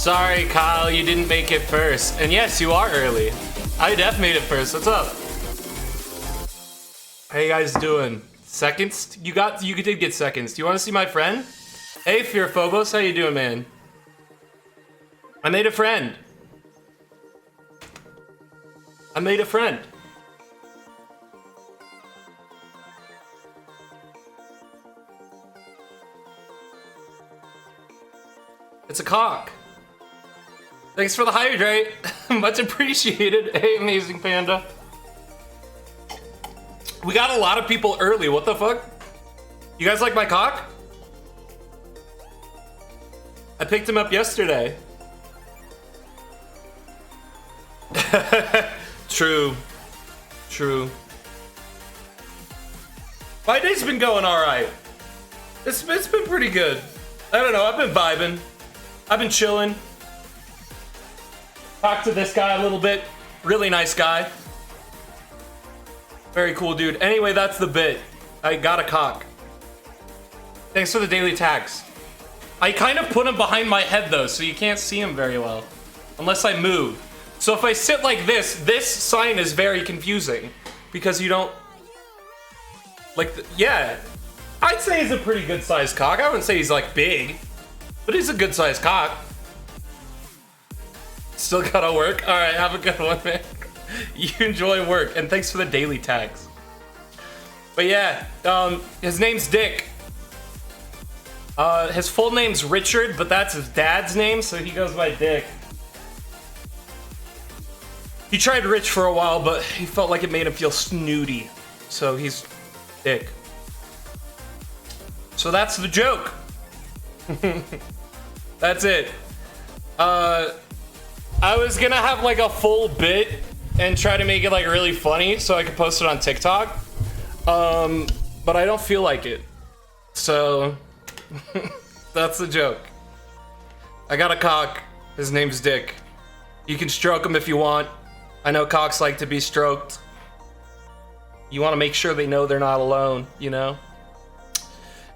Sorry, Kyle, you didn't make it first. And yes, you are early. I def made it first. What's up? How you guys doing? Seconds? You did get seconds. Do you want to see my friend? Hey, Fearphobos, how you doing, man? I made a friend. I made a friend. It's a cock. Thanks for the hydrate. Much appreciated. Hey, Amazing Panda. We got a lot of people early. What the fuck? You guys like my cock? I picked him up yesterday. True. True. My day's been going alright. It's been pretty good. I don't know, I've been vibing. I've been chilling. Talked to this guy a little bit. Really nice guy. Very cool dude. Anyway, that's the bit. I got a cock. Thanks for the daily tags. I kind of put him behind my head though, so you can't see him very well. Unless I move. So if I sit like this sign is very confusing. Because you don't... Like, yeah. I'd say he's a pretty good sized cock. I wouldn't say he's like big. But he's a good sized cock. Still gotta work? Alright, have a good one, man. You enjoy work, and thanks for the daily tags. But yeah, his name's Dick. His full name's Richard, but that's his dad's name, so he goes by Dick. He tried Rich for a while, but he felt like it made him feel snooty. So he's Dick. So that's the joke. That's it. I was gonna have like a full bit and try to make it like really funny so I could post it on TikTok. But I don't feel like it. So that's the joke. I got a cock. His name's Dick. You can stroke him if you want. I know cocks like to be stroked. You want to make sure they know they're not alone, you know?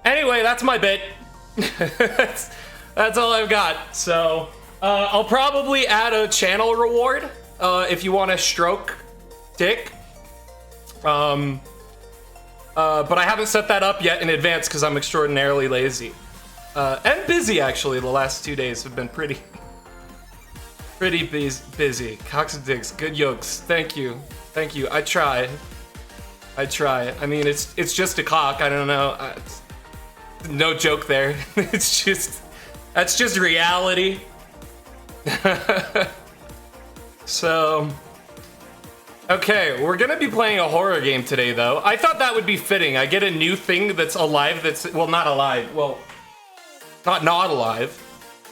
Anyway, that's my bit. That's all I've got. So, I'll probably add a channel reward if you want to stroke Dick. But I haven't set that up yet in advance because I'm extraordinarily lazy. And busy, actually. The last 2 days have been pretty busy. Cocks and dicks, good yolks. Thank you. Thank you. I try. I mean, it's just a cock. I don't know. No joke there. That's just reality. So, okay, we're gonna be playing a horror game today, though. I thought that would be fitting. I get a new thing that's alive. Well, not alive. Well, not alive.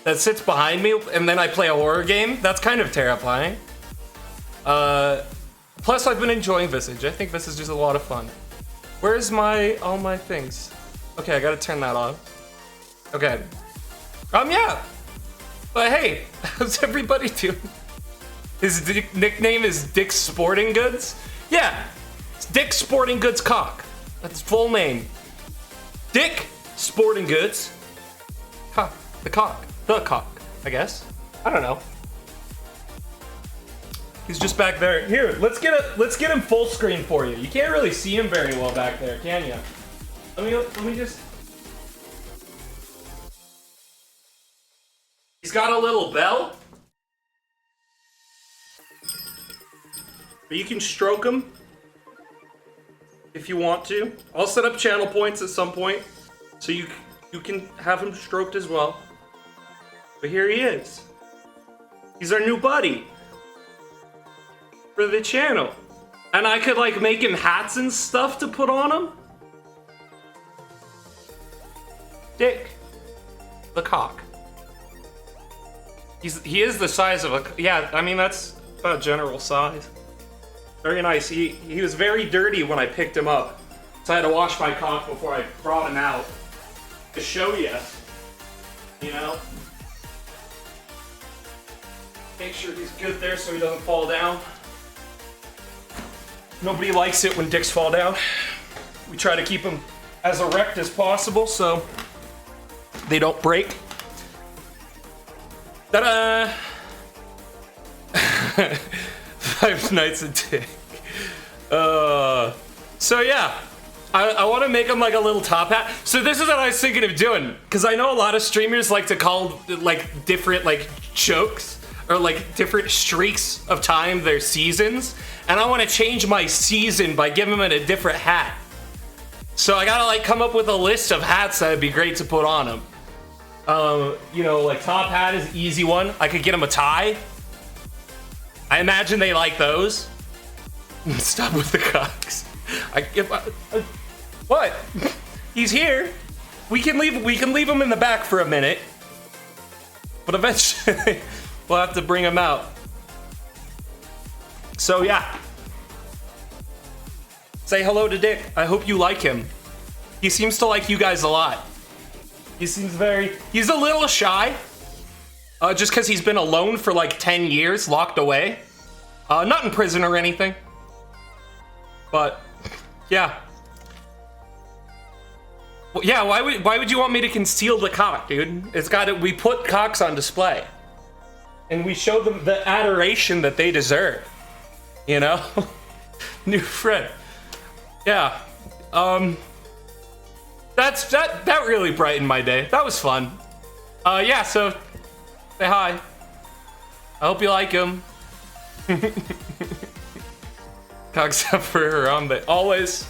That sits behind me, and then I play a horror game. That's kind of terrifying. Plus, I've been enjoying Visage. I think Visage is a lot of fun. Where's all my things? Okay, I gotta turn that off. Okay. Yeah. But hey, how's everybody doing? His nickname is Dick Sporting Goods? Yeah, it's Dick Sporting Goods Cock. That's his full name. Dick Sporting Goods. Cock. The cock. The cock, I guess. I don't know. He's just back there. Here, let's get him full screen for you. You can't really see him very well back there, can you? Let me just... He's got a little bell. But you can stroke him if you want to. I'll set up channel points at some point so you can have him stroked as well. But here he is. He's our new buddy for the channel. And I could like make him hats and stuff to put on him. Dick the cock. He is the size of a... Yeah, I mean, that's about general size. Very nice. He was very dirty when I picked him up. So I had to wash my cock before I brought him out. To show you. You know? Make sure he's good there so he doesn't fall down. Nobody likes it when dicks fall down. We try to keep them as erect as possible so they don't break. Ta-da! 5 nights a day. So yeah, I want to make him like a little top hat. So this is what I was thinking of doing, because I know a lot of streamers like to call like different like chokes or like different streaks of time their seasons, and I want to change my season by giving him a different hat. So I gotta like come up with a list of hats that'd be great to put on him. You know, like top hat is an easy one. I could get him a tie. I imagine they like those. Stop with the cocks. What? He's here. We can leave him in the back for a minute, but eventually we'll have to bring him out. So yeah. Say hello to Dick. I hope you like him. He seems to like you guys a lot. He's a little shy. Just because he's been alone for like 10 years, locked away. Not in prison or anything. But, yeah. Well, yeah, why would you want me to conceal the cock, dude? We put cocks on display. And we show them the adoration that they deserve. You know? New friend. Yeah. That really brightened my day. That was fun. Yeah, so say hi. I hope you like him. Cogs up for Harambe. Always.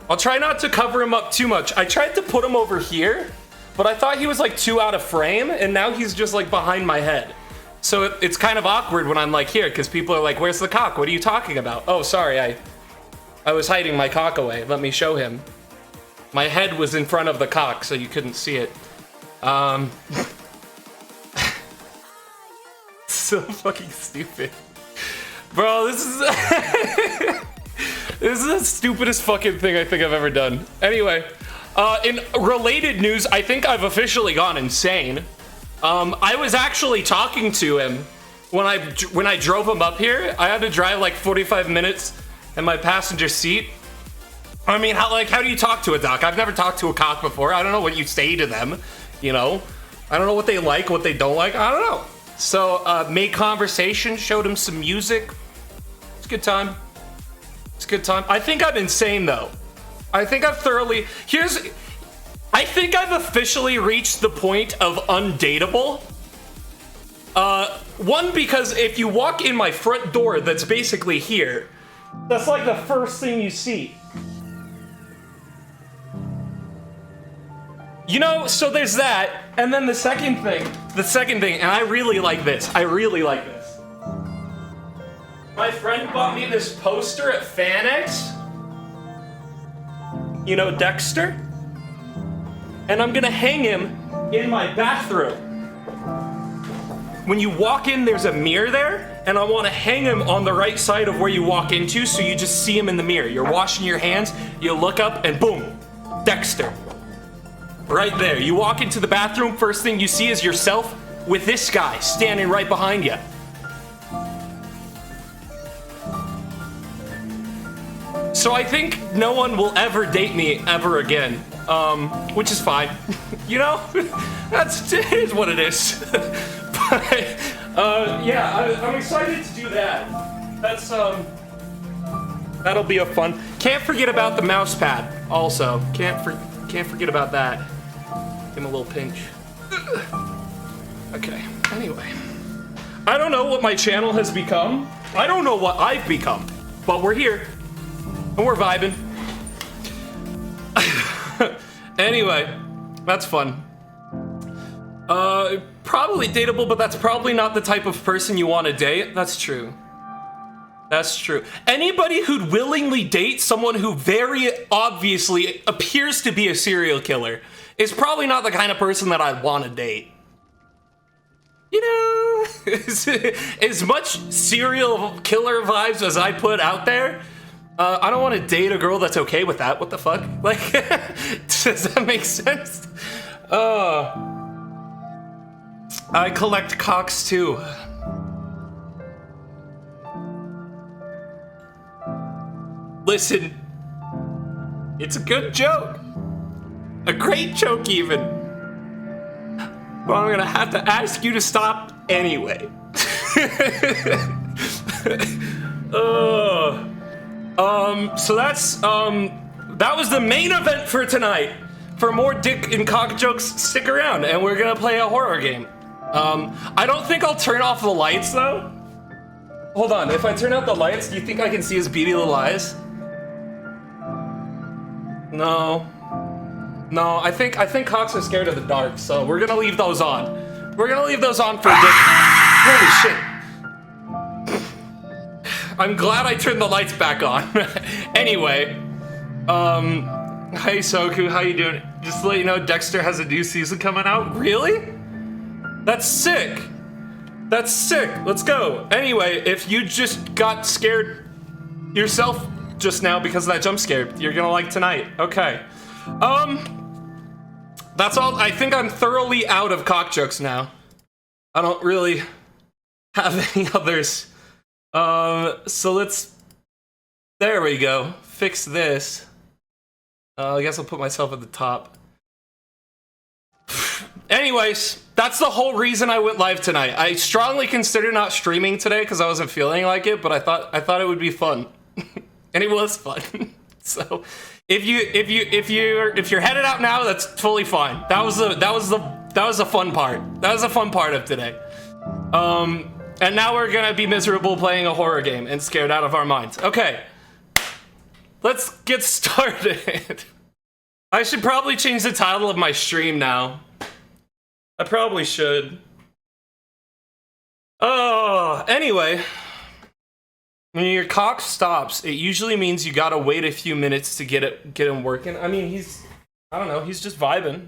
I'll try not to cover him up too much. I tried to put him over here, but I thought he was like too out of frame, and now he's just like behind my head. So it's kind of awkward when I'm like here, because people are like, where's the cock? What are you talking about? Oh, sorry, I was hiding my cock away. Let me show him. My head was in front of the cock, so you couldn't see it. So fucking stupid. Bro, this is... This is the stupidest fucking thing I think I've ever done. Anyway, in related news, I think I've officially gone insane. I was actually talking to him when I drove him up here. I had to drive like 45 minutes in my passenger seat. I mean, how do you talk to a duck? I've never talked to a cock before. I don't know what you say to them, you know? I don't know what they like, what they don't like. I don't know. So, made conversation, showed him some music. It's a good time. It's a good time. I think I'm insane, though. I think I've I think I've officially reached the point of undateable. One, because if you walk in my front door that's basically here, that's like the first thing you see. You know, so there's that, and then the second thing, and I really like this. My friend bought me this poster at FanX. You know Dexter? And I'm gonna hang him in my bathroom. When you walk in, there's a mirror there, and I wanna hang him on the right side of where you walk into, so you just see him in the mirror. You're washing your hands, you look up, and boom, Dexter. Right there. You walk into the bathroom, first thing you see is yourself with this guy standing right behind you. So I think no one will ever date me ever again, which is fine. You know, it is what it is. But yeah, I'm excited to do that. That'll be a fun. Can't forget about the mouse pad. Also, can't forget about that. Give him a little pinch. Okay. Anyway, I don't know what my channel has become. I don't know what I've become, but we're here. And we're vibing. Anyway, that's fun. Probably dateable, but that's probably not the type of person you want to date. That's true. That's true. Anybody who'd willingly date someone who very obviously appears to be a serial killer is probably not the kind of person that I'd want to date. You know, as much serial killer vibes as I put out there, I don't want to date a girl that's okay with that. What the fuck? Like, does that make sense? I collect cocks too. Listen, it's a good joke. A great joke, even. But I'm gonna have to ask you to stop anyway. So that was the main event for tonight. For more dick and cock jokes, stick around, and we're gonna play a horror game. I don't think I'll turn off the lights though. Hold on, if I turn out the lights, do you think I can see his beady little eyes? No. No, I think cocks are scared of the dark, so we're gonna leave those on. We're gonna leave those on for a bit. Holy shit. I'm glad I turned the lights back on. Anyway, hey Soku, how you doing? Just to let you know, Dexter has a new season coming out. Really? That's sick. That's sick. Let's go. Anyway, if you just got scared yourself just now because of that jump scare, you're gonna like tonight. Okay. That's all. I think I'm thoroughly out of cock jokes now. I don't really have any others. So let's... There we go. Fix this. I guess I'll put myself at the top. Anyways, that's the whole reason I went live tonight. I strongly considered not streaming today because I wasn't feeling like it, but I thought it would be fun. And it was fun. So if you're headed out now, that's totally fine. That was the fun part. That was the fun part of today. And now we're gonna be miserable playing a horror game and scared out of our minds. Okay. Let's get started. I should probably change the title of my stream now. I probably should. Oh, anyway. When your cock stops, it usually means you gotta wait a few minutes to get him working. I mean, I don't know, he's just vibing.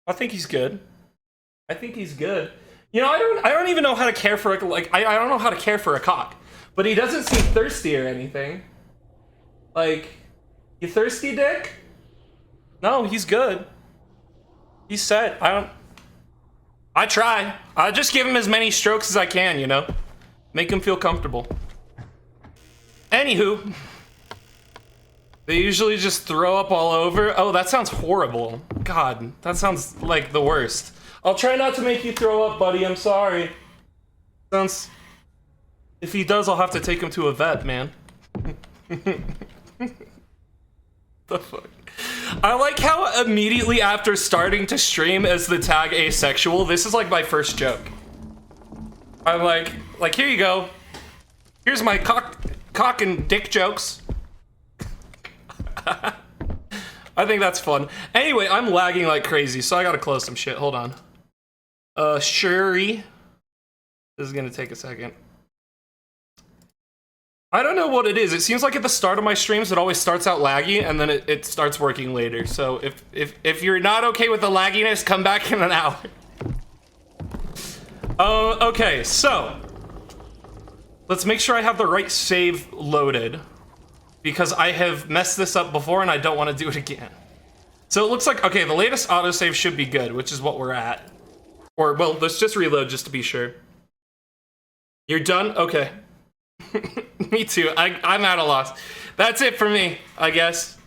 I think he's good. I think he's good. You know, I don't even know how to care for I don't know how to care for a cock. But he doesn't seem thirsty or anything. Like, you thirsty, dick? No, he's good. He's set. I try. I just give him as many strokes as I can, you know? Make him feel comfortable. Anywho. They usually just throw up all over. Oh, that sounds horrible. God, that sounds like the worst. I'll try not to make you throw up, buddy. I'm sorry. If he does, I'll have to take him to a vet, man. The fuck? I like how immediately after starting to stream as the tag asexual, this is like my first joke. I'm like here you go. Here's my cock and dick jokes. I think that's fun. Anyway, I'm lagging like crazy, so I gotta close some shit. Hold on. Shuri. This is gonna take a second. I don't know what it is. It seems like at the start of my streams, it always starts out laggy, and then it starts working later. So if you're not okay with the lagginess, come back in an hour. Okay, so let's make sure I have the right save loaded, because I have messed this up before and I don't want to do it again. So it looks like, okay, the latest autosave should be good, which is what we're at. Or, well, let's just reload just to be sure. You're done? Okay. Me too. I'm at a loss. That's it for me, I guess.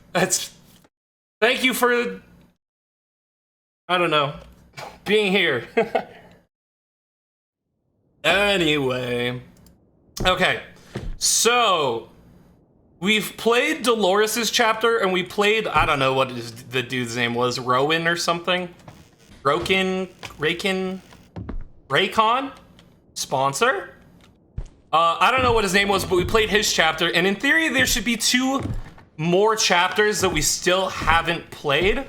Thank you for, I don't know, being here. Anyway. Okay. So, we've played Dolores' chapter, and we played, I don't know what the dude's name was, Rowan or something? Raycon? Sponsor? I don't know what his name was, but we played his chapter, and in theory, there should be 2 more chapters that we still haven't played.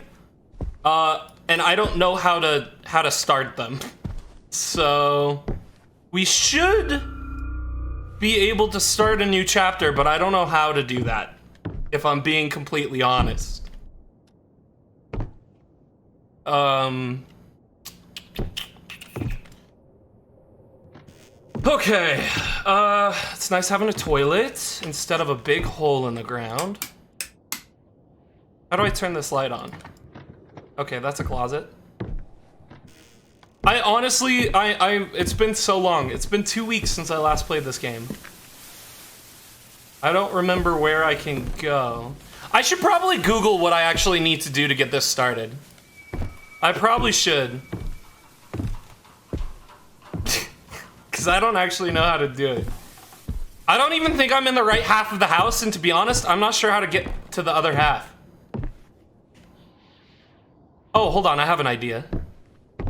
And I don't know how to start them. So, we should be able to start a new chapter, but I don't know how to do that, if I'm being completely honest. Okay, it's nice having a toilet instead of a big hole in the ground. How do I turn this light on? Okay, that's a closet. I honestly, it's been so long. It's been 2 weeks since I last played this game. I don't remember where I can go. I should probably Google what I actually need to do to get this started. I probably should. because I don't actually know how to do it. I don't even think I'm in the right half of the house, and to be honest, I'm not sure how to get to the other half. Oh, hold on, I have an idea.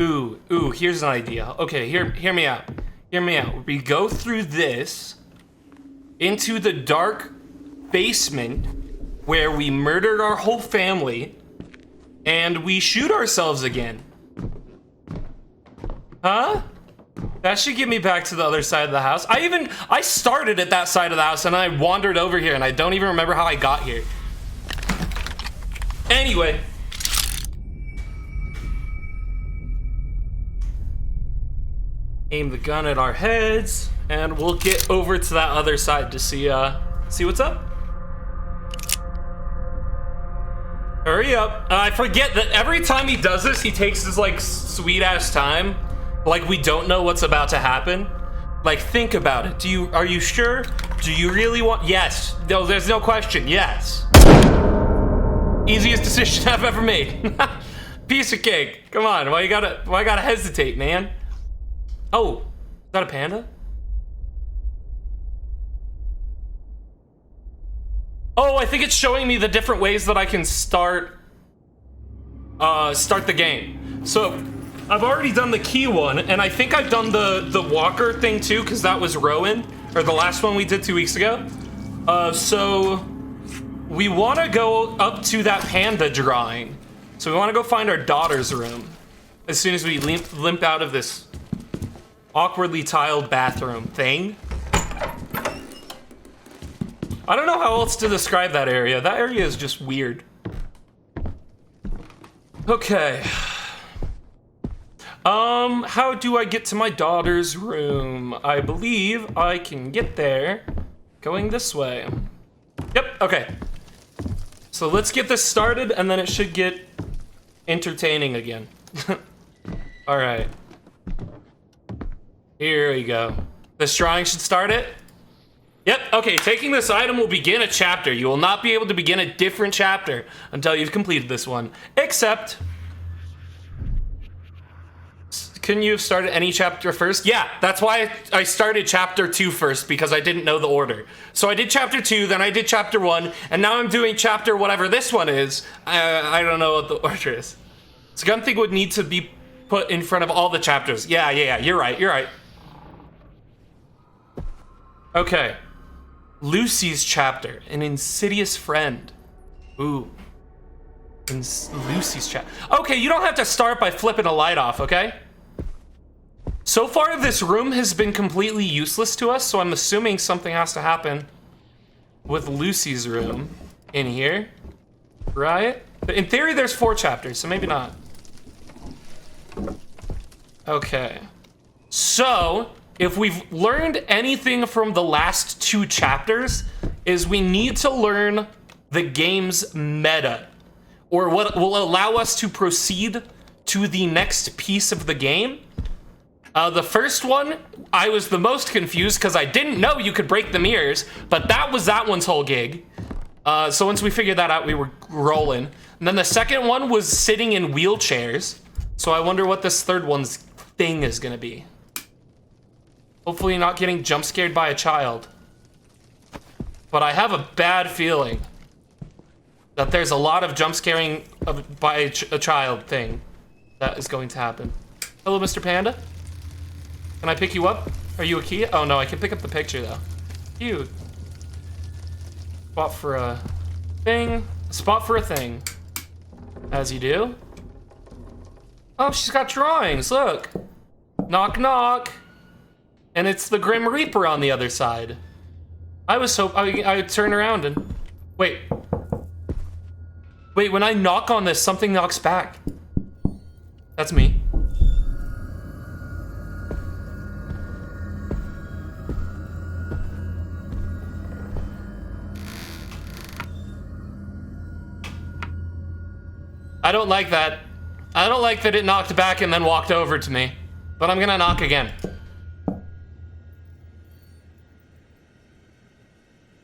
Ooh, here's an idea. Okay, hear me out. Hear me out. We go through this into the dark basement where we murdered our whole family and we shoot ourselves again. Huh? That should get me back to the other side of the house. I started at that side of the house and I wandered over here and I don't even remember how I got here. Anyway. Aim the gun at our heads and we'll get over to that other side to see what's up. Hurry up. I forget that every time he does this, he takes his like sweet ass time. Like we don't know what's about to happen. Like think about it. Are you sure? Do you really want? Yes. No, there's no question. Yes. Easiest decision I've ever made. Piece of cake. Come on. Why gotta hesitate, man? Oh, is that a panda? Oh, I think it's showing me the different ways that I can start the game. So I've already done the key one, and I think I've done the walker thing too, because that was Rowan, or the last one we did 2 weeks ago. So we want to go up to that panda drawing. So we want to go find our daughter's room as soon as we limp out of this awkwardly tiled bathroom thing. I don't know how else to describe that area. That area is just weird. Okay. How do I get to my daughter's room? I believe I can get there going this way. Yep, okay. So let's get this started and then it should get entertaining again. All right. Here we go. This drawing should start it. Yep, okay, taking this item will begin a chapter. You will not be able to begin a different chapter until you've completed this one. Except, couldn't you have started any chapter first? Yeah, that's why I started chapter 2 first, because I didn't know the order. So I did chapter 2, then I did chapter 1, and now I'm doing chapter whatever this one is. I don't know what the order is. So gun thing would need to be put in front of all the chapters. Yeah, you're right. Okay. Lucy's chapter, an insidious friend. Ooh. Lucy's chapter. Okay, you don't have to start by flipping a light off, okay? So far, this room has been completely useless to us, so I'm assuming something has to happen with Lucy's room in here, right? But in theory, there's 4 chapters, so maybe not. Okay. So, if we've learned anything from the last 2 chapters, is we need to learn the game's meta, or what will allow us to proceed to the next piece of the game. The first one, I was the most confused because I didn't know you could break the mirrors, but that was that one's whole gig. So once we figured that out, we were rolling. And then the second one was sitting in wheelchairs. So I wonder what this third one's thing is gonna be. Hopefully not getting jump scared by a child. But I have a bad feeling that there's a lot of jump scaring by a child thing that is going to happen. Hello, Mr. Panda. Can I pick you up? Are you a key? Oh no, I can pick up the picture though. Cute. Spot for a thing. Spot for a thing. As you do. Oh, she's got drawings, look. Knock, knock. And it's the Grim Reaper on the other side. I was so I turn around and wait, when I knock on this, something knocks back. That's me. I don't like that. I don't like that it knocked back and then walked over to me. But I'm gonna knock again.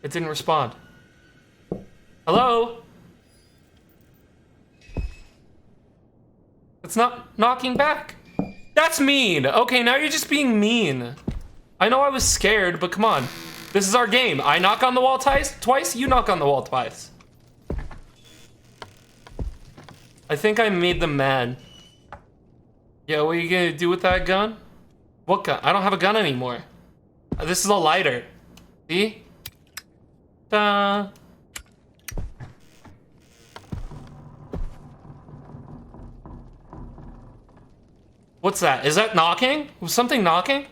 It didn't respond. Hello? It's not knocking back. That's mean. Okay, now you're just being mean. I know I was scared, but come on. This is our game. I knock on the wall twice, you knock on the wall twice. I think I made them mad. Yeah, what are you gonna do with that gun? What gun? I don't have a gun anymore. This is a lighter. See? Ta. What's that? Is that knocking? Was something knocking?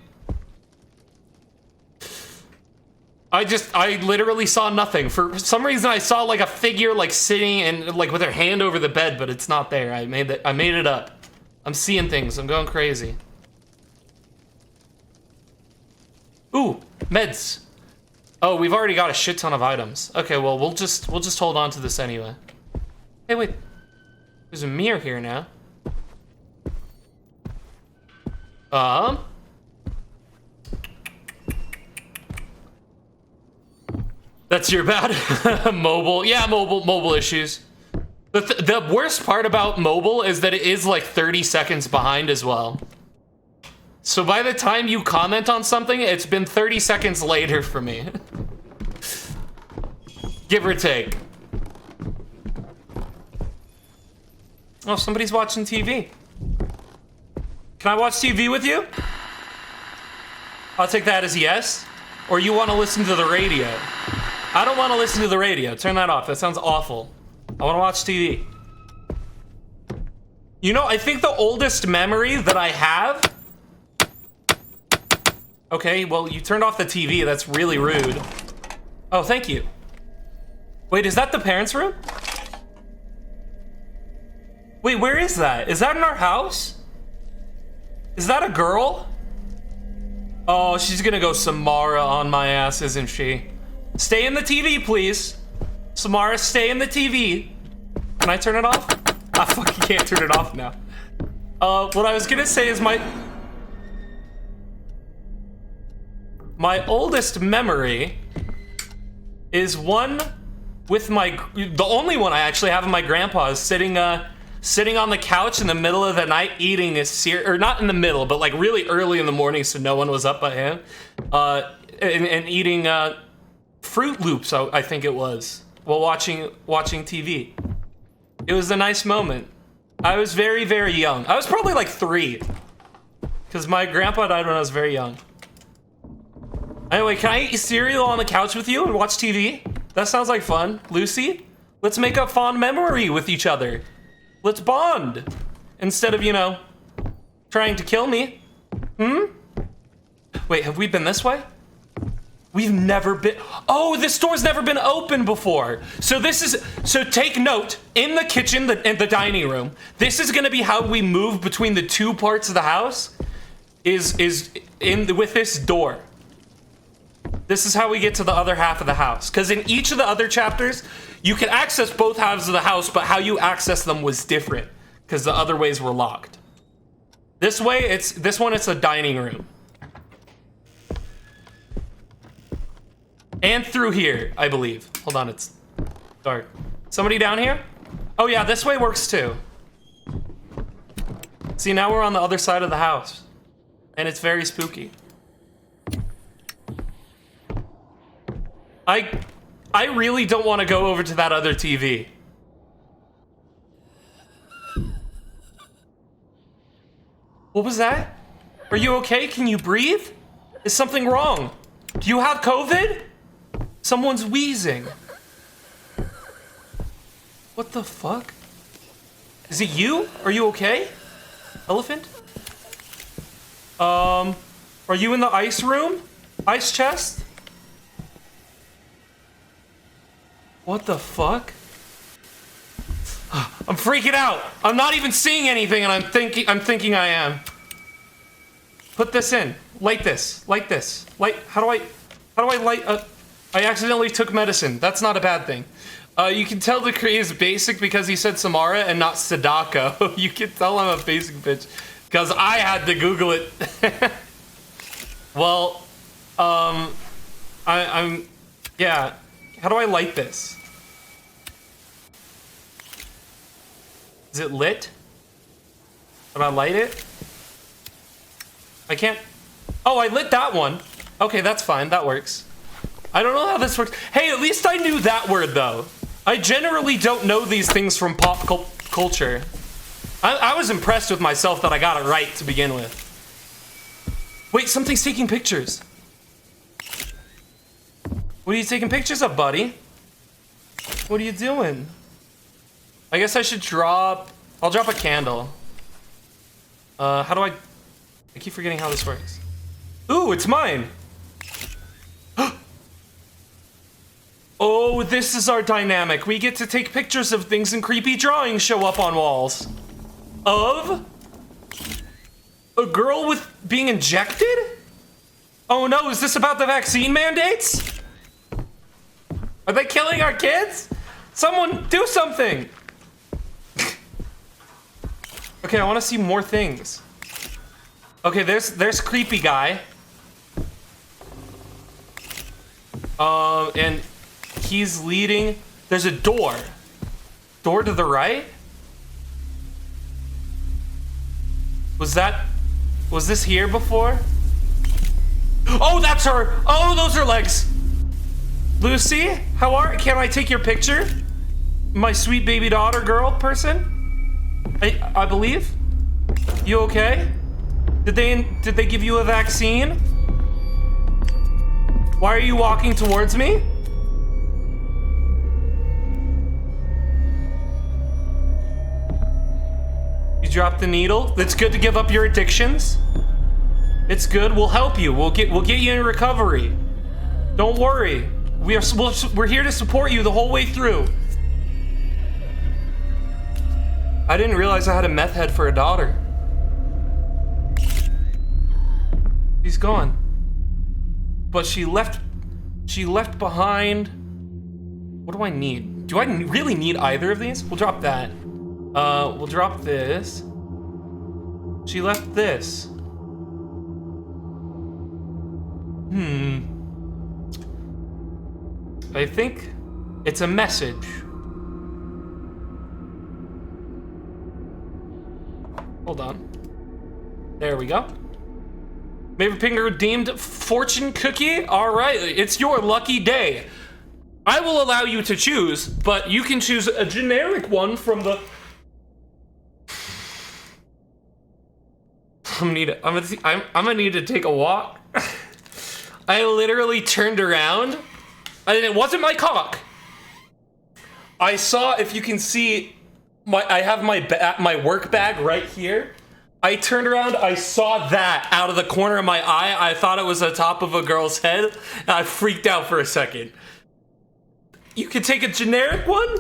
I literally saw nothing. For some reason, I saw like a figure like sitting and like with her hand over the bed, but it's not there. I made it up. I'm seeing things. I'm going crazy. Ooh, meds. Oh, we've already got a shit ton of items. Okay, well, we'll just hold on to this anyway. Hey, wait. There's a mirror here now. That's your bad. Mobile. Yeah, mobile issues. The worst part about mobile is that it is like 30 seconds behind as well. So by the time you comment on something, it's been 30 seconds later for me. Give or take. Oh, somebody's watching TV. Can I watch TV with you? I'll take that as a yes. Or you want to listen to the radio? I don't want to listen to the radio. Turn that off. That sounds awful. I want to watch TV. You know, I think the oldest memory that I have... Okay, well, you turned off the TV. That's really rude. Oh, thank you. Wait, is that the parents' room? Wait, where is that? Is that in our house? Is that a girl? Oh, she's gonna go Samara on my ass, isn't she? Stay in the TV, please. Samara, stay in the TV. Can I turn it off? I fucking can't turn it off now. What I was gonna say is my oldest memory is one with the only one I actually have of my grandpa is sitting on the couch in the middle of the night eating or not in the middle, but like really early in the morning so no one was up but him, and eating Fruit Loops, I think it was, while watching TV. It was a nice moment. I was very, very young. I was probably like 3, because my grandpa died when I was very young. Anyway, can I eat cereal on the couch with you and watch TV? That sounds like fun. Lucy, let's make a fond memory with each other. Let's bond. Instead of, you know, trying to kill me. Wait, have we been this way? We've never been... Oh, this door's never been open before. So take note, in the kitchen and the dining room, this is gonna be how we move between the two parts of the house, with this door. This is how we get to the other half of the house. Because in each of the other chapters, you can access both halves of the house, but how you access them was different. Because the other ways were locked. This one, it's a dining room. And through here, I believe. Hold on, it's dark. Somebody down here? Oh yeah, this way works too. See, now we're on the other side of the house. And it's very spooky. I really don't want to go over to that other TV. What was that? Are you okay? Can you breathe? Is something wrong? Do you have COVID? Someone's wheezing. What the fuck? Is it you? Are you okay? Elephant? Are you in the ice room? Ice chest? What the fuck? I'm freaking out. I'm not even seeing anything and I'm thinking I am. Put this in. Light this. Light this. How do I light I accidentally took medicine. That's not a bad thing. You can tell the Cree is basic because he said Samara and not Sadako. You can tell I'm a basic bitch because I had to Google it. Well, yeah. How do I light this? Is it lit? Can I light it? I can't. Oh, I lit that one. Okay, that's fine. That works. I don't know how this works. Hey, at least I knew that word, though. I generally don't know these things from pop culture. I was impressed with myself that I got it right to begin with. Wait, something's taking pictures. What are you taking pictures of, buddy? What are you doing? I guess I should drop... I'll drop a candle. How do I keep forgetting how this works. Ooh, it's mine! Oh, this is our dynamic. We get to take pictures of things and creepy drawings show up on walls. Of? A girl with being injected? Oh no, is this about the vaccine mandates? Are they killing our kids? Someone do something! Okay, I want to see more things. Okay, there's creepy guy. And he's leading. There's a door. Door to the right? Was this here before? Oh, that's her! Oh, those are legs! Lucy, can I take your picture? My sweet baby daughter girl person? I believe? You okay? Did they give you a vaccine? Why are you walking towards me? You dropped the needle? It's good to give up your addictions. It's good. We'll help you. We'll get you in recovery. Don't worry. We're here to support you the whole way through. I didn't realize I had a meth head for a daughter. She's gone. But she left behind... What do I need? Do I really need either of these? We'll drop that. We'll drop this. She left this. I think it's a message. Hold on. There we go. Maverpinger redeemed fortune cookie. All right, it's your lucky day. I will allow you to choose, but you can choose a generic one from the... I'm gonna need to take a walk. I literally turned around, and it wasn't my cock. I saw, if you can see, I have my work bag right here. I turned around, I saw that out of the corner of my eye. I thought it was the top of a girl's head, and I freaked out for a second. You can take a generic one,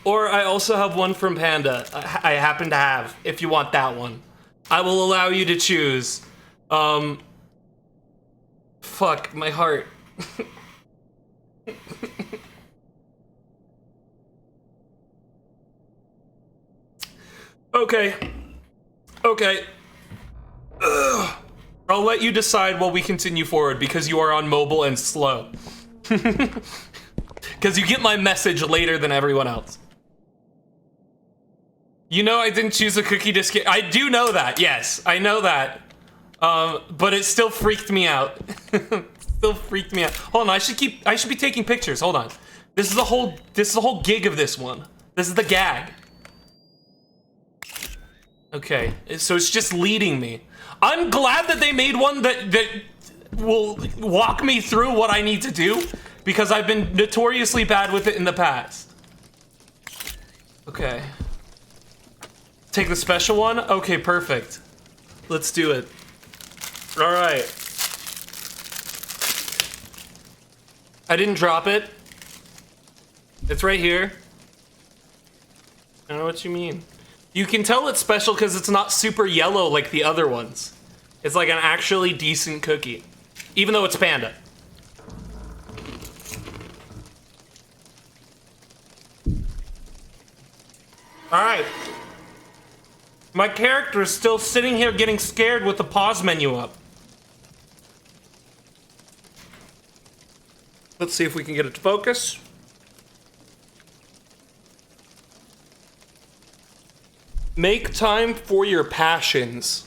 or I also have one from Panda. I happen to have, if you want that one. I will allow you to choose. Fuck, my heart. Okay. Okay. Ugh. I'll let you decide while we continue forward because you are on mobile and slow. Because you get my message later than everyone else. You know I didn't choose a cookie to skip. I do know that, yes. I know that. But it still freaked me out. Still freaked me out. Hold on, I should be taking pictures. Hold on. This is the whole gig of this one. This is the gag. Okay, so it's just leading me. I'm glad that they made one that will walk me through what I need to do, because I've been notoriously bad with it in the past. Okay. Take the special one? Okay, perfect. Let's do it. All right. I didn't drop it. It's right here. I don't know what you mean. You can tell it's special because it's not super yellow like the other ones. It's like an actually decent cookie, even though it's Panda. All right. My character is still sitting here getting scared with the pause menu up. Let's see if we can get it to focus. Make time for your passions.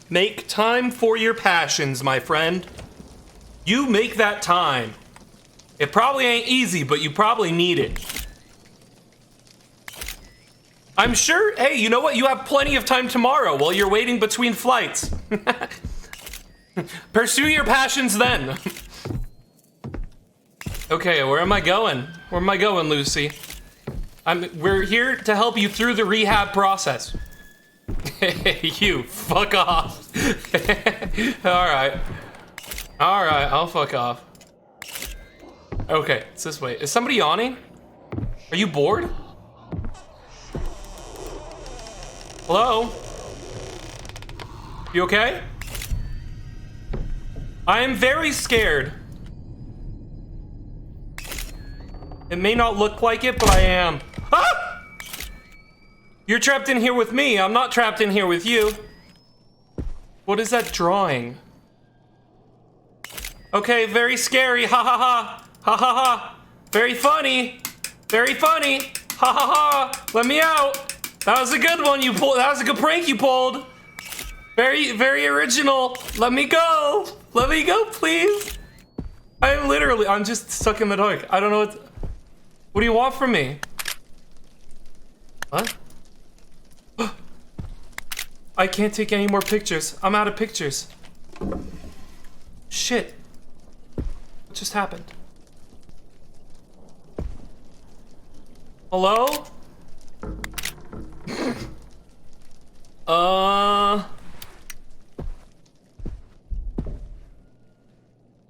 Make time for your passions, my friend. You make that time. It probably ain't easy, but you probably need it. I'm sure, hey, you know what? You have plenty of time tomorrow while you're waiting between flights. Pursue your passions then. Okay, where am I going? Where am I going, Lucy? We're here to help you through the rehab process. You, fuck off. Alright. Alright, I'll fuck off. Okay, it's this way. Is somebody yawning? Are you bored? Hello? You okay? I am very scared. It may not look like it, but I am. Ah! You're trapped in here with me. I'm not trapped in here with you. What is that drawing? Okay, very scary. Ha ha ha. Ha ha ha. Very funny. Very funny. Ha ha ha. Let me out. That was a good one you pulled. That was a good prank you pulled. Very, very original. Let me go. Let me go, please. I'm just stuck in the dark. I don't know what do you want from me? What? I can't take any more pictures. I'm out of pictures. Shit. What just happened? Hello?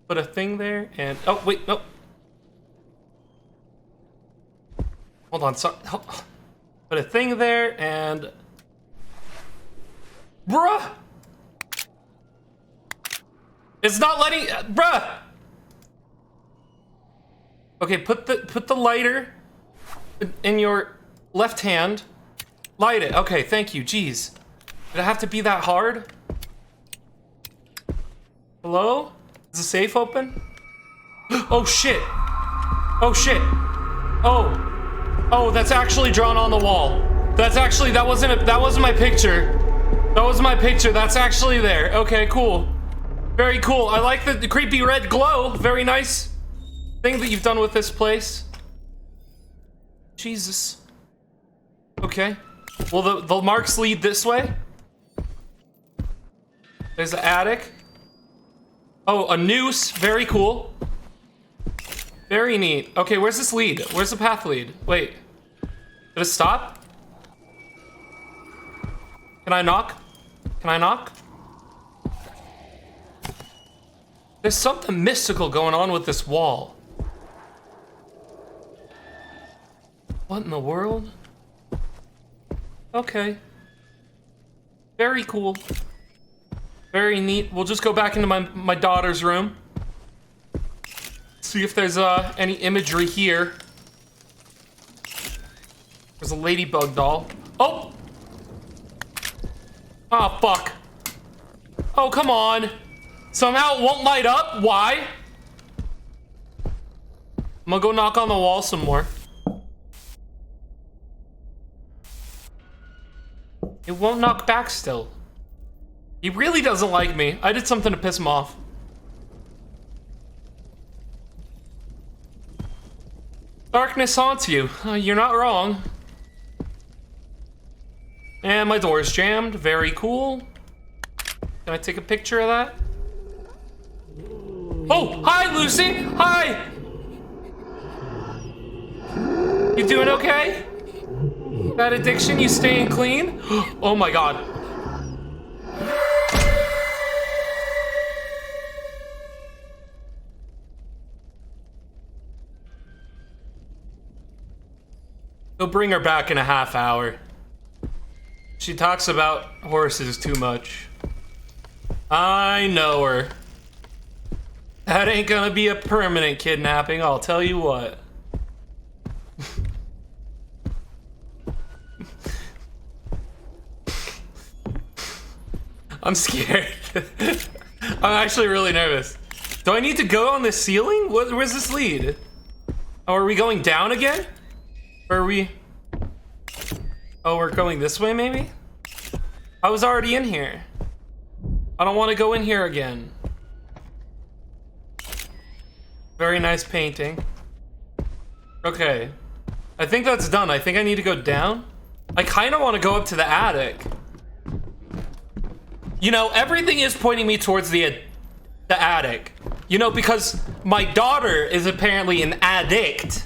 Put a thing there and... Oh, wait, no. Hold on, sorry. Put a thing there and... Bruh! It's not letting... bruh! Okay, put the lighter in your left hand. Light it. Okay, thank you. Jeez. Did it have to be that hard? Hello? Is the safe open? Oh shit. Oh shit. Oh. Oh, that's actually drawn on the wall. That wasn't my picture. That was my picture. That's actually there. Okay, cool. Very cool. I like the creepy red glow. Very nice thing that you've done with this place. Jesus. Okay. Well, the marks lead this way. There's the attic. Oh, a noose. Very cool. Very neat. Okay, where's this lead? Where's the path lead? Wait. Did it stop? Can I knock? Can I knock? There's something mystical going on with this wall. What in the world? Okay. Very cool. Very neat. We'll just go back into my daughter's room. See if there's any imagery here. There's a ladybug doll. Oh! Oh, fuck. Oh, come on. Somehow it won't light up? Why? I'm gonna go knock on the wall some more. It won't knock back still. He really doesn't like me. I did something to piss him off. Darkness haunts you. You're not wrong. And my door is jammed. Very cool. Can I take a picture of that? Oh, hi, Lucy. Hi. You doing okay? That addiction, you staying clean? Oh my God. They'll bring her back in a half hour. She talks about horses too much. I know her. That ain't gonna be a permanent kidnapping, I'll tell you what. I'm scared. I'm actually really nervous. Do I need to go on the ceiling? Where's this lead? Oh, are we going down again? Or are we... Oh, we're going this way, maybe? I was already in here. I don't want to go in here again. Very nice painting. Okay. I think that's done. I think I need to go down. I kind of want to go up to the attic. You know, everything is pointing me towards the attic. You know, because my daughter is apparently an addict.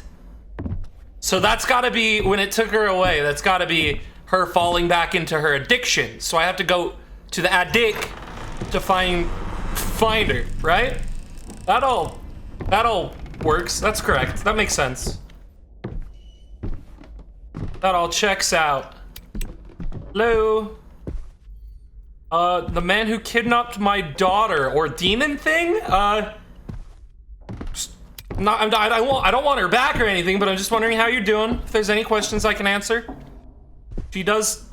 So that's gotta be, when it took her away, that's gotta be her falling back into her addiction. So I have to go to the attic to find her, right? That all works. That's correct. That makes sense. That all checks out. Hello? The man who kidnapped my daughter, or demon thing? I don't want her back or anything, but I'm just wondering how you're doing. If there's any questions I can answer. She does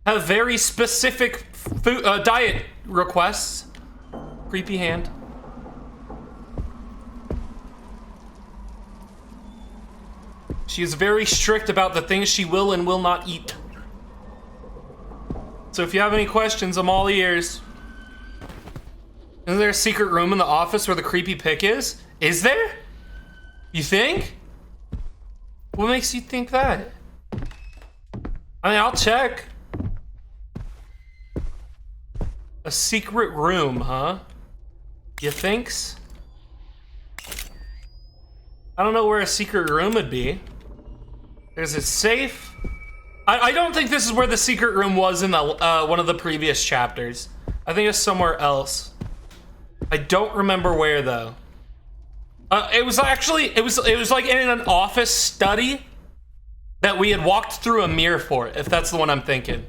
have very specific food, diet requests. Creepy hand. She is very strict about the things she will and will not eat. So if you have any questions, I'm all ears. Isn't there a secret room in the office where the creepy pic is? Is there? You think? What makes you think that? I mean, I'll check. A secret room, huh? You thinks? I don't know where a secret room would be. There's a safe. I don't think this is where the secret room was in the one of the previous chapters. I think it's somewhere else. I don't remember where though. It was actually it was like in an office study that we had walked through a mirror for, if that's the one I'm thinking.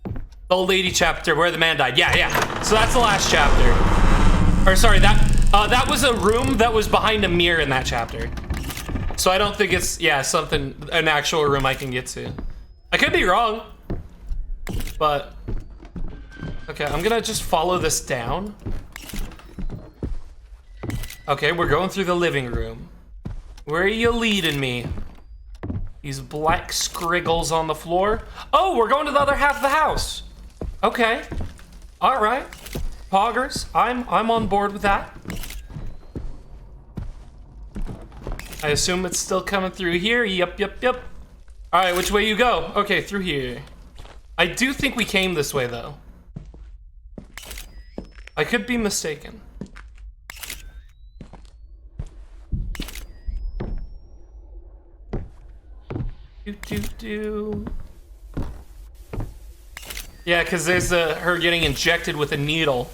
The old lady chapter where the man died. Yeah. So that's the last chapter. Or sorry, that was a room that was behind a mirror in that chapter. So I don't think it's an actual room I can get to. I could be wrong, but okay, I'm gonna just follow this down. Okay, we're going through the living room. Where are you leading me? These black scriggles on the floor. Oh, we're going to the other half of the house. Okay, all right, poggers, I'm on board with that. I assume it's still coming through here. Yep. All right, which way you go? Okay, through here. I do think we came this way, though. I could be mistaken. Yeah, because there's her getting injected with a needle.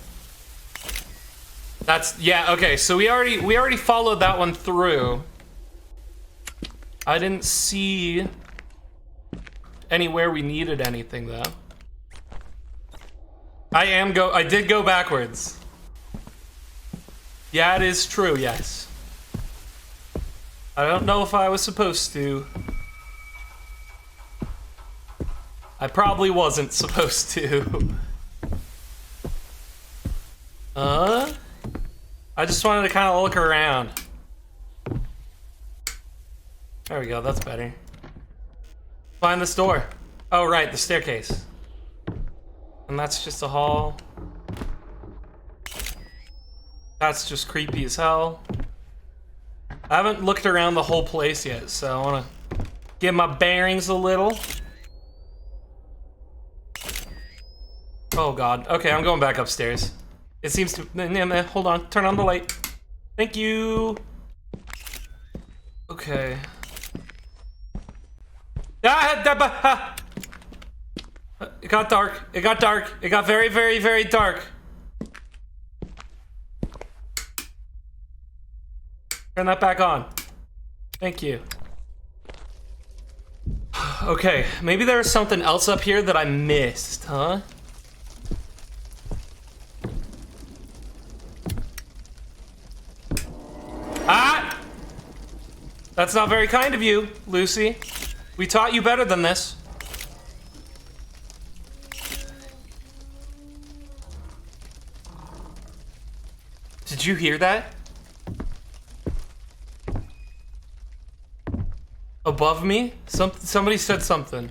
Okay, so we already followed that one through. I didn't see anywhere we needed anything though. I did go backwards. Yeah, it is true, yes. I don't know if I was supposed to. I probably wasn't supposed to. I just wanted to kind of look around. There we go, that's better. Find this door. Oh, right, the staircase. And that's just a hall. That's just creepy as hell. I haven't looked around the whole place yet, so I want to get my bearings a little. Oh, God. Okay, I'm going back upstairs. It seems to... Hold on, turn on the light. Thank you. Okay. It got dark. It got dark. It got very, very, very dark. Turn that back on. Thank you. Okay, maybe there's something else up here that I missed, huh? Ah! That's not very kind of you, Lucy. We taught you better than this. Did you hear that? Above me? Somebody said something.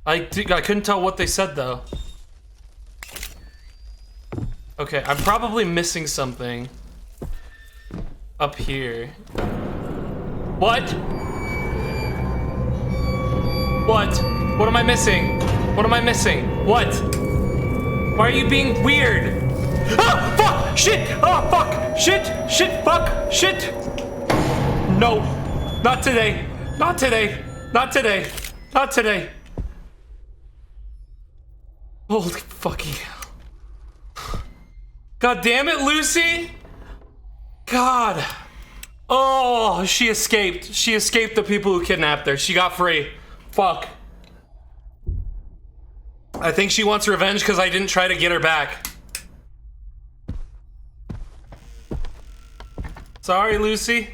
I couldn't tell what they said though. Okay, I'm probably missing something up here. What? What? What am I missing? What am I missing? What? Why are you being weird? Ah! Fuck! Shit! Oh, fuck! Shit! Shit! Fuck! Shit! No! Not today! Not today! Not today! Not today! Holy fucking hell. God damn it, Lucy! God. Oh, she escaped. She escaped the people who kidnapped her. She got free. Fuck. I think she wants revenge because I didn't try to get her back. Sorry, Lucy.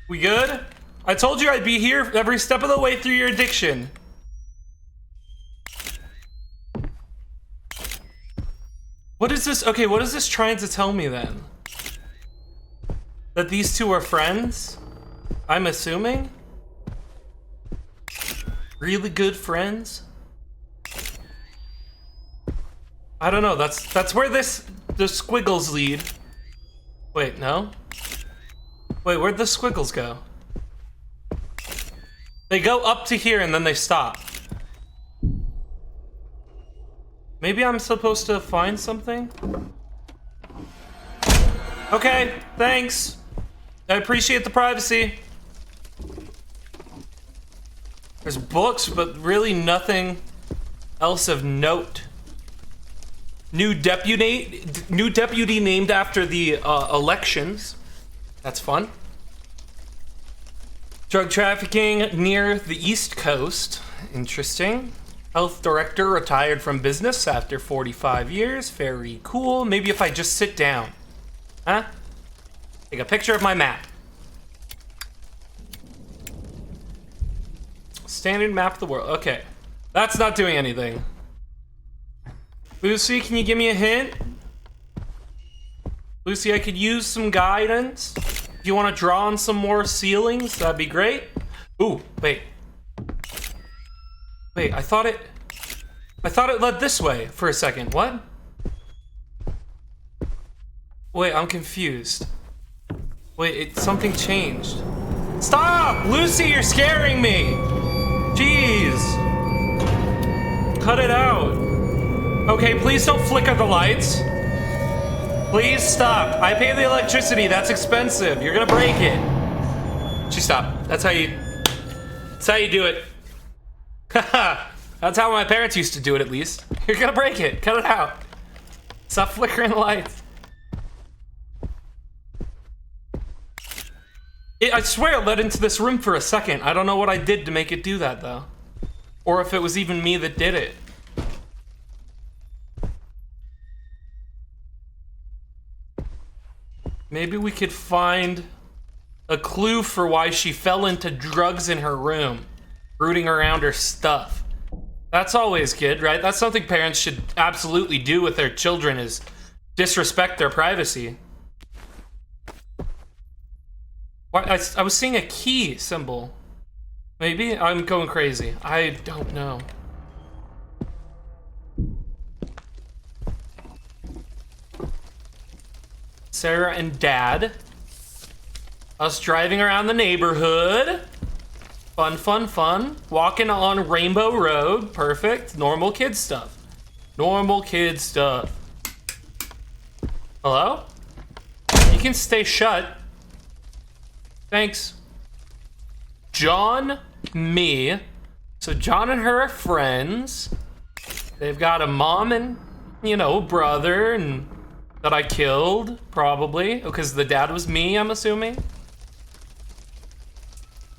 We good? I told you I'd be here every step of the way through your addiction. What is this? Okay, what is this trying to tell me then? That these two are friends? I'm assuming? Really good friends? I don't know, that's where the squiggles lead. Wait, no? Wait, where'd the squiggles go? They go up to here and then they stop. Maybe I'm supposed to find something? Okay, thanks. I appreciate the privacy. There's books, but really nothing else of note. New deputy named after the elections. That's fun. Drug trafficking near the East Coast. Interesting. Health director retired from business after 45 years. Very cool. Maybe if I just sit down. Huh? Take a picture of my map. Standard map of the world. Okay. That's not doing anything. Lucy, can you give me a hint? Lucy, I could use some guidance. If you want to draw on some more ceilings, that'd be great. Ooh, wait. Wait, I thought it led this way for a second. What? Wait, I'm confused. Wait, something changed. Stop! Lucy, you're scaring me! Jeez. Cut it out. Okay, please don't flicker the lights. Please stop. I pay the electricity. That's expensive. You're gonna break it. She stopped. That's how you do it. Haha. That's how my parents used to do it, at least. You're gonna break it. Cut it out. Stop flickering the lights. I swear it led into this room for a second. I don't know what I did to make it do that, though. Or if it was even me that did it. Maybe we could find a clue for why she fell into drugs in her room, rooting around her stuff. That's always good, right? That's something parents should absolutely do with their children, is disrespect their privacy. I was seeing a key symbol. Maybe I'm going crazy. I don't know. Sarah and Dad. Us driving around the neighborhood. Fun, fun, fun. Walking on Rainbow Road. Perfect. Normal kid stuff. Normal kid stuff. Hello? You can stay shut. Thanks. John, me. So John and her are friends. They've got a mom and, you know, brother and that I killed, probably. Because the dad was me, I'm assuming.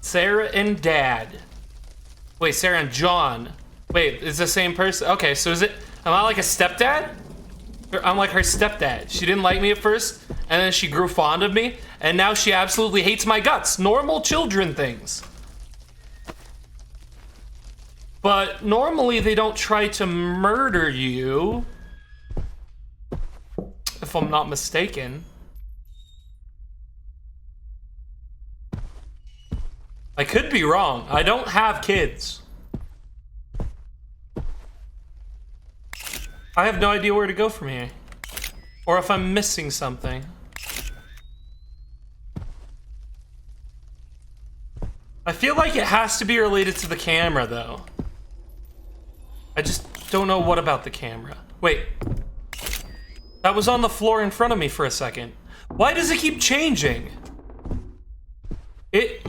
Sarah and Dad. Wait, Sarah and John. Wait, is the same person? Okay, so is it, am I like a stepdad? I'm like her stepdad. She didn't like me at first, and then she grew fond of me, and now she absolutely hates my guts. Normal children things. But normally they don't try to murder you, if I'm not mistaken. I could be wrong. I don't have kids. I have no idea where to go from here. Or if I'm missing something. I feel like it has to be related to the camera, though. I just don't know what about the camera. Wait. That was on the floor in front of me for a second. Why does it keep changing? It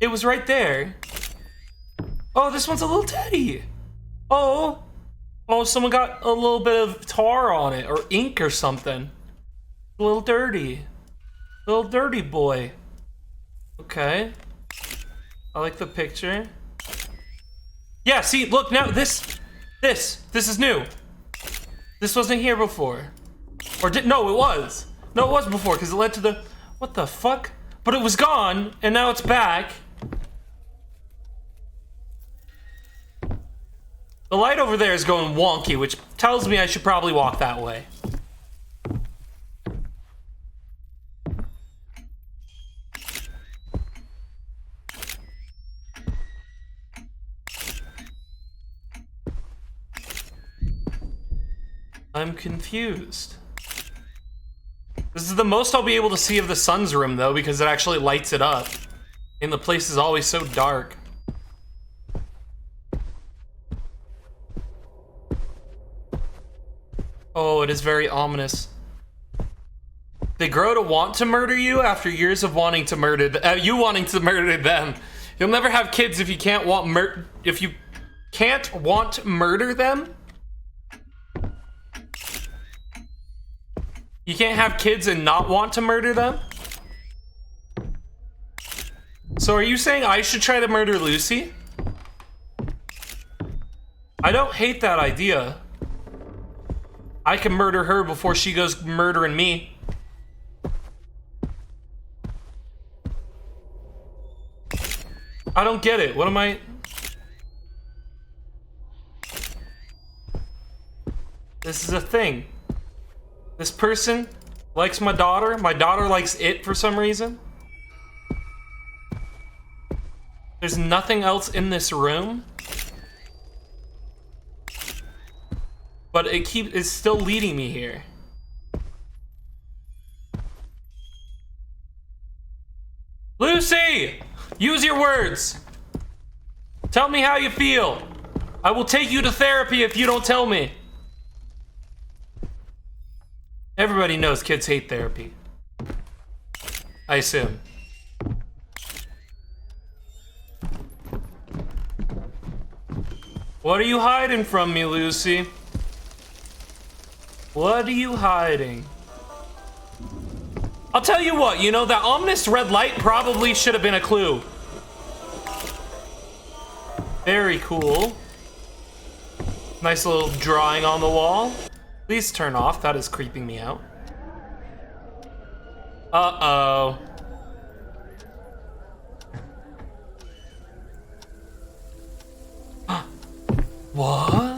was right there. Oh, this one's a little teddy. Oh, someone got a little bit of tar on it, or ink or something. A little dirty. Little dirty boy. Okay. I like the picture. Yeah, see, look, now this is new. This wasn't here before. No, it was. No, it was before, because it led to the, what the fuck? But it was gone, and now it's back. The light over there is going wonky, which tells me I should probably walk that way. I'm confused. This is the most I'll be able to see of the sun's room, though, because it actually lights it up. And the place is always so dark. Oh, it is very ominous. They grow to want to murder you after years of wanting to murder you wanting to murder them. You'll never have kids if you can't want murder them. You can't have kids and not want to murder them? So are you saying I should try to murder Lucy? I don't hate that idea. I can murder her before she goes murdering me. I don't get it. What am I... This is a thing. This person likes my daughter. My daughter likes it for some reason. There's nothing else in this room. But it's still leading me here. Lucy! Use your words. Tell me how you feel. I will take you to therapy if you don't tell me. Everybody knows kids hate therapy. I assume. What are you hiding from me, Lucy? What are you hiding? I'll tell you what, you know, that ominous red light probably should have been a clue. Very cool. Nice little drawing on the wall. Please turn off, that is creeping me out. Uh-oh. What?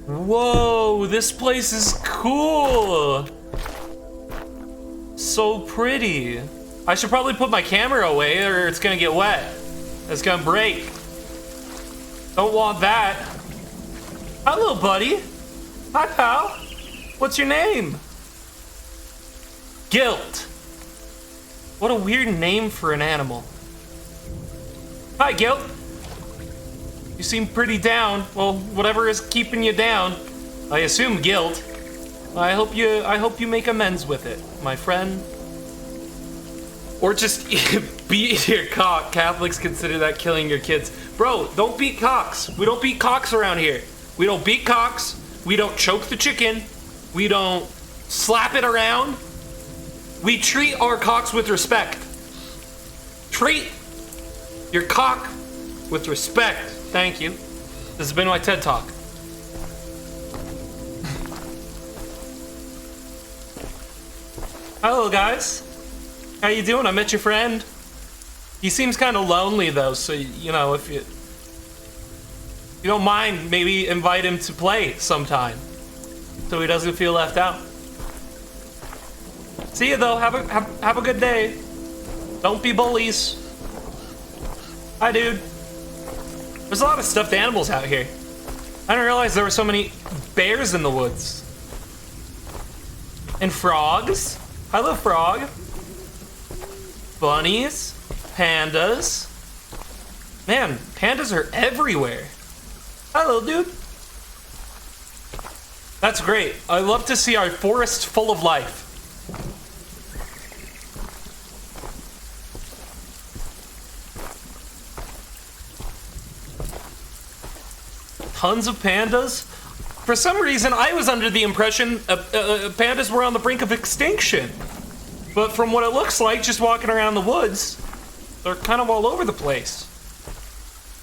Whoa, this place is cool. So pretty. I should probably put my camera away or it's gonna get wet. It's gonna break. Don't want that. Hello, buddy. Hi, pal. What's your name? Guilt. What a weird name for an animal. Hi, Guilt. You seem pretty down. Well, whatever is keeping you down. I assume guilt. I hope you make amends with it, my friend. Or just beat your cock. Catholics consider that killing your kids. Bro, don't beat cocks. We don't beat cocks around here. We don't beat cocks. We don't choke the chicken. We don't slap it around. We treat our cocks with respect. Treat your cock with respect. Thank you. This has been my TED Talk. Hello, guys. How you doing? I met your friend. He seems kind of lonely, though, so, you know, if you don't mind, maybe invite him to play sometime so he doesn't feel left out. See you, though. Have a good day. Don't be bullies. Hi, dude. There's a lot of stuffed animals out here. I didn't realize there were so many bears in the woods. And frogs. Hello, frog. Bunnies. Pandas. Man, pandas are everywhere. Hello, dude. That's great. I love to see our forest full of life. Tons of pandas. For some reason, I was under the impression pandas were on the brink of extinction. But from what it looks like, just walking around the woods, they're kind of all over the place.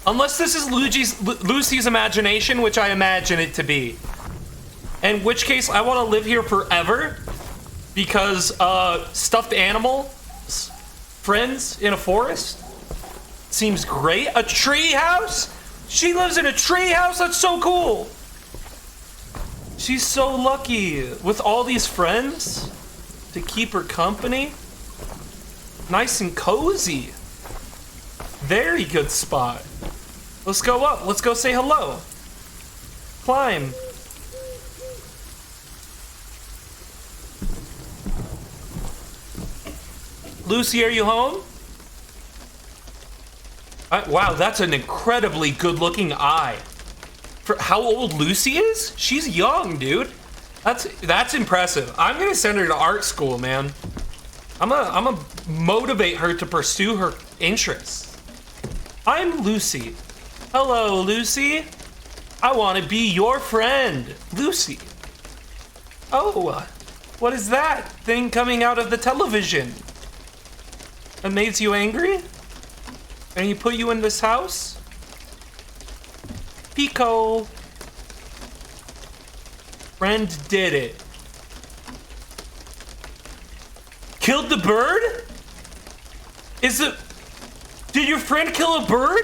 Unless this is Lucy's imagination, which I imagine it to be. In which case, I want to live here forever. Because stuffed animals, friends in a forest, seems great. A tree house? She lives in a tree house? That's so cool. She's so lucky with all these friends to keep her company. Nice and cozy. Very good spot. Let's go up. Let's go say hello. Climb. Lucy, are you home? Wow, that's an incredibly good-looking eye. For how old Lucy is? She's young, dude. That's impressive. I'm gonna send her to art school, man. I'm gonna motivate her to pursue her interests. I'm Lucy. Hello, Lucy. I want to be your friend, Lucy. Oh, what is that thing coming out of the television? That makes you angry? And he put you in this house? Pico. Friend did it. Killed the bird? Did your friend kill a bird?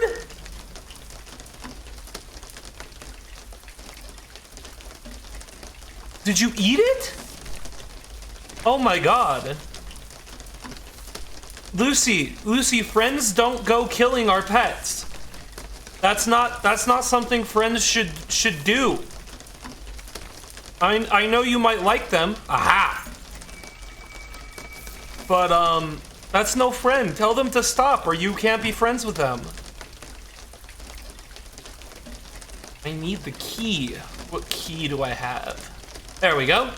Did you eat it? Oh my god. Lucy, friends don't go killing our pets. That's not something friends should do. I know you might like them. Aha. But that's no friend. Tell them to stop or you can't be friends with them. I need the key. What key do I have? There we go.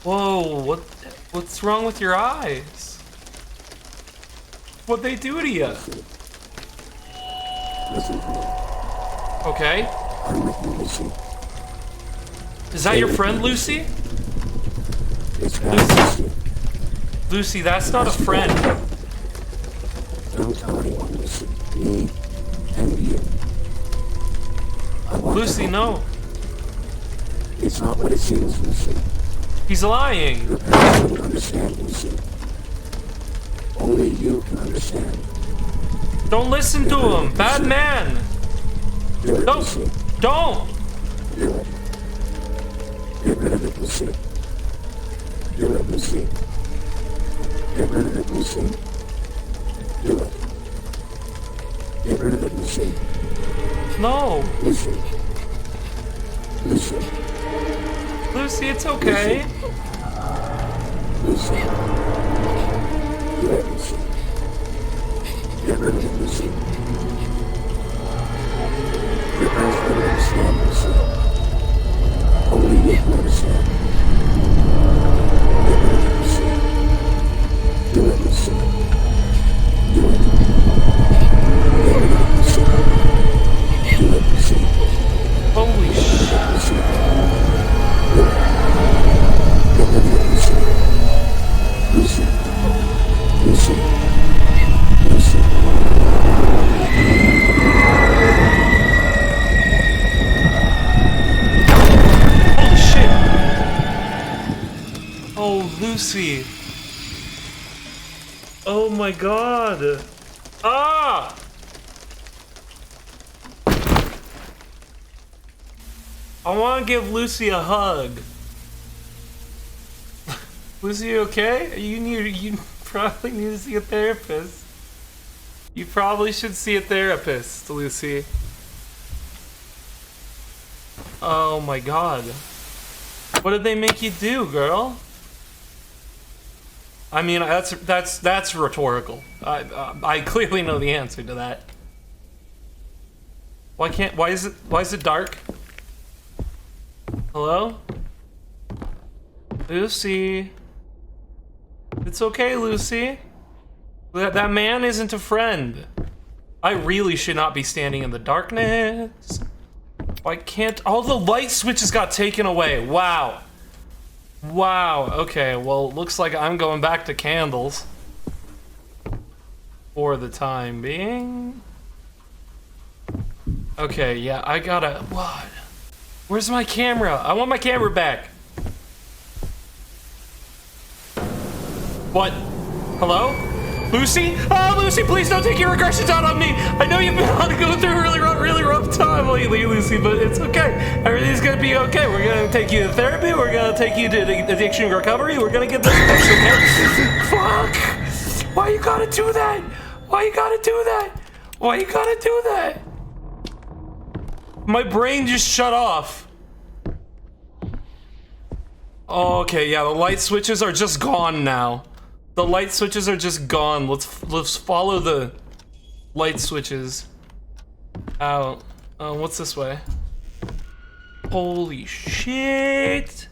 Whoa, what's wrong with your eyes? What'd they do to you? Okay. Is that your friend, Lucy? Lucy, that's not a friend. Don't tell anyone, Lucy. Me and you. Lucy, no. It's not what it seems, Lucy. He's lying. Your parents don't understand, Lucy. Only you can understand. Don't listen to him. Bad man. Do it, Don't. Lucy. Don't. Do it. Get rid of it, Lucy. Do it, Lucy. Get rid of it, Lucy. Do it. Get rid of it, Lucy. No. Lucy. Lucy. Lucy, it's okay. Lucy. Do it, Lucy. Get rid of it, Lucy. Your parents don't understand, Lucy. Only you can understand. Get rid of it, Lucy. Do it, Lucy. Do it. Get rid of it, Lucy. Do it, Lucy. Holy shit. Lucy. Do it. Get rid of it, Lucy. Lucy. Lucy. Lucy. Holy shit. Oh, Lucy. Oh my god. Ah! I want to give Lucy a hug. Lucy, you okay? You probably need to see a therapist. You probably should see a therapist, Lucy. Oh my god. What did they make you do, girl? I mean, that's rhetorical. I clearly know the answer to that. Why is it dark? Hello? Lucy. It's okay, Lucy. That man isn't a friend. I really should not be standing in the darkness. Why can't all the light switches got taken away? Wow. Wow. Okay, well, looks like I'm going back to candles. For the time being. Okay, yeah, I gotta... What? Where's my camera? I want my camera back. What? Hello? Lucy? Oh, Lucy, please don't take your regressions out on me. I know you've been on to go through a really rough time lately, Lucy, but it's okay. Everything's gonna be okay. We're gonna take you to therapy. We're gonna take you to addiction recovery. We're gonna get this fixed, okay? Fuck! Why you gotta do that? Why you gotta do that? Why you gotta do that? My brain just shut off. Okay, yeah, the light switches are just gone now. The light switches are just gone. Let's follow the light switches out. What's this way? Holy shit!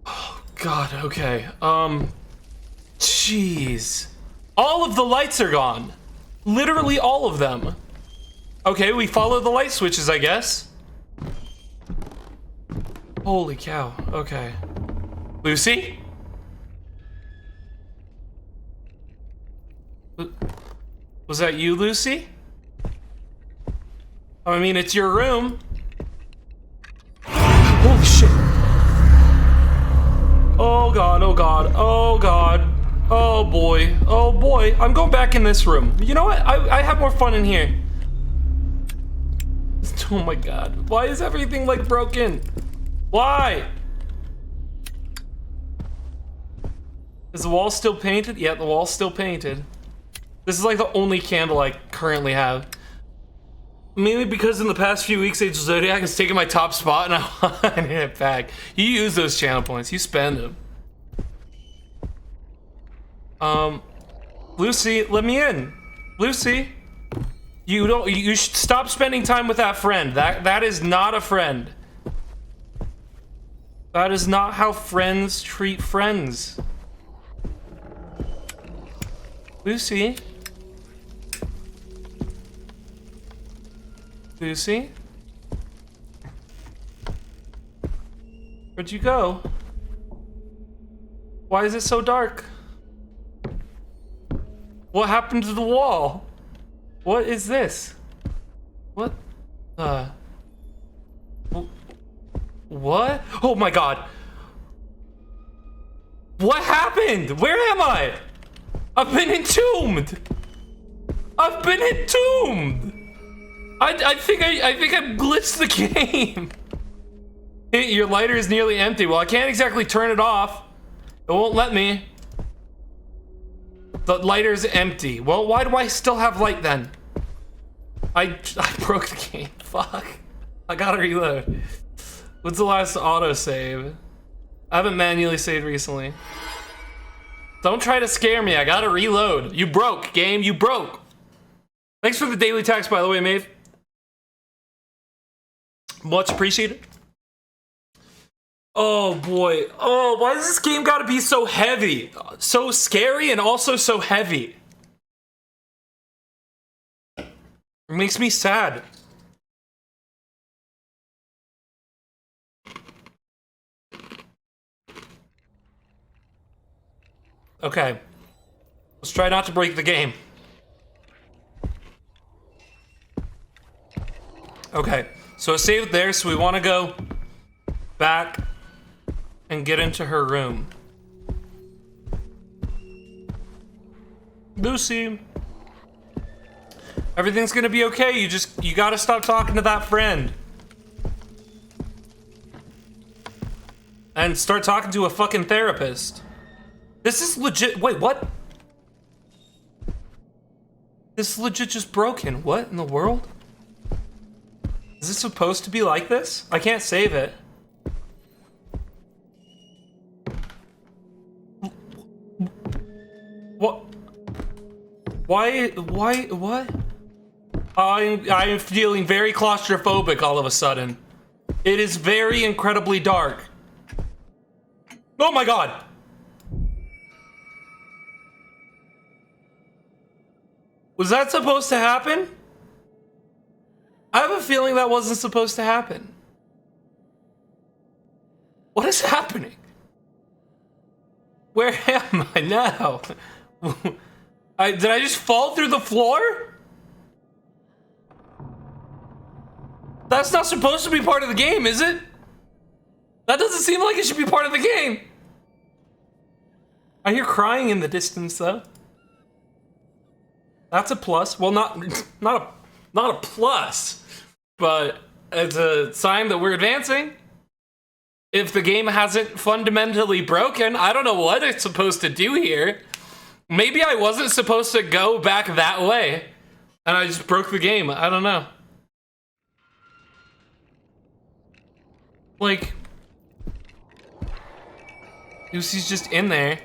Oh god, okay. Jeez. All of the lights are gone. Literally all of them. Okay, we follow the light switches, I guess. Holy cow. Okay. Lucy? Was that you, Lucy? I mean, it's your room. Holy shit. Oh god, oh god, oh god. Oh boy, oh boy. I'm going back in this room. You know what? I have more fun in here. Oh my god. Why is everything like broken? Why? Is the wall still painted? Yeah, the wall's still painted. This is like the only candle I currently have. Mainly because in the past few weeks, Age of Zodiac has taken my top spot and I want it back. You use those channel points, you spend them. Lucy, let me in. Lucy, you should stop spending time with that friend. That is not a friend. That is not how friends treat friends. Lucy? Lucy? Where'd you go? Why is it so dark? What happened to the wall? What is this? What? What? Oh my god. What happened? Where am I? I've been entombed. I've been entombed. I think I glitched the game. Your lighter is nearly empty. Well, I can't exactly turn it off. It won't let me. The lighter's empty. Well, why do I still have light then? I broke the game. Fuck. I gotta reload. What's the last autosave? I haven't manually saved recently. Don't try to scare me. I gotta reload. You broke, game. You broke. Thanks for the daily tax, by the way, Maeve. Much appreciated. Oh boy. Oh, why does this game gotta be so heavy? So scary and also so heavy. It makes me sad. Okay. Let's try not to break the game. Okay. So it's saved there, so we want to go back and get into her room. Lucy. Everything's gonna be okay. You gotta stop talking to that friend. And start talking to a fucking therapist. This is legit. Wait, what? This is legit just broken. What in the world? Is this supposed to be like this? I can't save it. What? Why, what? I'm feeling very claustrophobic all of a sudden. It is very incredibly dark. Oh my god! Was that supposed to happen? I have a feeling that wasn't supposed to happen. What is happening? Where am I now? Did I just fall through the floor? That's not supposed to be part of the game, is it? That doesn't seem like it should be part of the game. I hear crying in the distance, though. That's a plus. Well, not a plus, but it's a sign that we're advancing. If the game hasn't fundamentally broken, I don't know what it's supposed to do here. Maybe I wasn't supposed to go back that way, and I just broke the game. I don't know. Like, Lucy's just in there,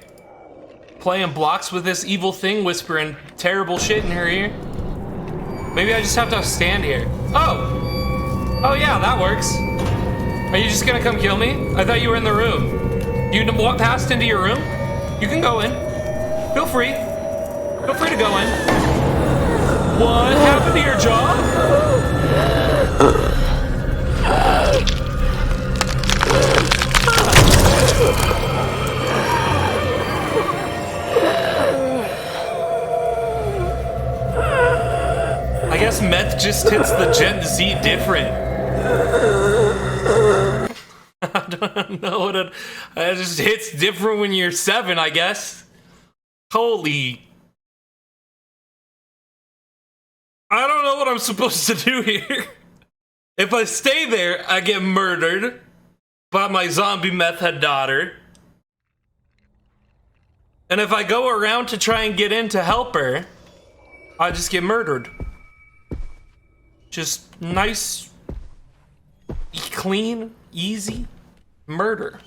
playing blocks with this evil thing, whispering terrible shit in her ear. Maybe I just have to stand here. Oh yeah, that works. Are you just gonna come kill me? I thought you were in the room. You walked past into your room? You can go in. Feel free. Feel free to go in. What happened to your jaw? I guess meth just hits the Gen Z different. I don't know what it just hits different when you're 7, I guess. Holy. I don't know what I'm supposed to do here. If I stay there, I get murdered by my zombie meth head daughter. And if I go around to try and get in to help her, I just get murdered. Just nice, clean, easy murder.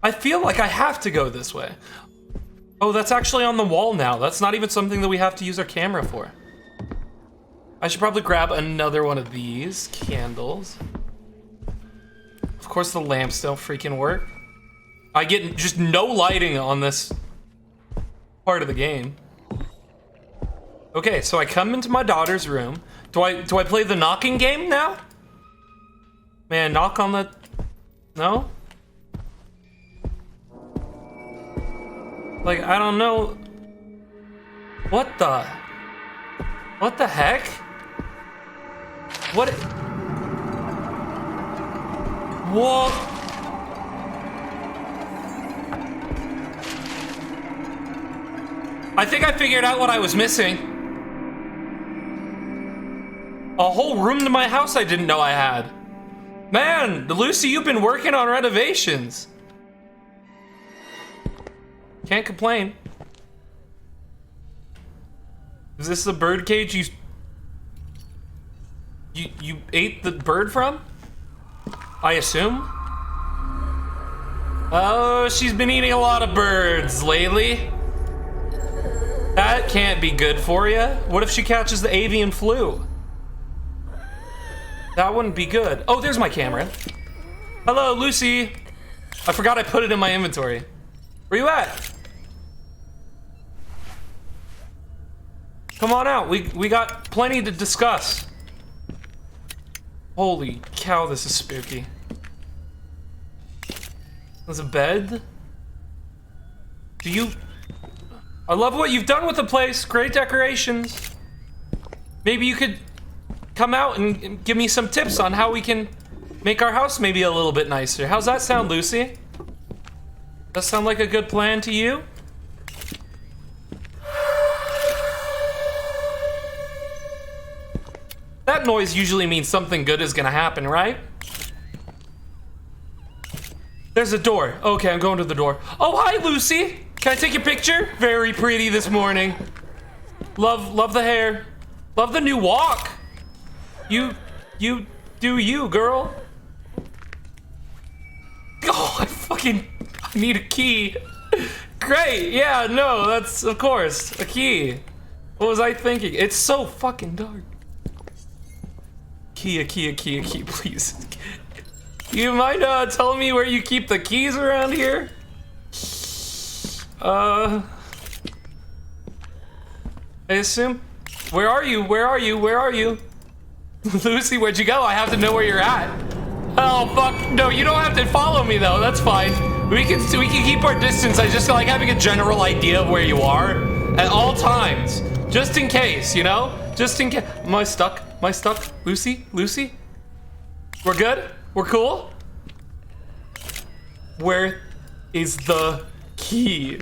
I feel like I have to go this way. Oh, that's actually on the wall now. That's not even something that we have to use our camera for. I should probably grab another one of these candles. Of course, the lamps don't freaking work. I get just no lighting on this part of the game. Okay, so I come into my daughter's room. Do I play the knocking game now? Man, knock on the... No? Like, I don't know... What the heck? What? Whoa! I think I figured out what I was missing. A whole room to my house I didn't know I had. Man, Lucy, you've been working on renovations. Can't complain. Is this the bird cage you ate the bird from? I assume? Oh, she's been eating a lot of birds lately. That can't be good for you. What if she catches the avian flu? That wouldn't be good. Oh, there's my camera. Hello, Lucy. I forgot I put it in my inventory. Where you at? Come on out. We got plenty to discuss. Holy cow, this is spooky. There's a bed. I love what you've done with the place. Great decorations. Maybe you could come out and give me some tips on how we can make our house maybe a little bit nicer. How's that sound, Lucy? Does that sound like a good plan to you? That noise usually means something good is gonna happen, right? There's a door. Okay, I'm going to the door. Oh, hi, Lucy. Can I take your picture? Very pretty this morning. Love the hair. Love the new walk. You do you, girl. Oh, I need a key. Great, yeah, no, that's, of course, a key. What was I thinking? It's so fucking dark. A key, please. You mind telling me where you keep the keys around here? I assume. Where are you? Lucy, where'd you go? I have to know where you're at. Oh fuck, no, you don't have to follow me though, that's fine. We can keep our distance. I just like having a general idea of where you are at all times. Just in case, you know? Just in case. Am I stuck? Lucy? We're good? We're cool? Where is the key?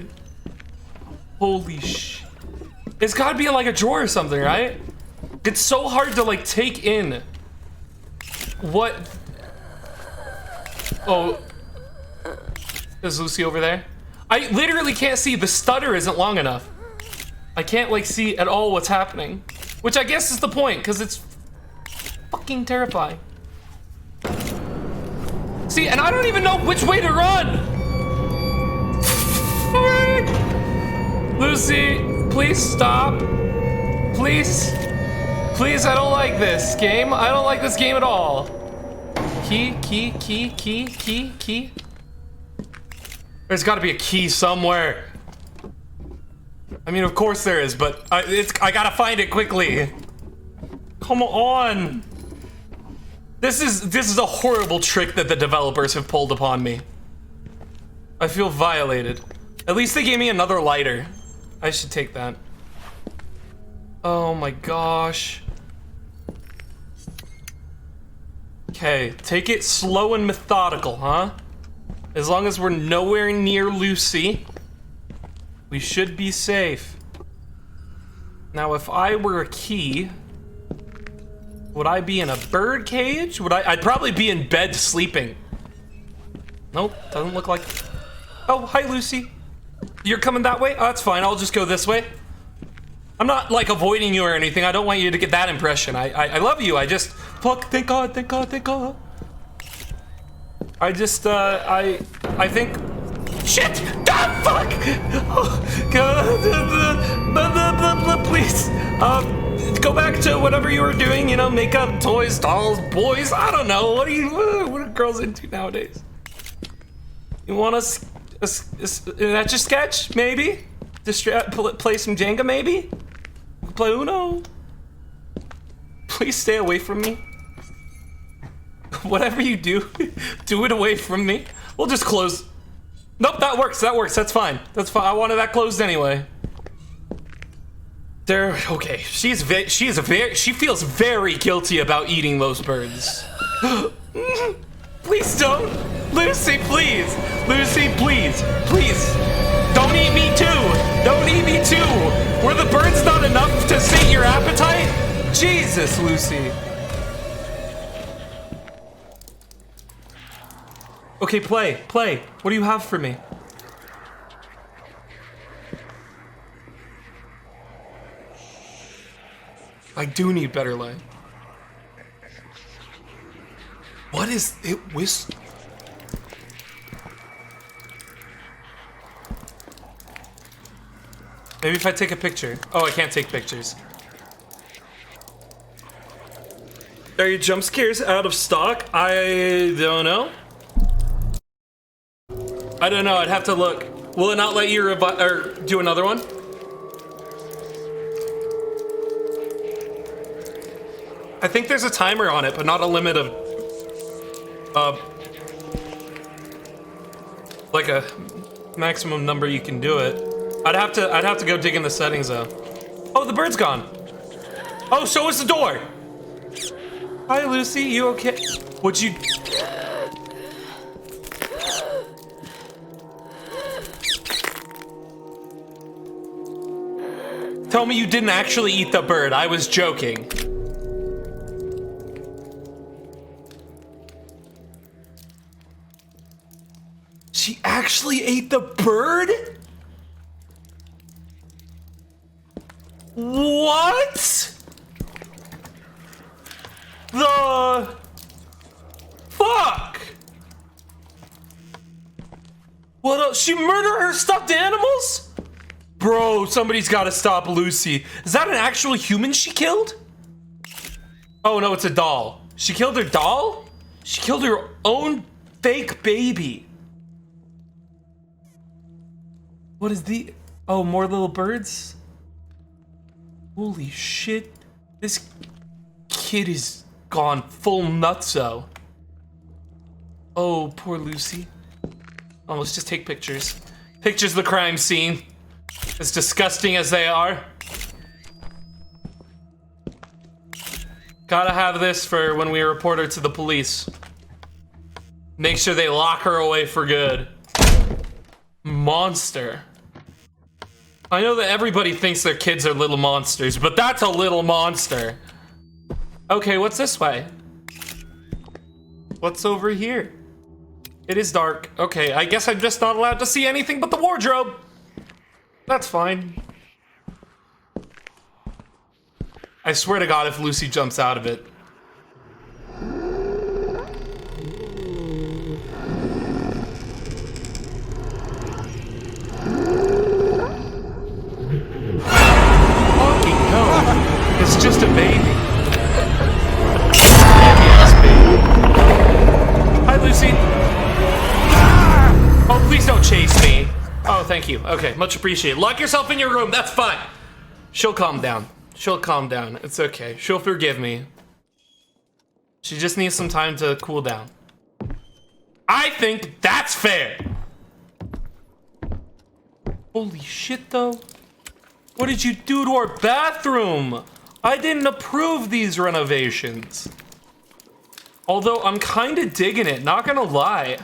Holy sh... It's gotta be in like a drawer or something, right? It's so hard to like take in. What? Oh. Is Lucy over there? I literally can't see. The stutter isn't long enough. I can't like see at all what's happening. Which I guess is the point, because it's fucking terrifying. See, and I don't even know which way to run. Lucy, please stop. Please. Please, I don't like this game. I don't like this game at all. Key. There's gotta be a key somewhere. I mean, of course there is, but I gotta find it quickly. Come on. This is a horrible trick that the developers have pulled upon me. I feel violated. At least they gave me another lighter. I should take that. Oh my gosh. Okay, take it slow and methodical, huh? As long as we're nowhere near Lucy, we should be safe. Now, if I were a key, would I be in a bird cage? I'd probably be in bed sleeping. Nope, doesn't look like. Oh, hi, Lucy. You're coming that way? Oh, that's fine, I'll just go this way. I'm not like avoiding you or anything. I don't want you to get that impression. I love you. I just, fuck, thank God. I just, I think, shit! Ah, fuck! Oh, God, please, go back to whatever you were doing, you know, makeup, toys, dolls, boys, I don't know, what are girls into nowadays? You want an Etch-a-Sketch, maybe? Play some Jenga, maybe? Play Uno? Please stay away from me. Whatever you do, do it away from me. We'll just close. Nope, that works, that's fine. That's fine, I wanted that closed anyway. Okay, she feels very guilty about eating those birds. Please don't. Lucy, please. Lucy, please. Don't eat me too. Don't eat me too. Were the birds not enough to sate your appetite? Jesus, Lucy. Okay, play. What do you have for me? I do need better light. What is it? Maybe if I take a picture. Oh, I can't take pictures. Are your jump scares out of stock? I don't know. I don't know, I'd have to look. Will it not let you do another one? I think there's a timer on it, but not a limit of, like a maximum number you can do it. I'd have to go dig in the settings though. Oh, the bird's gone. Oh, so is the door. Hi, Lucy, you okay? What'd you? Tell me you didn't actually eat the bird. I was joking. She actually ate the bird? What? The fuck? What else? She murdered her stuffed animals? Bro, somebody's gotta stop Lucy. Is that an actual human she killed? Oh no, it's a doll. She killed her doll? She killed her own fake baby. What is the... Oh, more little birds? Holy shit. This kid is gone full nutso. Oh, poor Lucy. Oh, let's just take pictures. Pictures of the crime scene. As disgusting as they are. Gotta have this for when we report her to the police. Make sure they lock her away for good. Monster. I know that everybody thinks their kids are little monsters, but that's a little monster. Okay, what's this way? What's over here? It is dark. Okay, I guess I'm just not allowed to see anything but the wardrobe. That's fine. I swear to God, if Lucy jumps out of it. Fucking no. It's just a baby. Yes, baby. Hi, Lucy. Oh, please don't chase me. Oh, thank you. Okay, much appreciated. Lock yourself in your room. That's fine. She'll calm down. She'll calm down. It's okay. She'll forgive me. She just needs some time to cool down. I think that's fair. Holy shit, though. What did you do to our bathroom? I didn't approve these renovations. Although I'm kind of digging it, not gonna lie.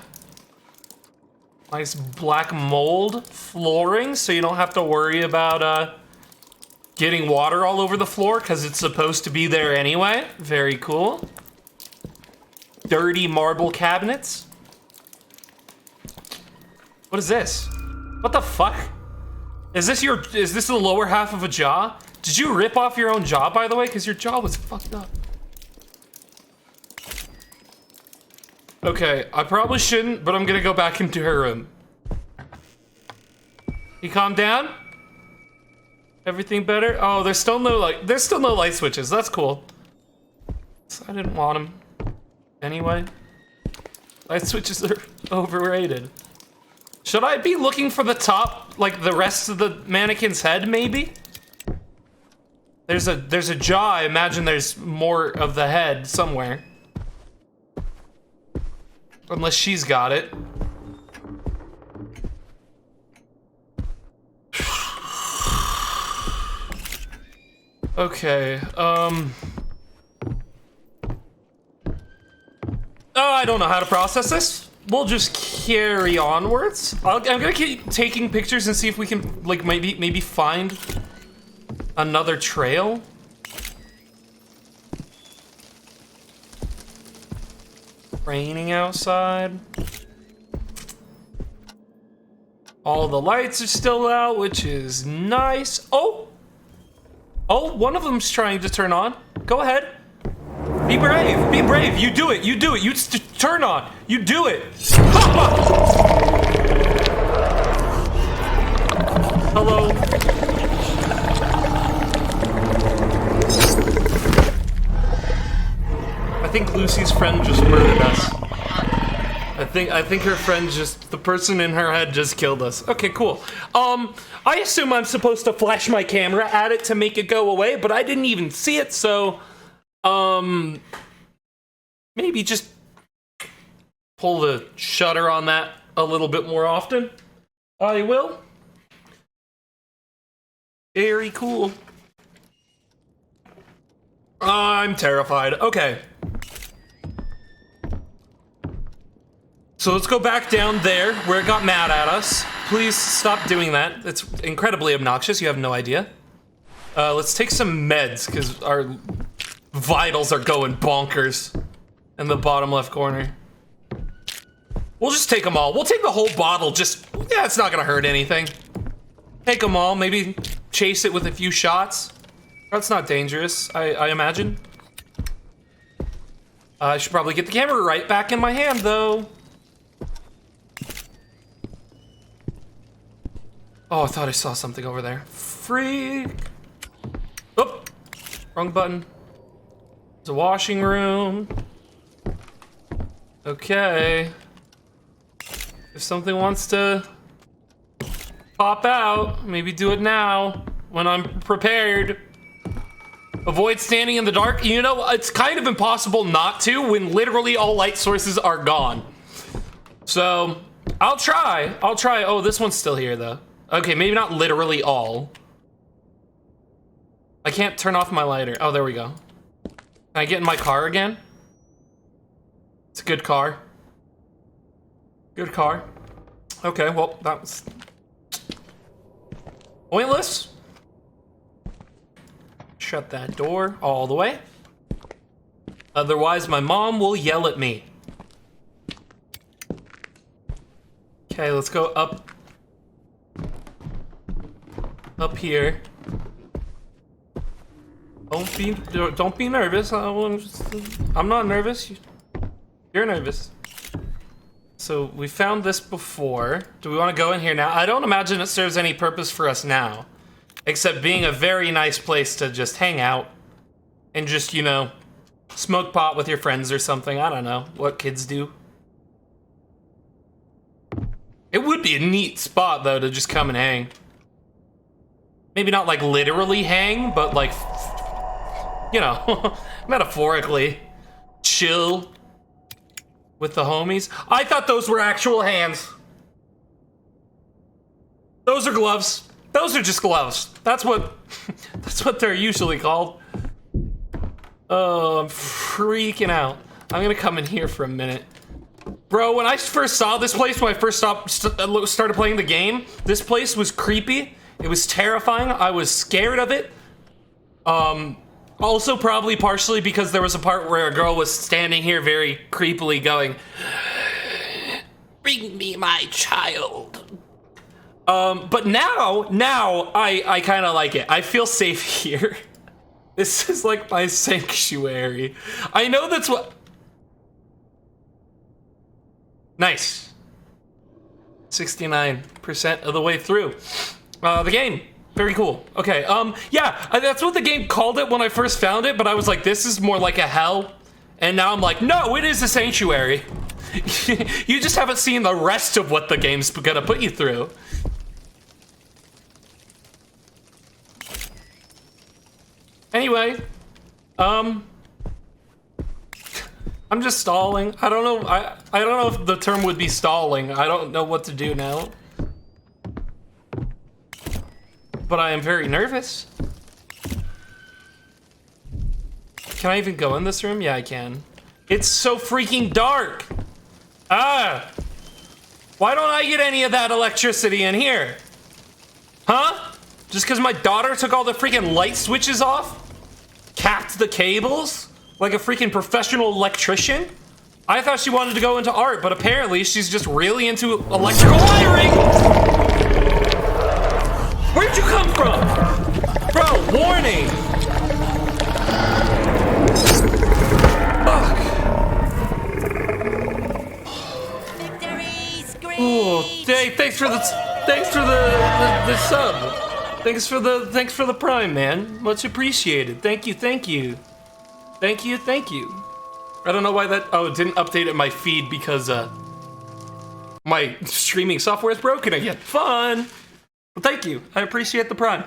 Nice black mold flooring, so you don't have to worry about getting water all over the floor, because it's supposed to be there anyway. Very cool. Dirty marble cabinets. What is this? What the fuck? Is this the lower half of a jaw? Did you rip off your own jaw, by the way? Because your jaw was fucked up. Okay, I probably shouldn't, but I'm gonna go back into her room. You calm down? Everything better? Oh, there's still no light switches. That's cool. I didn't want them. Anyway. Light switches are overrated. Should I be looking for the top, like the rest of the mannequin's head, maybe? There's a jaw. I imagine there's more of the head somewhere. Unless she's got it. Okay, Oh, I don't know how to process this. We'll just carry onwards. I'm gonna keep taking pictures and see if we can, like, maybe find another trail. Raining outside. All the lights are still out, which is nice. Oh! Oh, one of them's trying to turn on. Go ahead. Be brave. Be brave. You do it. You do it. You turn on. You do it. Hello. I think Lucy's friend just murdered us. I think her friend the person in her head just killed us. Okay, cool. I assume I'm supposed to flash my camera at it to make it go away, but I didn't even see it, so maybe just pull the shutter on that a little bit more often. I will. Very cool. I'm terrified. Okay. So let's go back down there where it got mad at us. Please stop doing that. It's incredibly obnoxious. You have no idea. Let's take some meds because our vitals are going bonkers in the bottom left corner. We'll just take them all. We'll take the whole bottle. Yeah, it's not gonna hurt anything. Take them all. Maybe chase it with a few shots. That's not dangerous, I imagine. I should probably get the camera right back in my hand, though. Oh, I thought I saw something over there. Freak! Oh! Wrong button. It's a washing room. Okay. If something wants to pop out, maybe do it now, when I'm prepared. Avoid standing in the dark. You know, it's kind of impossible not to when literally all light sources are gone. So, I'll try. Oh, this one's still here, though. Okay, maybe not literally all. I can't turn off my lighter. Oh, there we go. Can I get in my car again? It's a good car. Good car. Okay, well, that was pointless. Shut that door all the way. Otherwise, my mom will yell at me. Okay, let's go up. Up here. Don't be nervous. I'm not nervous. You're nervous. So we found this before. Do we want to go in here now? I don't imagine it serves any purpose for us now. Except being a very nice place to just hang out. And just, you know, smoke pot with your friends or something. I don't know what kids do. It would be a neat spot, though, to just come and hang. Maybe not, like, literally hang, but, like, you know, metaphorically. Chill with the homies. I thought those were actual hands. Those are gloves. Those are just gloves. That's what they're usually called. Oh, I'm freaking out. I'm gonna come in here for a minute. Bro, when I first saw this place, when I first started playing the game, this place was creepy. It was terrifying. I was scared of it. Also probably partially because there was a part where a girl was standing here very creepily going, "Bring me my child." But now I kind of like it. I feel safe here. This is like my sanctuary. I know that's what... Nice. 69% of the way through. The game. Very cool. Okay, yeah, that's what the game called it when I first found it, but I was like, this is more like a hell. And now I'm like, no, it is a sanctuary. You just haven't seen the rest of what the game's gonna put you through. Anyway, I'm just stalling. I don't know. I don't know if the term would be stalling. I don't know what to do now. But I am very nervous. Can I even go in this room? Yeah, I can. It's so freaking dark. Ah. Why don't I get any of that electricity in here? Huh? Just because my daughter took all the freaking light switches off? Capped the cables? Like a freaking professional electrician? I thought she wanted to go into art, but apparently she's just really into electrical wiring! Where'd you come from? Bro, warning! Fuck. Victory scream! Oh, Dave, thanks for the sub. Thanks for the prime, man. Much appreciated. Thank you. Thank you. I don't know why that... Oh, it didn't update in my feed because my streaming software is broken again. Fun. Well, thank you. I appreciate the prime.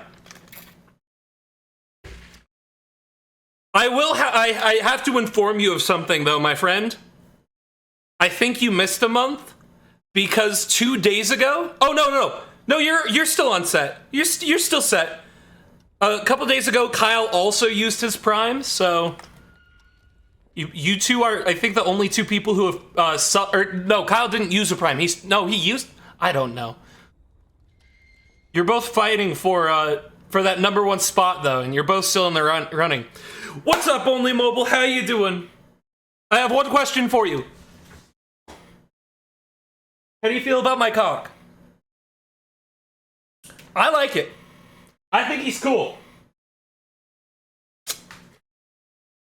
I have to inform you of something though, my friend. I think you missed a month because 2 days ago... Oh, no, you're still on set. You're still set. A couple days ago, Kyle also used his prime, so you two are, I think, the only two people who have no, Kyle didn't use a prime. He used. I don't know. You're both fighting for that #1 spot though, and you're both still in the running. What's up, Only Mobile? How you doing? I have one question for you. How do you feel about my cock? I like it. I think he's cool.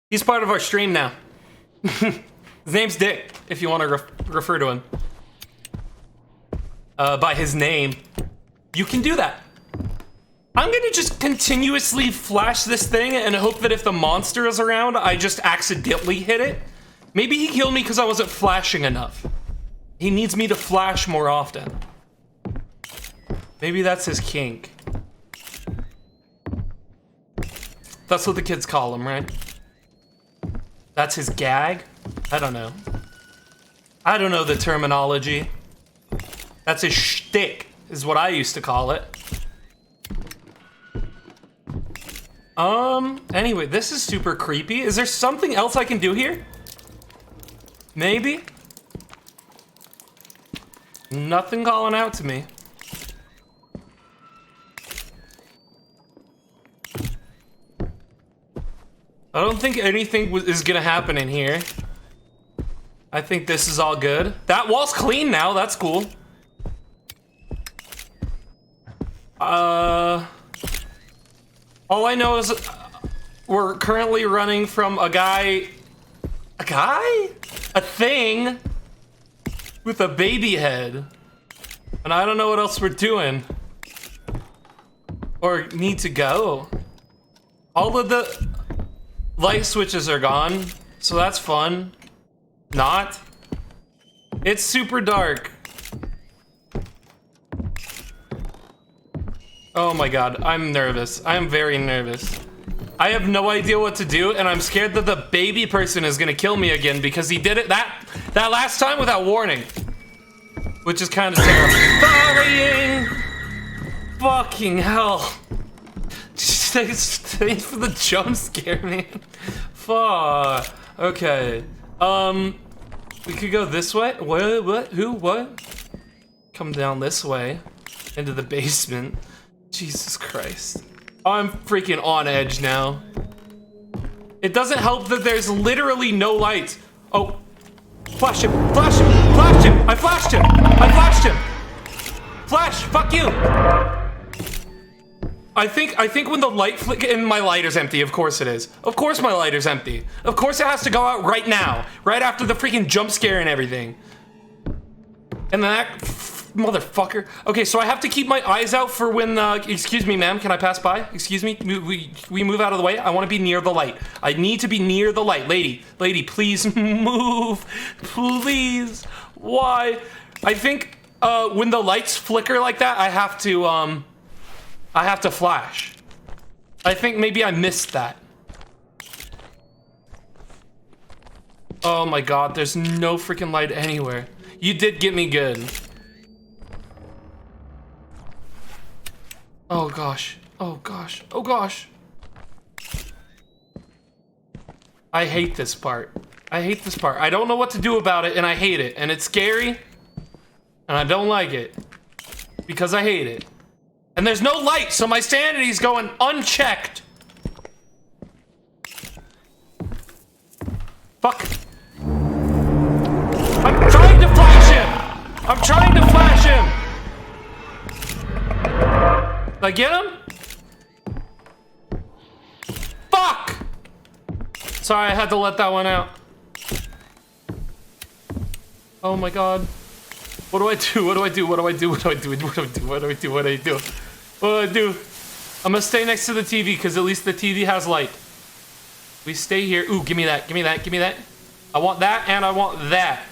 He's part of our stream now. His name's Dick, if you want to refer to him by his name. You can do that. I'm gonna just continuously flash this thing and hope that if the monster is around, I just accidentally hit it. Maybe he killed me because I wasn't flashing enough. He needs me to flash more often. Maybe that's his kink. That's what the kids call him, right? That's his gag? I don't know. I don't know the terminology. That's his shtick, is what I used to call it. Anyway, this is super creepy. Is there something else I can do here? Maybe? Nothing calling out to me. I don't think anything is gonna happen in here. I think this is all good. That wall's clean now, that's cool. All I know is we're currently running from a guy? A thing with a baby head. And I don't know what else we're doing. Or need to go. All of the light switches are gone, so that's fun. Not. It's super dark. Oh my god, I'm nervous. I'm very nervous. I have no idea what to do, and I'm scared that the baby person is gonna kill me again because he did it that last time without warning. Which is kind of terrifying. Fucking hell. Thanks for the jump scare, man. Fuck. Okay. We could go this way. What? Who? What? Come down this way into the basement. Jesus Christ. I'm freaking on edge now. It doesn't help that there's literally no light. Oh. Flash him. Flash him. Flash him. I flashed him. I flashed him. Flash. Fuck you. I think when the light flick and my lighter's empty, of course it is. Of course my lighter's empty. Of course it has to go out right now. Right after the freaking jump scare and everything. And that motherfucker. Okay, so I have to keep my eyes out for when, excuse me, ma'am, can I pass by? Excuse me, we move out of the way. I want to be near the light. I need to be near the light. Lady, please move. Please. Why? I think, when the lights flicker like that, I have to flash. I think maybe I missed that. Oh my god, there's no freaking light anywhere. You did get me good. Oh gosh. Oh gosh. Oh gosh. I hate this part. I hate this part. I don't know what to do about it, and I hate it. And it's scary. And I don't like it. Because I hate it. And there's no light, so my sanity's going unchecked. Fuck. I'm trying to flash him! I'm trying to flash him! Did I get him? Fuck! Sorry, I had to let that one out. Oh my god. What do I do? What do I do? What do I do? What do I do? What do I do? What do I do? What do I do? What do I do? I'm gonna stay next to the TV because at least the TV has light. We stay here. Ooh, give me that. Give me that. Give me that. I want that and I want that.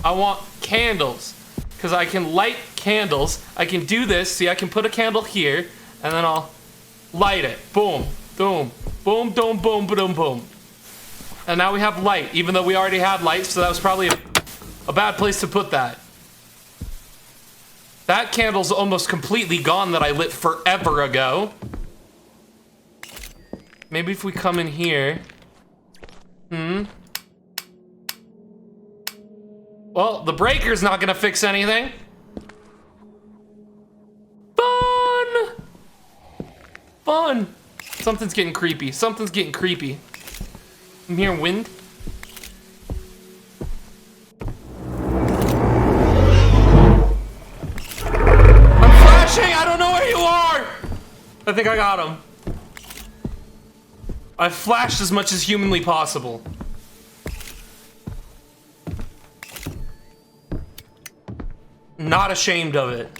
I want candles because I can light candles. I can do this. See, I can put a candle here and then I'll light it. Boom, boom, boom, boom, boom, boom, boom. And now we have light, even though we already had light, so that was probably a bad place to put that. That candle's almost completely gone that I lit forever ago. Maybe if we come in here. Well, the breaker's not gonna fix anything. Fun! Fun! Something's getting creepy. Something's getting creepy. I'm hearing wind. I don't know where you are! I think I got him. I've flashed as much as humanly possible. Not ashamed of it.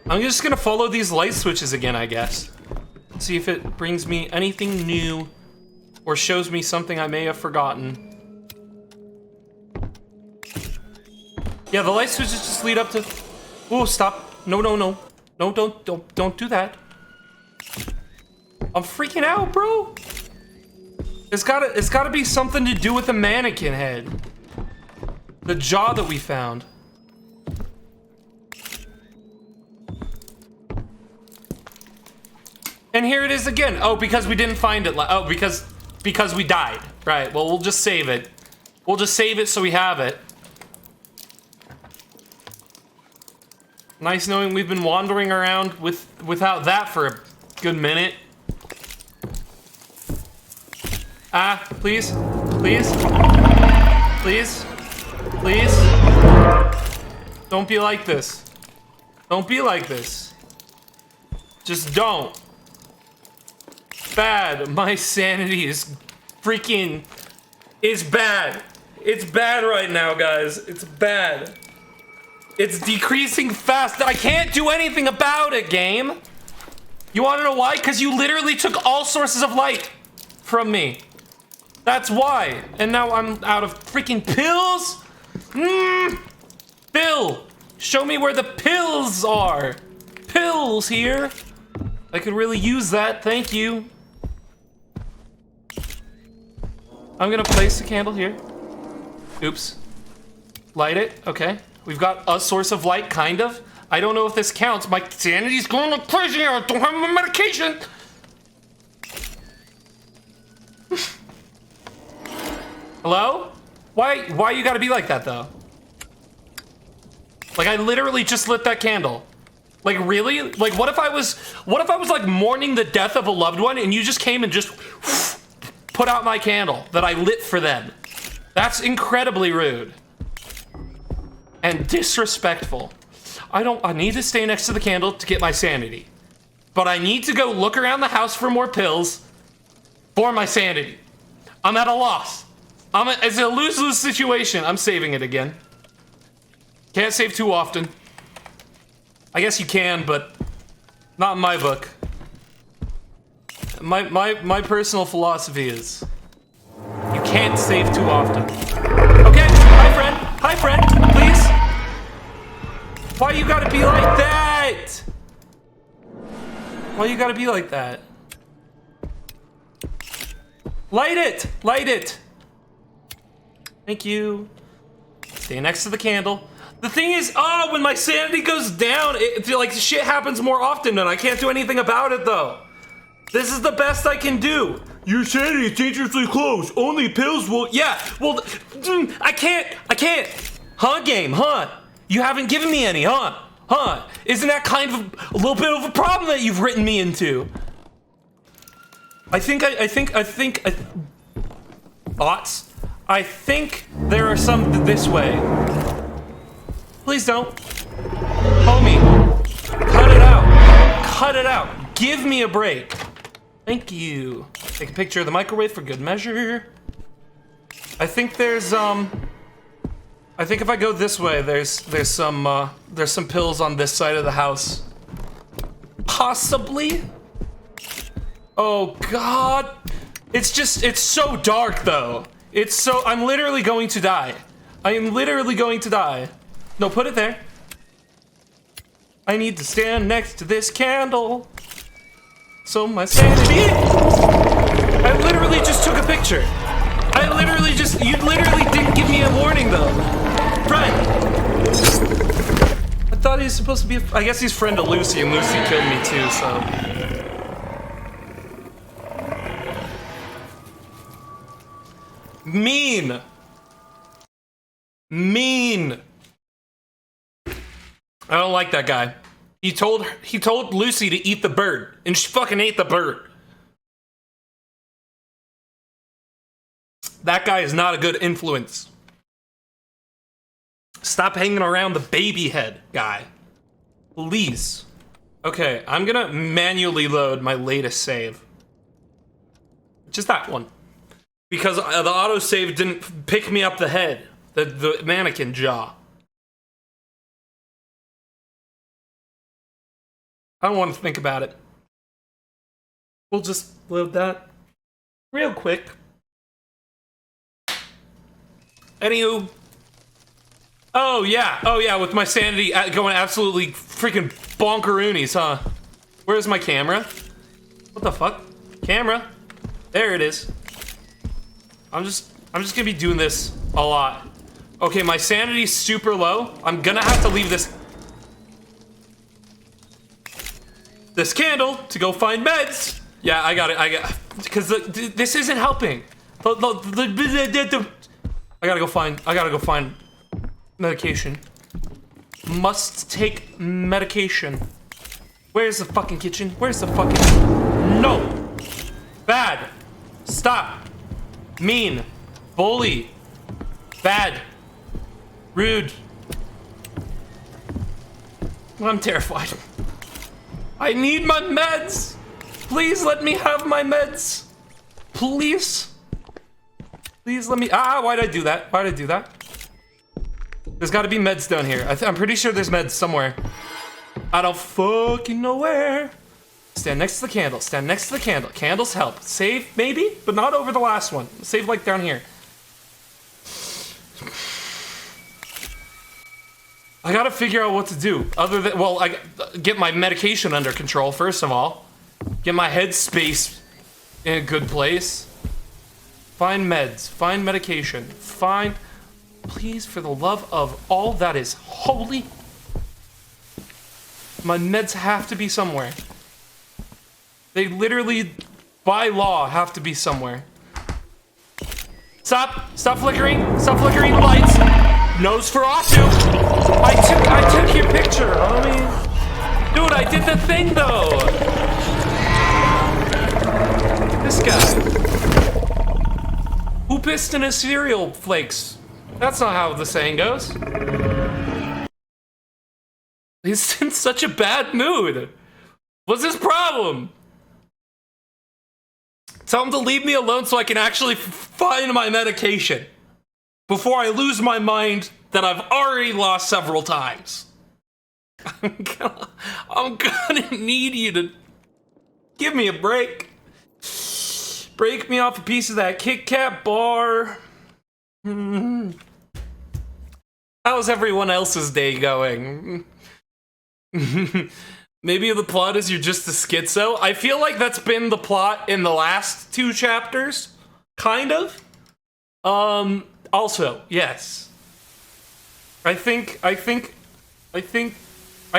I'm just gonna follow these light switches again, I guess. See if it brings me anything new or shows me something I may have forgotten. Yeah, the light switches just lead up to... Oh, stop. No, no, no. No, don't do that. I'm freaking out, bro. It's gotta be something to do with the mannequin head. The jaw that we found. And here it is again. Oh, because we didn't find it. Oh, because we died. Right. Well, we'll just save it. We'll just save it so we have it. Nice knowing we've been wandering around without that for a good minute. Ah, please. Please. Please. Please. Don't be like this. Don't be like this. Just don't. Bad. My sanity is freaking... It's bad. It's bad right now, guys. It's bad. It's decreasing fast. I can't do anything about it, game. You want to know why? Because you literally took all sources of light from me. That's why. And now I'm out of freaking pills. Bill, show me where the pills are. Pills here. I could really use that. Thank you. I'm gonna place the candle here. Oops. Light it. Okay. We've got a source of light, kind of. I don't know if this counts. My sanity's going like crazy. I don't have my medication. Hello? Why you gotta be like that, though? Like, I literally just lit that candle. Like, really? Like, what if I was like mourning the death of a loved one and you just came and just put out my candle that I lit for them? That's incredibly rude. And disrespectful. I need to stay next to the candle to get my sanity. But I need to go look around the house for more pills for my sanity. I'm at a loss. It's a lose-lose situation. I'm saving it again. Can't save too often. I guess you can, but not in my book. My personal philosophy is you can't save too often. Okay, hi friend. Hi friend, please. Why you gotta be like that? Why you gotta be like that? Light it! Light it! Thank you. Stay next to the candle. The thing is, oh, when my sanity goes down, it feel like shit happens more often and I can't do anything about it though. This is the best I can do. Your sanity is dangerously close. Only pills will, yeah, well, I can't. Huh, game, huh? You haven't given me any, huh? Huh? Isn't that kind of a little bit of a problem that you've written me into? I think thoughts? I think there are some this way. Please don't. Homie, cut it out. Cut it out. Give me a break. Thank you. Take a picture of the microwave for good measure. I think there's I think if I go this way, there's some pills on this side of the house. Possibly? Oh god. It's so dark though. I'm literally going to die. I am literally going to die. No, put it there. I need to stand next to this candle. So my sanity. I literally just took a picture. You literally didn't give me a warning though. Friend. I thought he was supposed to be I guess he's friend to Lucy and Lucy killed me too, so. Mean. I don't like that guy. He told Lucy to eat the bird, and she fucking ate the bird. That guy is not a good influence. Stop hanging around the baby head guy. Please. Okay, I'm gonna manually load my latest save. Just that one. Because the autosave didn't pick me up the head. The mannequin jaw. I don't want to think about it. We'll just load that real quick. Anywho. Oh yeah, with my sanity going absolutely freaking bonkeroonies, huh? Where's my camera? What the fuck? Camera? There it is. I'm just gonna be doing this a lot. Okay, my sanity's super low. I'm gonna have to leave this candle to go find meds. Yeah, I got it. Because this isn't helping. I gotta go find medication. Must take medication. Where's the fucking kitchen? Where's the fucking... No! Bad! Stop! Mean! Bully! Bad! Rude! I'm terrified. I need my meds! Please let me have my meds! Please? Please let me... why'd I do that? Why'd I do that? There's gotta be meds down here. I'm pretty sure there's meds somewhere. I don't fucking know where. Stand next to the candle. Stand next to the candle. Candles help. Save, maybe, but not over the last one. Save, like, down here. I gotta figure out what to do. Other than, well, I get my medication under control, first of all. Get my headspace in a good place. Find meds. Find medication. Find... Please, for the love of all that is holy... My meds have to be somewhere. They literally, by law, have to be somewhere. Stop! Stop flickering! Stop flickering the lights! Nosferatu! I took your picture, homie! Dude, I did the thing, though! This guy. Who pissed in his cereal flakes? That's not how the saying goes. He's in such a bad mood. What's his problem? Tell him to leave me alone so I can actually find my medication before I lose my mind that I've already lost several times. I'm gonna need you to give me a break. Break me off a piece of that Kit Kat bar. How's everyone else's day going? Maybe the plot is you're just a schizo. I feel like that's been the plot in the last 2 chapters. Kind of. Also, yes. I think I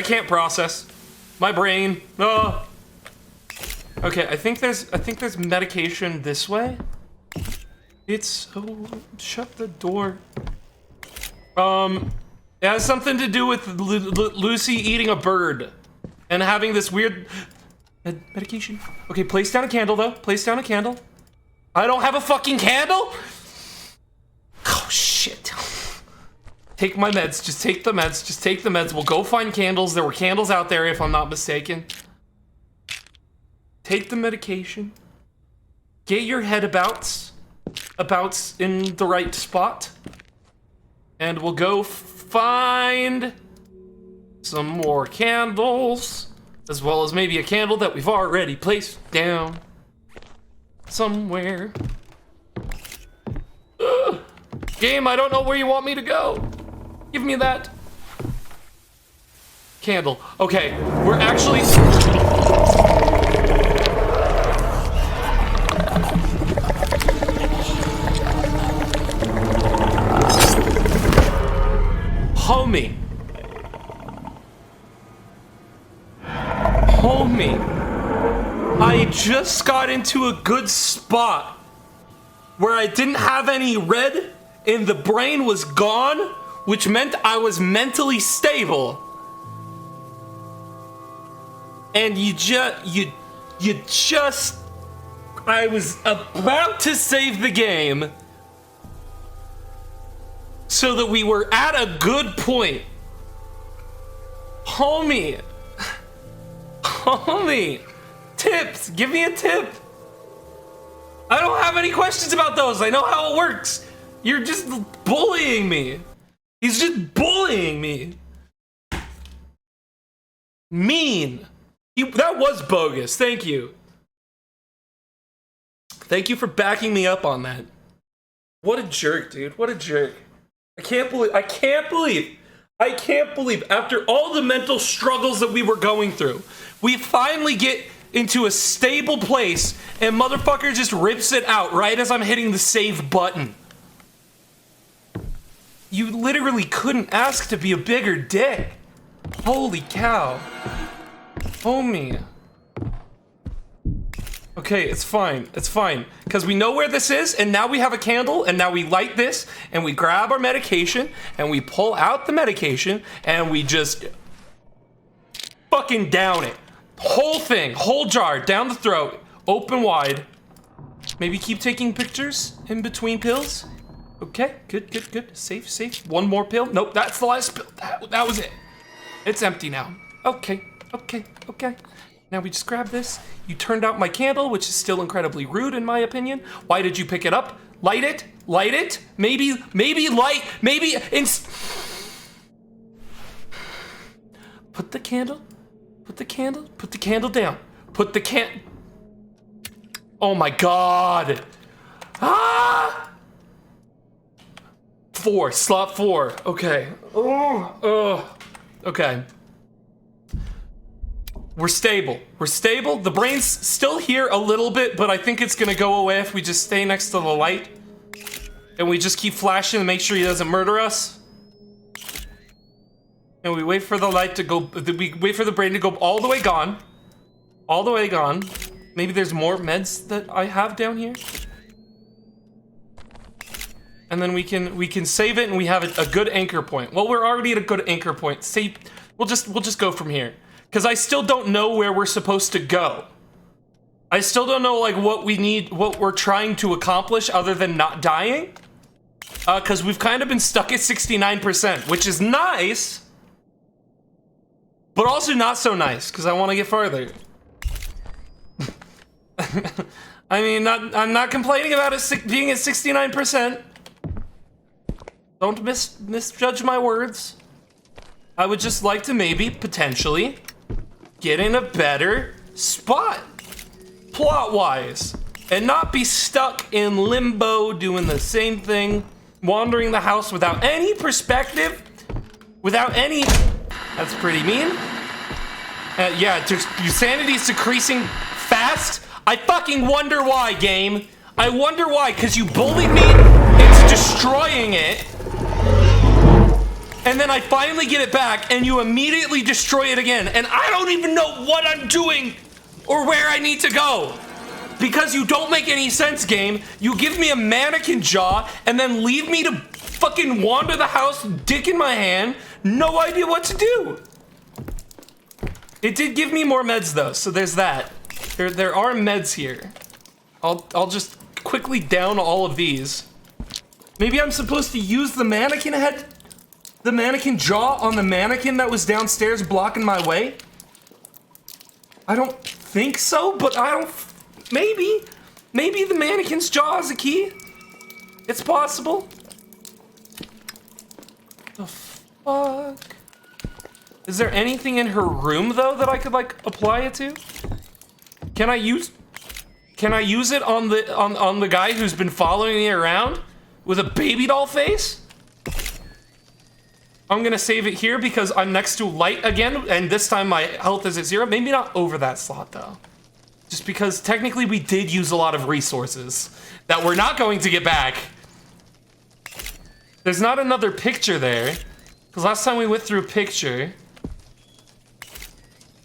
can't process. My brain. Okay, I think there's medication this way. It's... Oh, shut the door. It has something to do with Lucy eating a bird and having this weird medication. Okay, place down a candle, though. Place down a candle. I don't have a fucking candle? Oh, shit. Take my meds. Just take the meds. Just take the meds. We'll go find candles. There were candles out there, if I'm not mistaken. Take the medication. Get your head abouts in the right spot. And we'll go find some more candles, as well as maybe a candle that we've already placed down somewhere. Ugh. Game, I don't know where you want me to go. Give me that candle. Okay, we're actually... Homie. I just got into a good spot where I didn't have any red and the brain was gone, which meant I was mentally stable. And I was about to save the game so that we were at a good point. Homie, tips, give me a tip. I don't have any questions about those. I know how it works. You're just bullying me. He's just bullying me. Mean. That was bogus. Thank you. Thank you for backing me up on that. What a jerk, dude. What a jerk. I can't believe after all the mental struggles that we were going through, we finally get into a stable place and motherfucker just rips it out right as I'm hitting the save button. You literally couldn't ask to be a bigger dick. Holy cow. Homie. Okay, it's fine. It's fine. Because we know where this is, and now we have a candle, and now we light this, and we grab our medication, and we pull out the medication, and we just fucking down it. Whole thing, whole jar, down the throat, open wide. Maybe keep taking pictures in between pills. Okay, good, good, good. Safe, safe. One more pill. Nope, that's the last pill. That was it. It's empty now. Okay, okay, okay. Now we just grab this. You turned out my candle, which is still incredibly rude in my opinion. Why did you pick it up? Light it, light it. Maybe light, put the candle down. Oh my God. Ah! 4, slot 4, okay. Okay. We're stable. The brain's still here a little bit, but I think it's gonna go away if we just stay next to the light. And we just keep flashing to make sure he doesn't murder us. And we wait for the light to go, we wait for the brain to go all the way gone. All the way gone. Maybe there's more meds that I have down here. And then we can save it and we have a good anchor point. Well, we're already at a good anchor point. Save, we'll just go from here. Because I still don't know where we're supposed to go. I still don't know like what we need, what we're trying to accomplish other than not dying. Because we've kind of been stuck at 69%, which is nice. But also not so nice, because I want to get farther. I mean, I'm not complaining about it being at 69%. Don't misjudge my words. I would just like to maybe, potentially, get in a better spot, plot-wise, and not be stuck in limbo doing the same thing, wandering the house without any perspective, without any... That's pretty mean. Yeah, your sanity's decreasing fast. I fucking wonder why, game. I wonder why, because you bullied me into destroying it. And then I finally get it back, and you immediately destroy it again. And I don't even know what I'm doing or where I need to go. Because you don't make any sense, game. You give me a mannequin jaw, and then leave me to fucking wander the house, dick in my hand, no idea what to do. It did give me more meds, though, so there's that. There are meds here. I'll just quickly down all of these. Maybe I'm supposed to use the mannequin head? The mannequin jaw on the mannequin that was downstairs blocking my way? I don't think so, but I don't... Maybe. Maybe the mannequin's jaw is a key. It's possible. The fuck? Is there anything in her room, though, that I could, like, apply it to? Can I use it on the guy who's been following me around with a baby doll face? I'm gonna save it here because I'm next to light again, and this time my health is at 0. Maybe not over that slot, though. Just because technically we did use a lot of resources that we're not going to get back. There's not another picture there, because last time we went through a picture.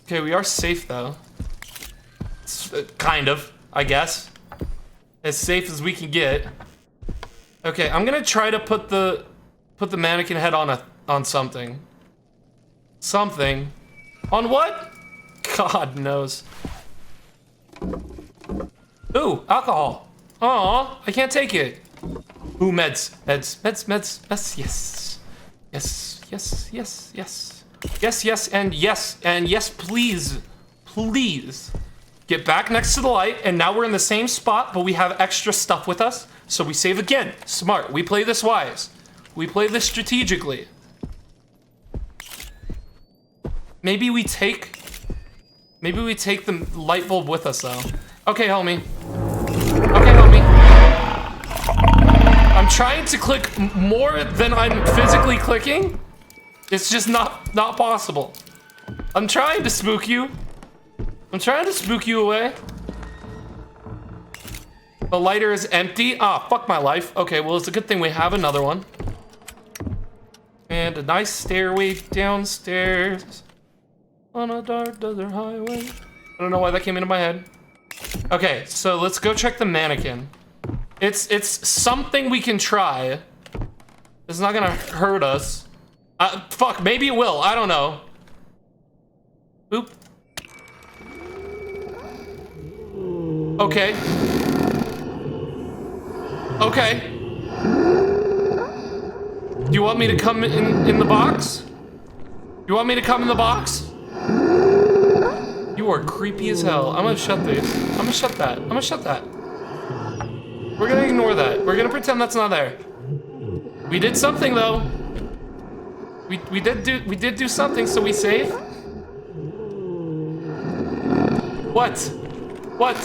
Okay, we are safe, though. Kind of, I guess. As safe as we can get. Okay, I'm gonna try to put the mannequin head on something. Something. On what? God knows. Ooh, alcohol. Aw, I can't take it. Ooh, meds. Meds. Yes. Yes, and yes, please. Please. get back next to the light, and now we're in the same spot, but we have extra stuff with us, so we save again. Smart. We play this wise. We play this strategically. Maybe we take the light bulb with us, though. Okay, homie. Okay, homie. I'm trying to click more than I'm physically clicking. It's just not possible. I'm trying to spook you. I'm trying to spook you away. The lighter is empty. Ah, fuck my life. Okay, well, it's a good thing we have another one. And a nice stairway downstairs on a dark desert highway. I don't know why that came into my head. Okay, so let's go check the mannequin. It's something we can try. It's not gonna hurt us. Fuck, maybe it will. I don't know. Oop. Okay. Okay. Do you want me to come in the box? You want me to come in the box? You are creepy as hell. I'm gonna shut this. I'm gonna shut that. I'm gonna shut that. We're gonna ignore that. We're gonna pretend that's not there. We did something though. We did do something, so we save. What? What?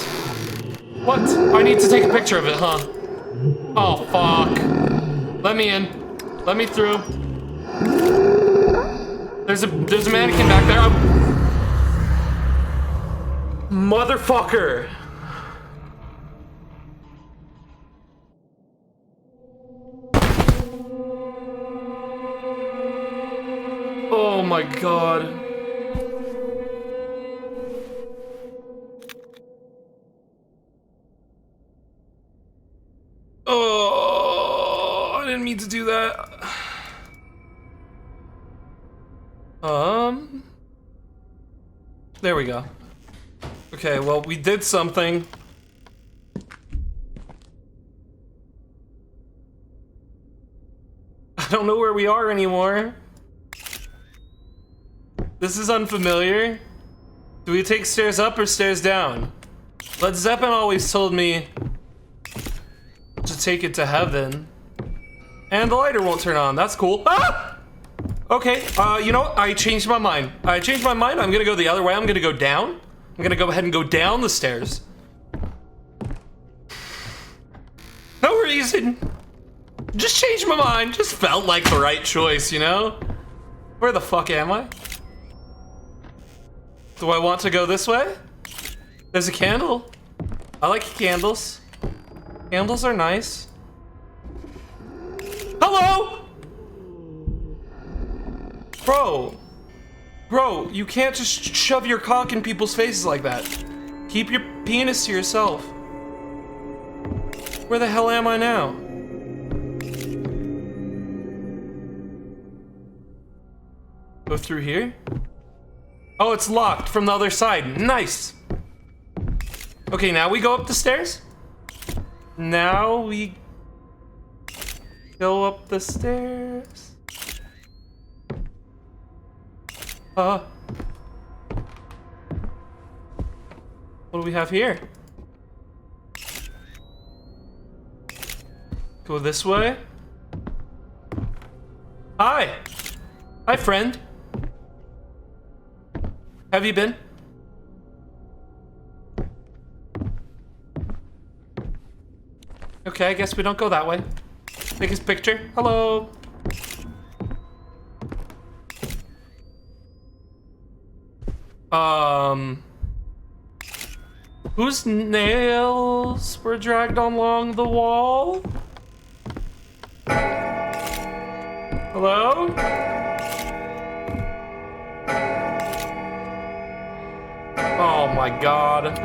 What? I need to take a picture of it, huh? Oh fuck. Let me in. Let me through. There's a mannequin back there. Motherfucker. Oh my god. Oh, I didn't mean to do that. There we go. Okay, well, we did something. I don't know where we are anymore. This is unfamiliar. Do we take stairs up or stairs down? Led Zeppelin always told me to take it to heaven. And the lighter won't turn on. That's cool. Ah! Okay, you know what? I changed my mind. I'm gonna go the other way. I'm gonna go down. I'm gonna go ahead and go down the stairs. No reason. Just changed my mind. Just felt like the right choice, you know? Where the fuck am I? Do I want to go this way? There's a candle. I like candles. Candles are nice. Hello? Bro, you can't just shove your cock in people's faces like that. Keep your penis to yourself. Where the hell am I now? Go through here? Oh, it's locked from the other side. Nice. Okay, now we go up the stairs. Now we go up the stairs. What do we have here? Go this way. Hi. Hi, friend. Have you been? Okay, I guess we don't go that way. Take his picture. Hello. Whose nails were dragged along the wall? Hello? Oh my god.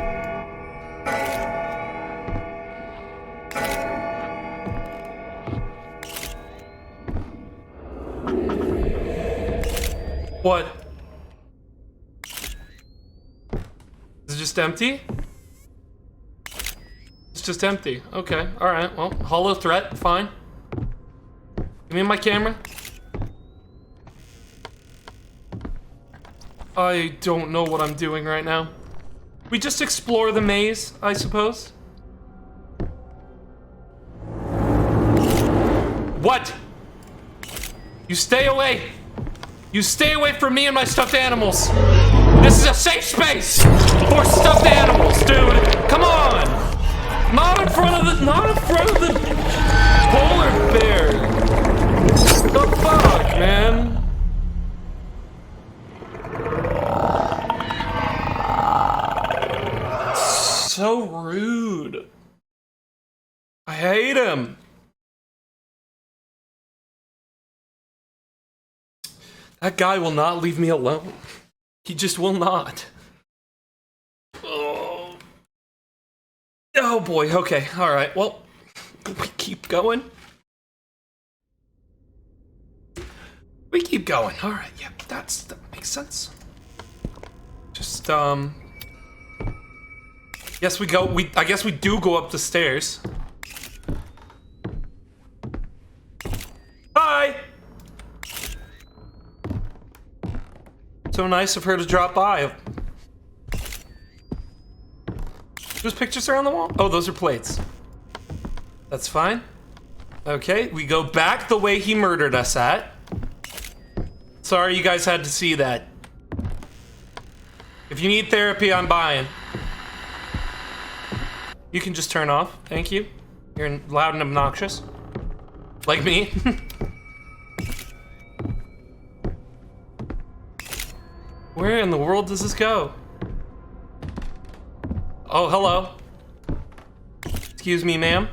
What? Is it just empty? It's just empty. Okay, alright, well, hollow threat, fine. Give me my camera. I don't know what I'm doing right now. We just explore the maze, I suppose. What? You stay away. You stay away from me and my stuffed animals. This is a safe space for stuffed animals, dude. Come on. Not in front of the polar bear. The fuck, man? So rude. I hate him. That guy will not leave me alone. He just will not. Oh, oh boy. Okay. All right. Well, we keep going. We keep going. All right. Yep. That makes sense. Just Yes, we go. I guess we do go up the stairs. Hi. So nice of her to drop by. Those pictures are on the wall? Oh, those are plates. That's fine. Okay, we go back the way he murdered us at. Sorry you guys had to see that. If you need therapy, I'm buying. You can just turn off. Thank you. You're loud and obnoxious. Like me. Where in the world does this go? Oh, hello. Excuse me, ma'am.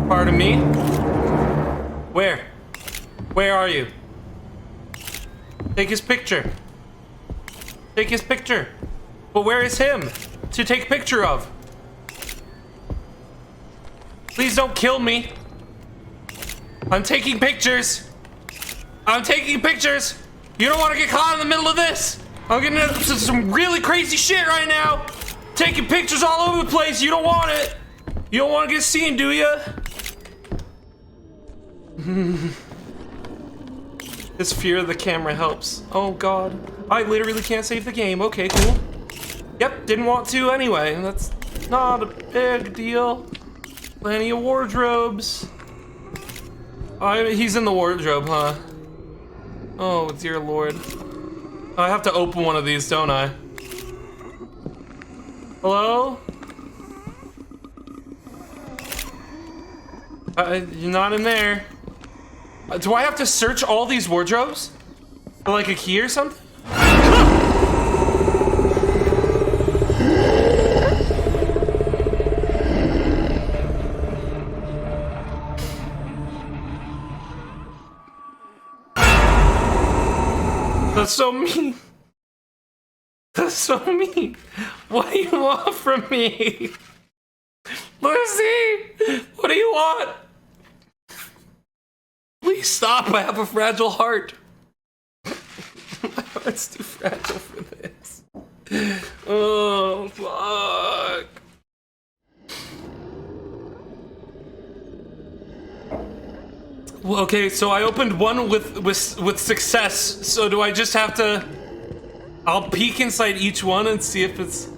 Pardon me? Where? Where are you? Take his picture. Take his picture. But where is him to take a picture of? Please don't kill me. I'm taking pictures. I'm taking pictures. You don't want to get caught in the middle of this. I'm getting into some really crazy shit right now. Taking pictures all over the place. You don't want it. You don't want to get seen, do you? This fear of the camera helps. Oh god. I literally can't save the game. Okay, cool. Yep, didn't want to anyway. That's not a big deal. Plenty of wardrobes. He's in the wardrobe, huh? Oh, dear lord. I have to open one of these, don't I? Hello? You're not in there. Do I have to search all these wardrobes? For like a key or something? That's so mean. That's so mean. What do you want from me? Lucy! What do you want? Please stop, I have a fragile heart. My heart's too fragile for this. Oh, fuck. Well, okay, so I opened one with success. So do I just have to... I'll peek inside each one and see if it's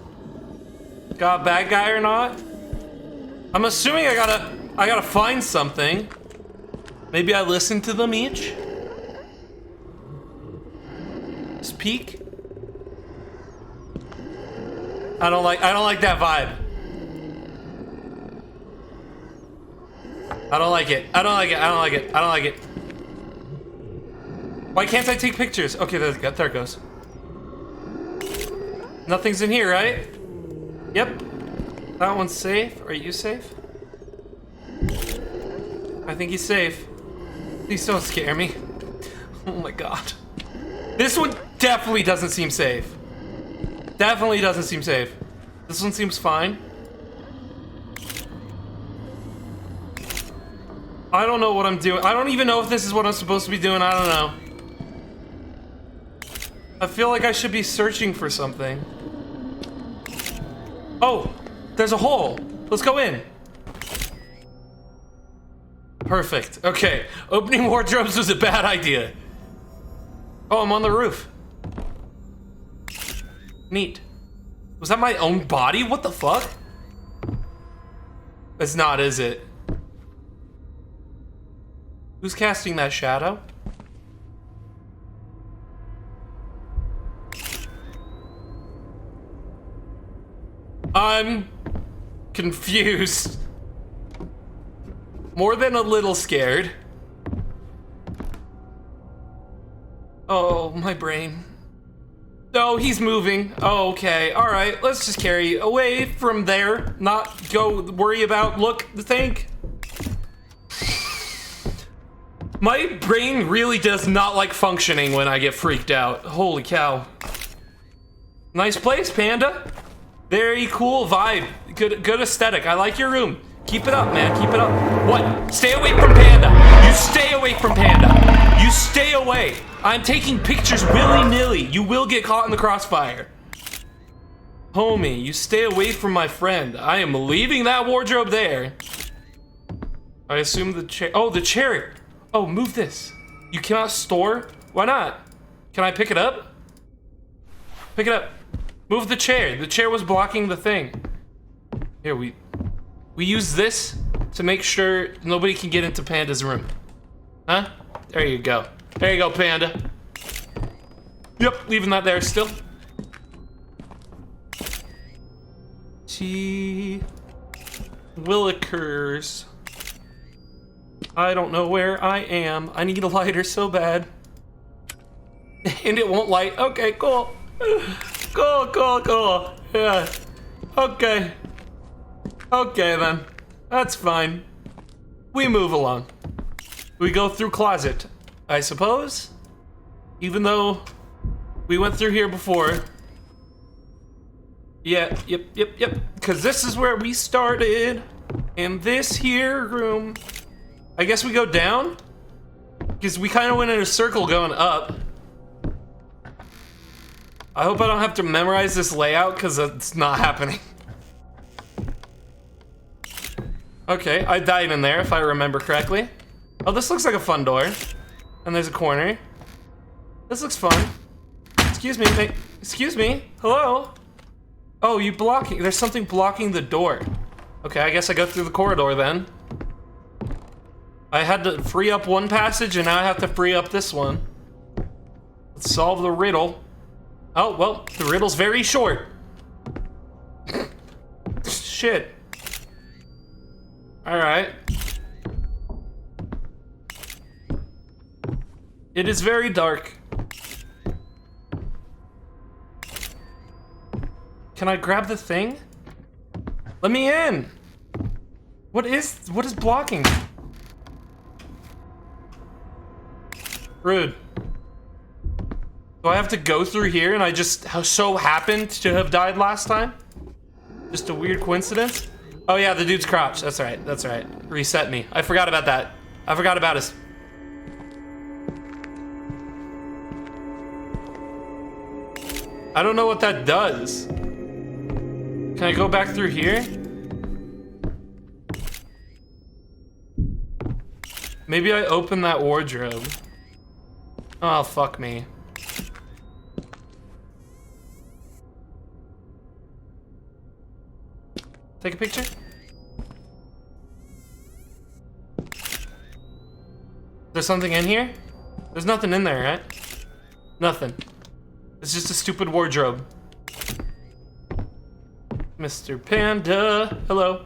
got a bad guy or not? I'm assuming I gotta find something. Maybe I listen to them each? Just peek? I don't like that vibe. I don't like it. I don't like it. I don't like it. I don't like it. Why can't I take pictures? Okay, there it goes. Nothing's in here, right? Yep. That one's safe. Are you safe? I think he's safe. Please don't scare me. Oh my god. This one definitely doesn't seem safe. Definitely doesn't seem safe. This one seems fine. I don't know what I'm doing. I don't even know if this is what I'm supposed to be doing. I don't know. I feel like I should be searching for something. Oh, there's a hole. Let's go in. Perfect. Okay. Opening wardrobes was a bad idea. Oh, I'm on the roof. Neat. Was that my own body? What the fuck? It's not, is it? Who's casting that shadow? I'm confused. More than a little scared. Oh, my brain. Oh, he's moving. Oh, okay. All right, let's just carry away from there. Not go worry about, look, think. My brain really does not like functioning when I get freaked out. Holy cow. Nice place, Panda. Very cool vibe. Good aesthetic. I like your room. Keep it up, man. Keep it up. What? Stay away from Panda. You stay away from Panda. You stay away. I'm taking pictures willy-nilly. You will get caught in the crossfire. Homie, you stay away from my friend. I am leaving that wardrobe there. I assume the chair. Oh, the chair. Oh, move this. You cannot store? Why not? Can I pick it up? Pick it up. Move the chair. The chair was blocking the thing. Here, we use this to make sure nobody can get into Panda's room. Huh? There you go. There you go, Panda. Yep, leaving that there still. Gee Willikers. I don't know where I am. I need a lighter so bad. And it won't light. Okay, cool. Cool. Yeah. Okay. Okay then. That's fine. We move along. We go through closet, I suppose. Even though we went through here before. Yeah, yep. Because this is where we started. In this here room. I guess we go down? Because we kind of went in a circle going up. I hope I don't have to memorize this layout because it's not happening. Okay, I died in there if I remember correctly. Oh, this looks like a fun door. And there's a corner. This looks fun. Excuse me, mate. Excuse me. Hello? Oh, you blocking. There's something blocking the door. Okay, I guess I go through the corridor then. I had to free up one passage and now I have to free up this one. Let's solve the riddle. Oh, well, the riddle's very short. Shit. Alright. It is very dark. Can I grab the thing? Let me in! What is blocking? Rude. Do I have to go through here and I just so happened to have died last time? Just a weird coincidence? Oh yeah, the dude's crotch. That's right. Reset me. I forgot about that. I forgot about his... I don't know what that does. Can I go back through here? Maybe I open that wardrobe. Oh, fuck me. Take a picture? There's something in here? There's nothing in there, right? Nothing. It's just a stupid wardrobe. Mr. Panda, hello.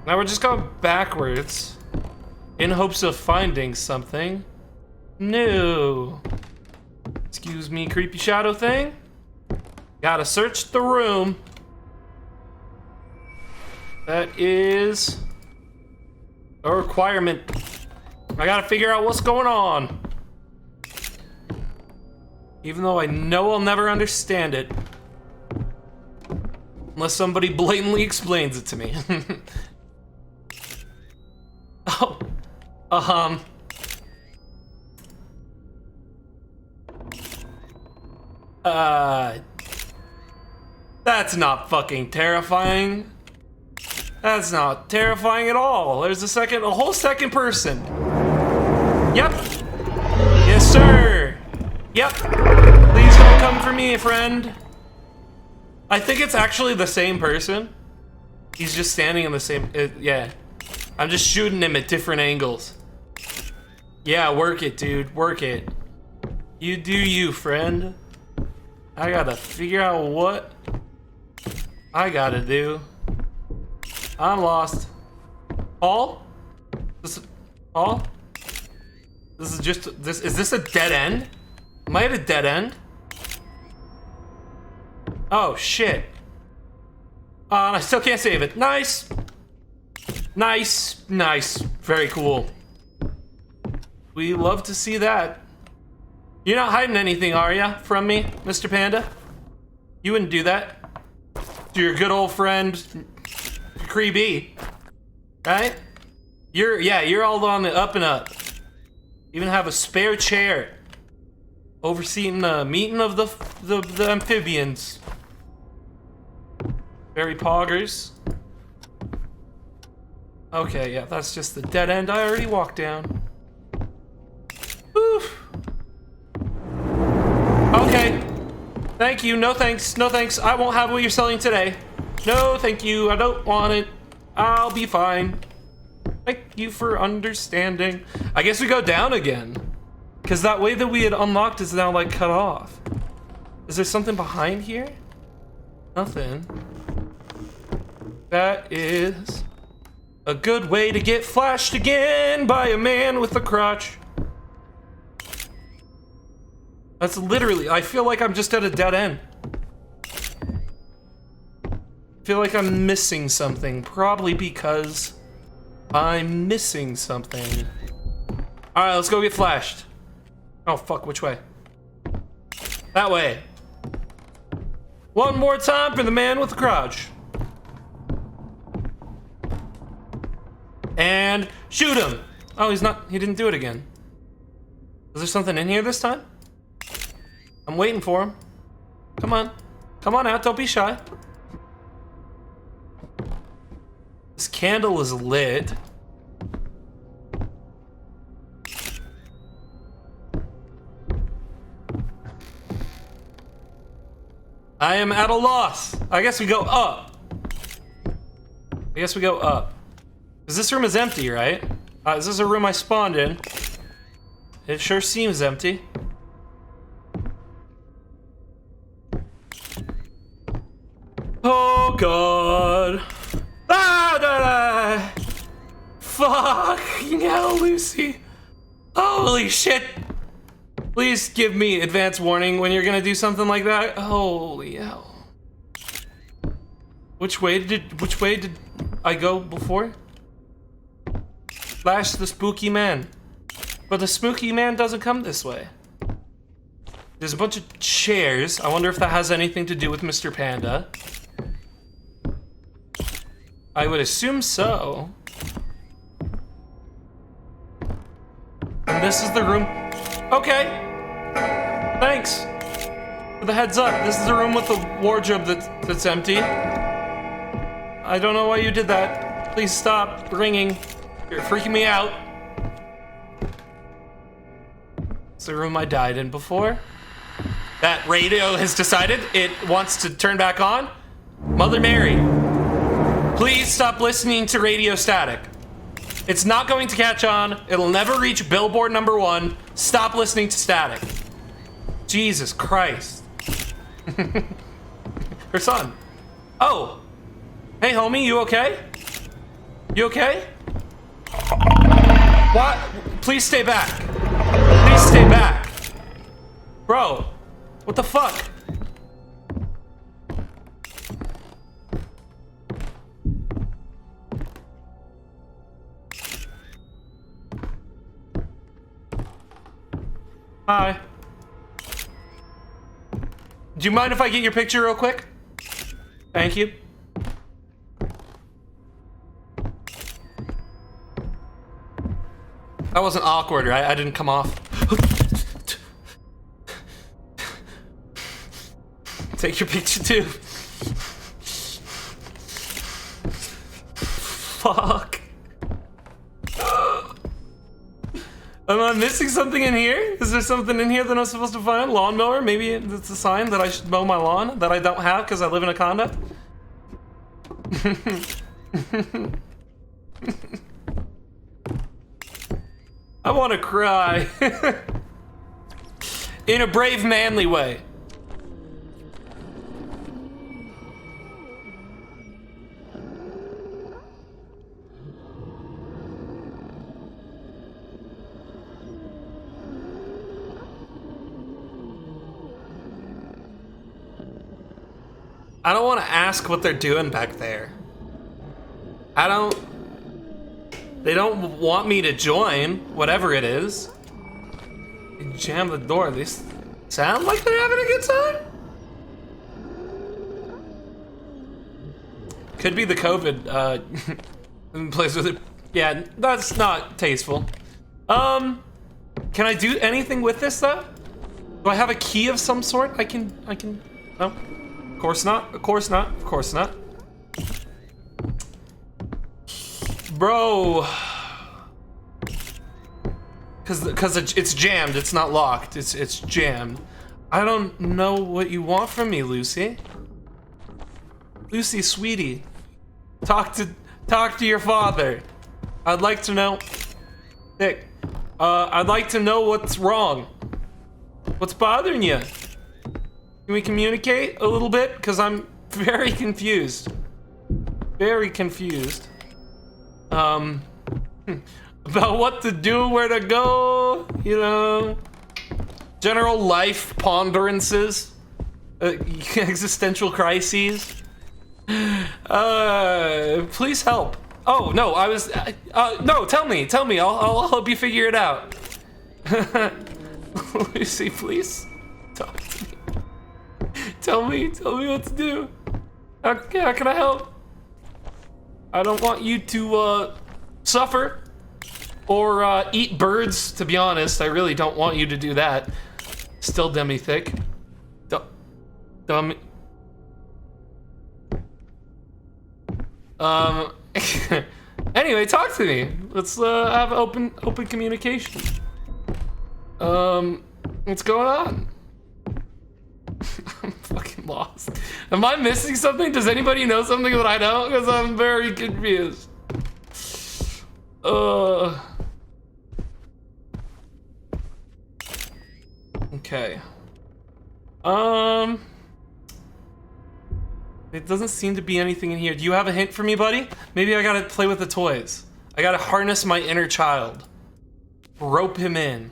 Now we're just going backwards in hopes of finding something new. Excuse me, creepy shadow thing. Gotta search the room. That is a requirement. I gotta figure out what's going on. Even though I know I'll never understand it. Unless somebody blatantly explains it to me. Oh. That's not fucking terrifying. That's not terrifying at all. There's a whole second person. Yep. Yes, sir. Yep. Please don't come for me, friend. I think it's actually the same person. He's just standing in the same... yeah. I'm just shooting him at different angles. Yeah, work it, dude. Work it. You do you, friend. I gotta figure out what I gotta do. I'm lost. Paul? Paul? This is just... Is this a dead end? Am I at a dead end? Oh, shit. I still can't save it. Nice. Nice. Nice. Very cool. We love to see that. You're not hiding anything, are ya, from me, Mr. Panda? You wouldn't do that to your good old friend, Creepy. Right? You're all on the up and up. Even have a spare chair overseeing the meeting of the amphibians. Very poggers. Okay, yeah, that's just the dead end I already walked down. Oof. Okay. Thank you. No thanks. No thanks. I won't have what you're selling today. No, thank you. I don't want it. I'll be fine. Thank you for understanding. I guess we go down again. Because that way that we had unlocked is now, like, cut off. Is there something behind here? Nothing. That is a good way to get flashed again by a man with a crotch. That's literally, I feel like I'm just at a dead end. I feel like I'm missing something, probably because I'm missing something. All right, let's go get flashed. Oh, fuck, which way? That way. One more time for the man with the crotch. And shoot him. Oh, he didn't do it again. Is there something in here this time? I'm waiting for him. Come on. Come on out, don't be shy. This candle is lit. I am at a loss. I guess we go up. I guess we go up. Because this room is empty, right? Is this a room I spawned in? It sure seems empty. Oh god. Ah! Fucking hell, Lucy. Holy shit. Please give me advance warning when you're gonna do something like that. Holy hell. Which way did I go before? Flash the spooky man. But the spooky man doesn't come this way. There's a bunch of chairs. I wonder if that has anything to do with Mr. Panda. I would assume so. And this is the room. Okay. Thanks for the heads up. This is the room with the wardrobe that's empty. I don't know why you did that. Please stop ringing. You're freaking me out. It's the room I died in before. That radio has decided it wants to turn back on. Mother Mary, please stop listening to radio static. It's not going to catch on. It'll never reach billboard #1. Stop listening to static. Jesus Christ. Her son. Oh. Hey, homie, you okay? You okay? What? Please stay back. Please stay back. Bro, what the fuck? Hi. Do you mind if I get your picture real quick? Thank you. That wasn't awkward, right? I didn't come off. Take your picture too. Fuck. Am I missing something in here? Is there something in here that I'm supposed to find? Lawnmower? Maybe it's a sign that I should mow my lawn that I don't have because I live in a condo? I want to cry. In a brave, manly way. I don't want to ask what they're doing back there. They don't want me to join, whatever it is. They jam the door. They sound like they're having a good time? Could be the COVID place with it. Yeah, that's not tasteful. Can I do anything with this though? Do I have a key of some sort? I can, no. Of course not, of course not, of course not. Bro. Cause it's jammed, it's not locked, it's jammed. I don't know what you want from me, Lucy. Lucy, sweetie. Talk to your father. I'd like to know. Nick, I'd like to know what's wrong. What's bothering you? Can we communicate a little bit? Because I'm very confused. Very confused. About what to do, where to go, you know. General life ponderances. Existential crises. Please help. Oh, no, I was... no, tell me. I'll help you figure it out. Lucy, please. Talk to me. Tell me what to do. How can I help? I don't want you to suffer or eat birds, to be honest. I really don't want you to do that. Still demi thick. Dummy. Anyway, talk to me. Let's have open communication. What's going on? I'm fucking lost. Am I missing something? Does anybody know something that I don't? Because I'm very confused. Okay. It doesn't seem to be anything in here. Do you have a hint for me, buddy? Maybe I gotta play with the toys. I gotta harness my inner child. Rope him in.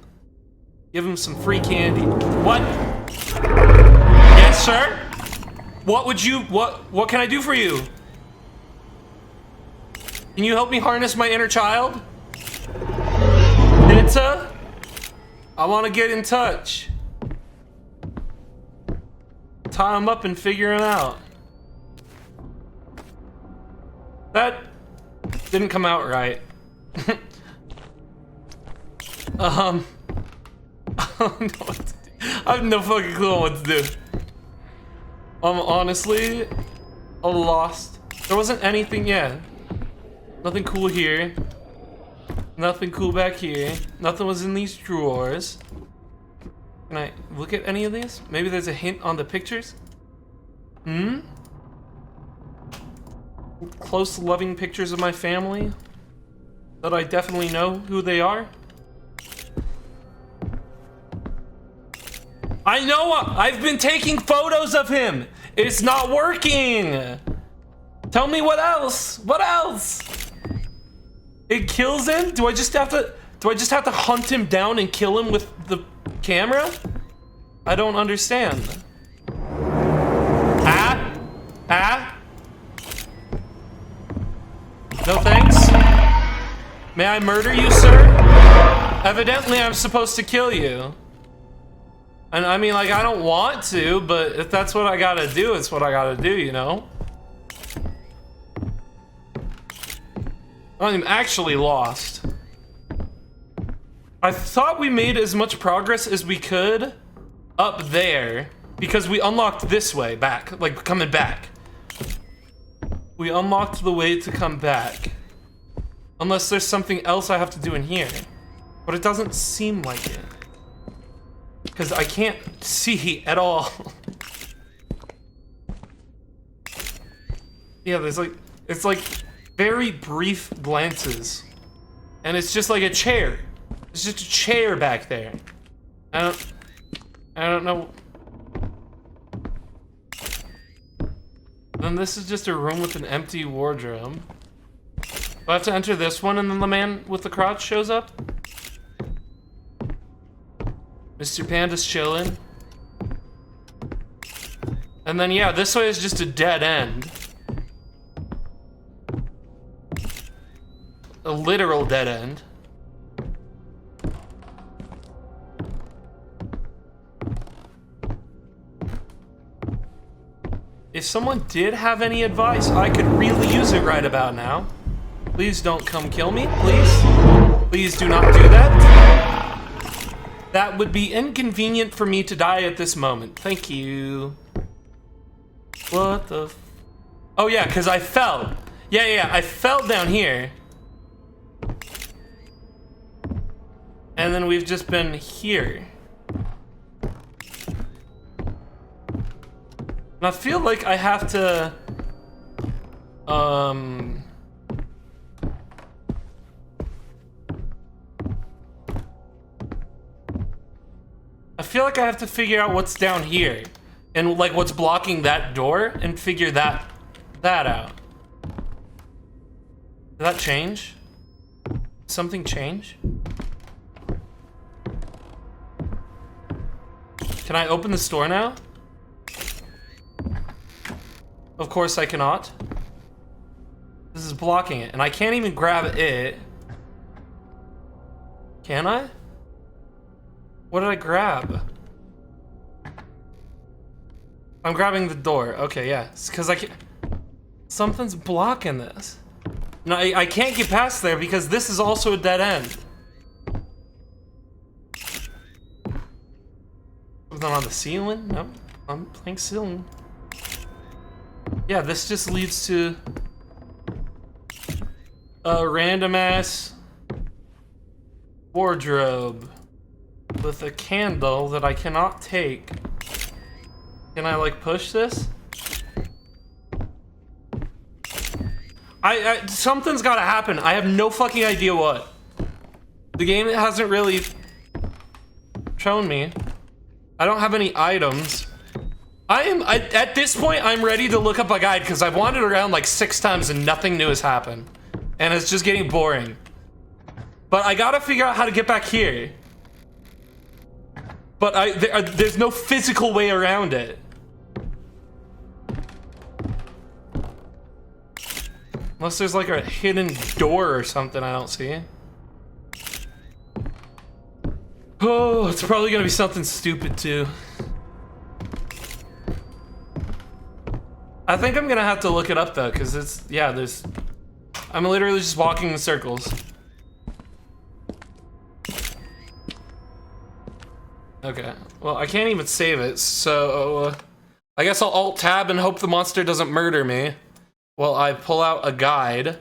Give him some free candy. What? Yes, sir? What can I do for you? Can you help me harness my inner child? Nita? I wanna get in touch. Tie him up and figure him out. That didn't come out right. I don't know what to do. I have no fucking clue on what to do. I'm honestly lost. There wasn't anything yet. Nothing cool here. Nothing cool back here. Nothing was in these drawers. Can I look at any of these? Maybe there's a hint on the pictures? Close, loving pictures of my family that I definitely know who they are. I know, I've been taking photos of him. It's not working. Tell me what else? What else? It kills him? Do I just have to hunt him down and kill him with the camera? I don't understand. No thanks. May I murder you, sir? Evidently, I'm supposed to kill you. And I mean, like, I don't want to, but if that's what I gotta do, it's what I gotta do, you know? I'm actually lost. I thought we made as much progress as we could up there because we unlocked this way back, like coming back. We unlocked the way to come back. Unless there's something else I have to do in here. But it doesn't seem like it. Because I can't see at all. Yeah, there's like, it's like very brief glances. And it's just like a chair. It's just a chair back there. I don't know. And this is just a room with an empty wardrobe. Do I have to enter this one and then the man with the crotch shows up? Mr. Panda's chilling. And then yeah, this way is just a dead end. A literal dead end. If someone did have any advice, I could really use it right about now. Please don't come kill me, please. Please do not do that. That would be inconvenient for me to die at this moment. Thank you. What the f— oh yeah, because I fell. Yeah, I fell down here. And then we've just been here. And I feel like I have to, I feel like I have to figure out what's down here. And like what's blocking that door and figure that out. Did that change? Something change? Can I open the store now? Of course I cannot. This is blocking it, and I can't even grab it. Can I? What did I grab? I'm grabbing the door. Okay, yeah. It's because I can't— something's blocking this. No, I can't get past there because this is also a dead end. Something on the ceiling? No, I'm playing ceiling. Yeah, this just leads to a random ass wardrobe with a candle that I cannot take. Can I like push this? Something's gotta happen. I have no fucking idea what. The game hasn't really shown me. I don't have any items. At this point, I'm ready to look up a guide because I've wandered around like 6 times and nothing new has happened. And it's just getting boring. But I gotta figure out how to get back here. But there's no physical way around it. Unless there's like a hidden door or something I don't see. Oh, it's probably gonna be something stupid too. I think I'm gonna have to look it up though, because it's, yeah, there's— I'm literally just walking in circles. Okay, well, I can't even save it, so I guess I'll Alt-Tab and hope the monster doesn't murder me while I pull out a guide.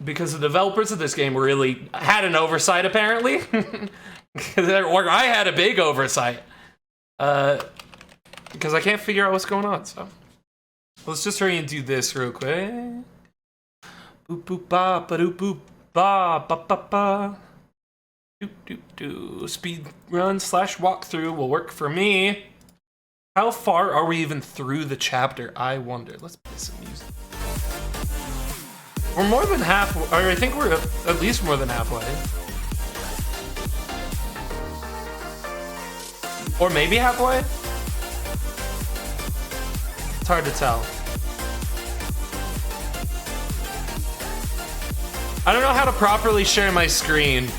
Because the developers of this game really had an oversight, apparently. Or I had a big oversight. Because I can't figure out what's going on, so. Let's just hurry and do this real quick. Boop boop ba ba doop boop ba ba ba ba. Doop doop doo. Speed run / walkthrough will work for me. How far are we even through the chapter? I wonder. Let's play some music. We're more than half, or I think we're at least more than halfway. Or maybe halfway? It's hard to tell. I don't know how to properly share my screen.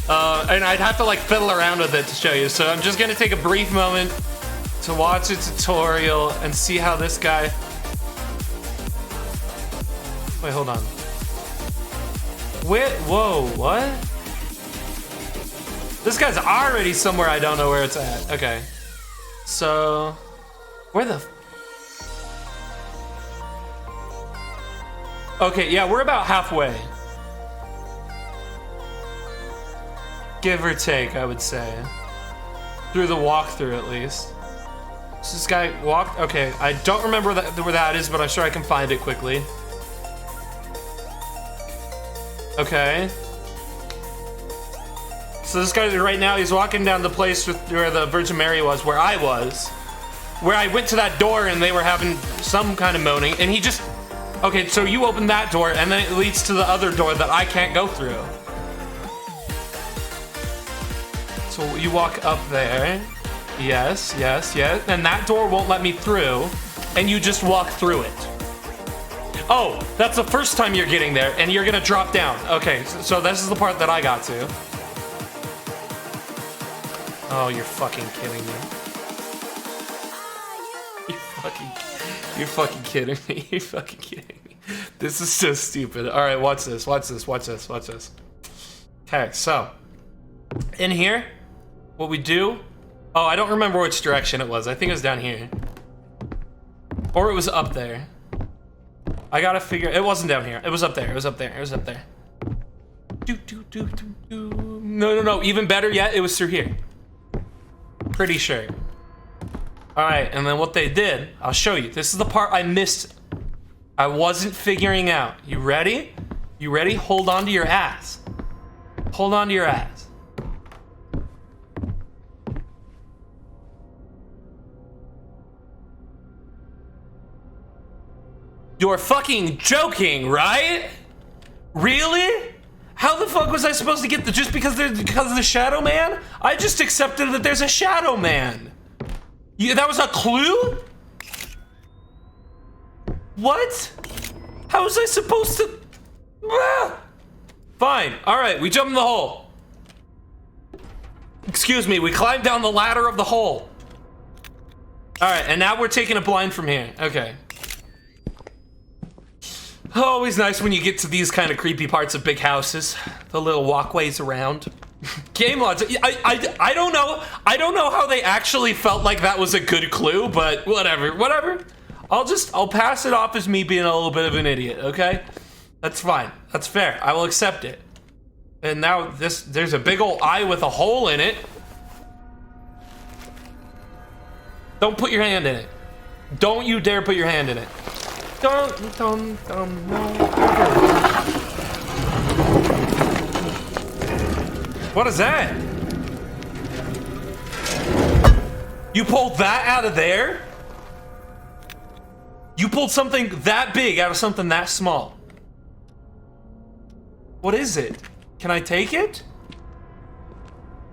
And I'd have to like fiddle around with it to show you. So I'm just gonna take a brief moment to watch a tutorial and see how this guy— wait, hold on. Wait, whoa, what? This guy's already somewhere I don't know where it's at. Okay. So, where the— okay, yeah, we're about halfway. Give or take, I would say. Through the walkthrough, at least. So this guy walked. Okay, I don't remember where that is, but I'm sure I can find it quickly. Okay. So this guy right now, he's walking down the place where the Virgin Mary was, where I was. Where I went to that door and they were having some kind of moaning, and he just... Okay, so you open that door, and then it leads to the other door that I can't go through. So you walk up there. Yes, yes, yes. And that door won't let me through, and you just walk through it. Oh, that's the first time you're getting there, and you're gonna drop down. Okay, so this is the part that I got to. Oh, you're fucking kidding me. You're fucking kidding me. You're fucking kidding me. This is so stupid. All right, watch this, watch this, watch this, watch this. Okay, so in here, what we do... Oh, I don't remember which direction it was. I think it was down here. Or it was up there. I gotta figure... It wasn't down here. It was up there. It was up there. It was up there. No. Even better yet, it was through here. Pretty sure. Alright, and then what they did, I'll show you. This is the part I missed. I wasn't figuring out. You ready? You ready? Hold on to your ass. Hold on to your ass. You're fucking joking, right? Really? How the fuck was I supposed to get the... Just because of the Shadow Man? I just accepted that there's a Shadow Man. Yeah, that was a clue? What? How was I supposed to... Ah! Fine. All right, we jumped in the hole. Excuse me, we climbed down the ladder of the hole. All right, and now we're taking a blind from here. Okay. Always nice when you get to these kind of creepy parts of big houses. The little walkways around. Game mods. I don't know. I don't know how they actually felt like that was a good clue, but whatever. I'll pass it off as me being a little bit of an idiot, okay? That's fine. That's fair. I will accept it. And now there's a big old eye with a hole in it. Don't put your hand in it. Don't you dare put your hand in it. Don't, no. What is that? You pulled that out of there? You pulled something that big out of something that small. What is it? Can I take it?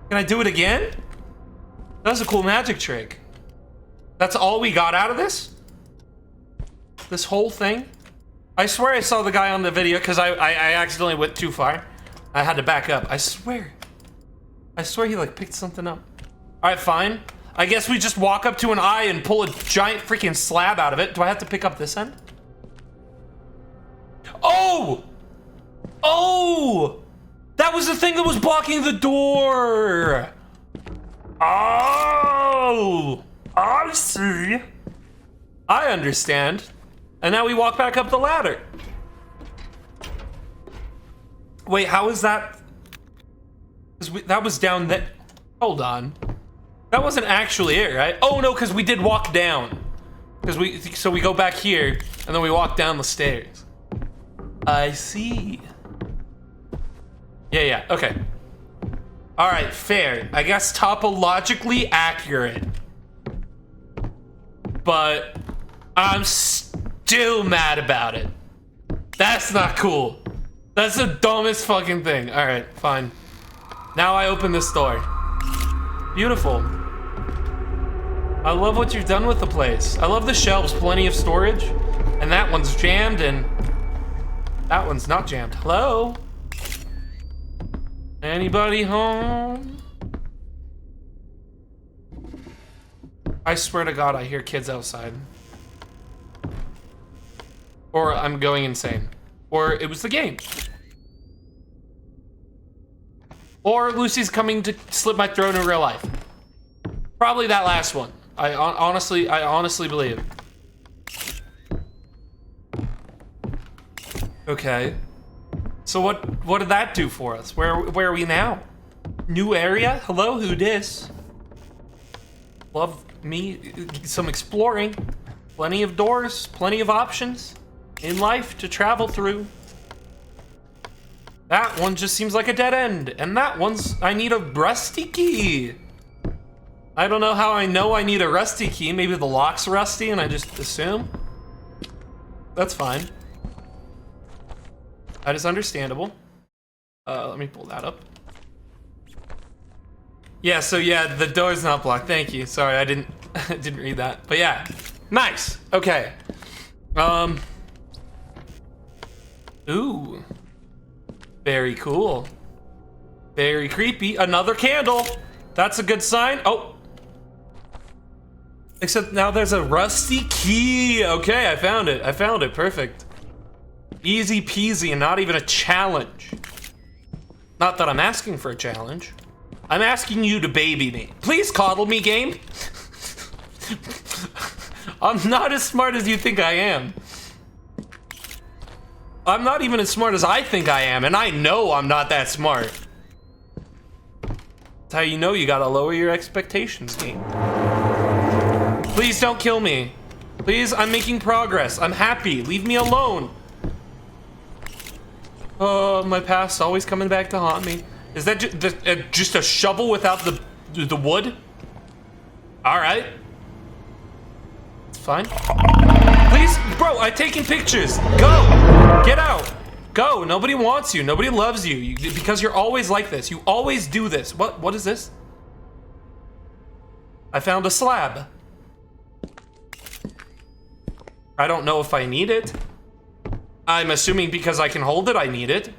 Can I do it again? That was a cool magic trick. That's all we got out of this? This whole thing? I swear I saw the guy on the video because I accidentally went too far. I had to back up. I swear he like picked something up. All right, fine. I guess we just walk up to an eye and pull a giant freaking slab out of it. Do I have to pick up this end? Oh! Oh! That was the thing that was blocking the door! Oh! I see. I understand. And now we walk back up the ladder. Wait, how is that? That was down there. Hold on. That wasn't actually it, right? Oh no, because we did walk down. So we go back here, and then we walk down the stairs. I see. Yeah, okay. All right, fair. I guess topologically accurate. But I'm still mad about it. That's not cool. That's the dumbest fucking thing. All right, fine. Now I open this door. Beautiful. I love what you've done with the place. I love the shelves, plenty of storage. And that one's jammed and that one's not jammed. Hello? Anybody home? I swear to God, I hear kids outside. Or I'm going insane. Or it was the game. Or Lucy's coming to slit my throat in real life. Probably that last one. I honestly believe. Okay. So what did that do for us? Where are we now? New area? Hello, who dis? Love me some exploring. Plenty of doors, plenty of options in life to travel through. That one just seems like a dead end. And that one's, I need a rusty key. I don't know how I know I need a rusty key. Maybe the lock's rusty and I just assume. That's fine. That is understandable. Let me pull that up. Yeah, so yeah, the door's not blocked. Thank you. Sorry, I didn't didn't read that. But yeah. Nice. Okay. Ooh. Very cool. Very creepy. Another candle. That's a good sign. Oh. Except now there's a rusty key. Okay, I found it. I found it. Perfect. Easy peasy and not even a challenge. Not that I'm asking for a challenge. I'm asking you to baby me. Please coddle me, game. I'm not as smart as you think I am. I'm not even as smart as I think I am, and I know I'm not that smart. That's how you know you gotta lower your expectations, game. Please don't kill me. Please, I'm making progress. I'm happy. Leave me alone. Oh, my past's always coming back to haunt me. Is that just a shovel without the wood? All right. It's fine. Please, bro, I'm taking pictures. Go. Get out. Go. Nobody wants you. Nobody loves you because you're always like this. You always do this. What is this? I found a slab. I don't know if I need it. I'm assuming because I can hold it, I need it.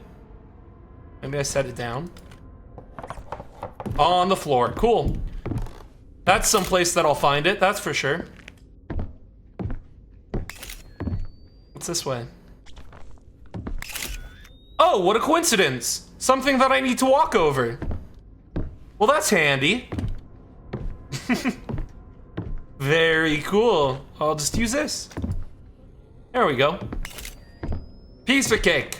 Maybe I set it down. On the floor. Cool. That's someplace that I'll find it, that's for sure. What's this way? Oh, what a coincidence! Something that I need to walk over. Well, that's handy. Very cool. I'll just use this. There we go. Piece of cake.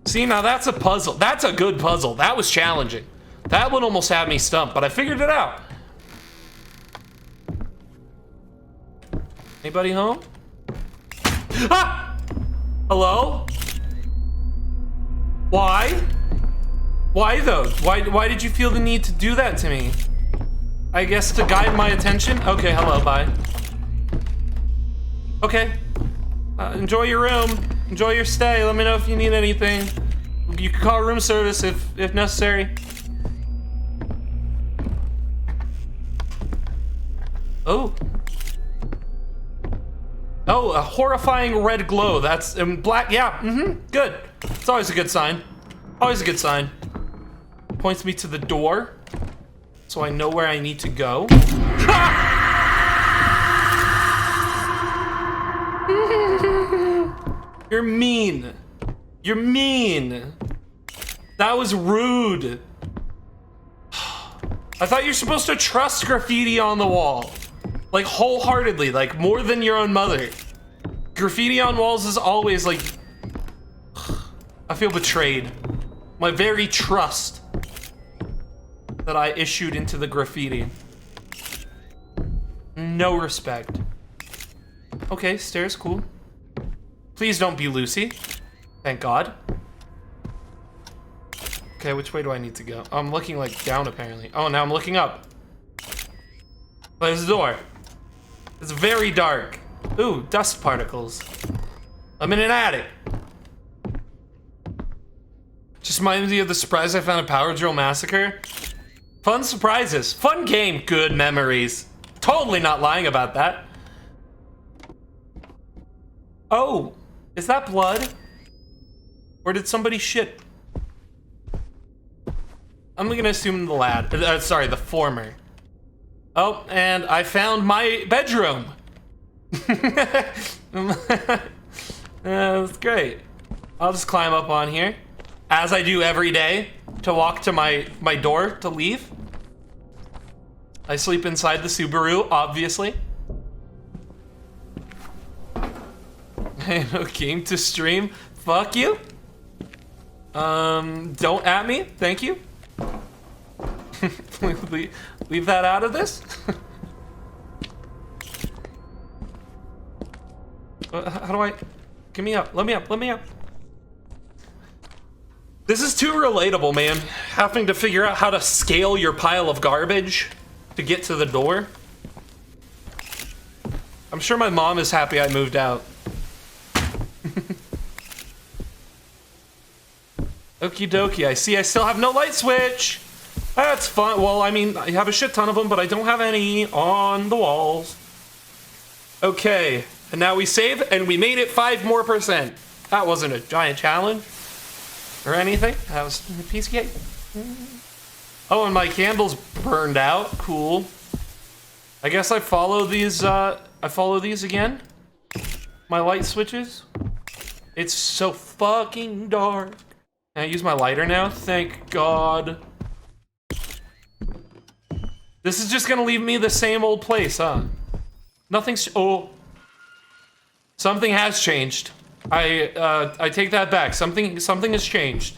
See, now that's a puzzle. That's a good puzzle. That was challenging. That one almost had me stumped, but I figured it out. Anybody home? Ah! Hello? Why? Why though? Why did you feel the need to do that to me? I guess to guide my attention? Okay, hello, bye. Okay. Enjoy your room. Enjoy your stay. Let me know if you need anything. You can call room service if necessary. Oh. Oh, a horrifying red glow. That's black. Yeah, good. It's always a good sign. Always a good sign. Points me to the door, so I know where I need to go. You're mean. You're mean. That was rude. I thought you're supposed to trust graffiti on the wall. Like, wholeheartedly, like, more than your own mother. Graffiti on walls is always, like... I feel betrayed. My very trust that I issued into the graffiti. No respect. Okay, stairs, cool. Please don't be Lucy. Thank God. Okay, which way do I need to go? I'm looking, like, down, apparently. Oh, now I'm looking up. There's the door. It's very dark. Ooh, dust particles. I'm in an attic. Just reminds me of the surprise I found at Power Drill Massacre. Fun surprises. Fun game. Good memories. Totally not lying about that. Oh, is that blood? Or did somebody shit? I'm gonna assume the lad. Sorry, the former. Oh, and I found my bedroom. That's great. I'll just climb up on here, as I do every day, to walk to my door to leave. I sleep inside the Subaru, obviously. No game to stream. Fuck you. Don't at me. Thank you. Leave that out of this? How do I... Get me up. Let me up. Let me up. This is too relatable, man. Having to figure out how to scale your pile of garbage to get to the door. I'm sure my mom is happy I moved out. Okie dokie, I see I still have no light switch. That's fun. Well, I mean, I have a shit ton of them, but I don't have any on the walls. Okay, and now we save, and we made it 5% more. That wasn't a giant challenge or anything. That was a piece of cake. Oh, and my candle's burned out. Cool. I guess I follow these, again. My light switches. It's so fucking dark. Can I use my lighter now? Thank God. This is just gonna leave me the same old place, huh? Nothing's, oh. Something has changed. I take that back. Something has changed.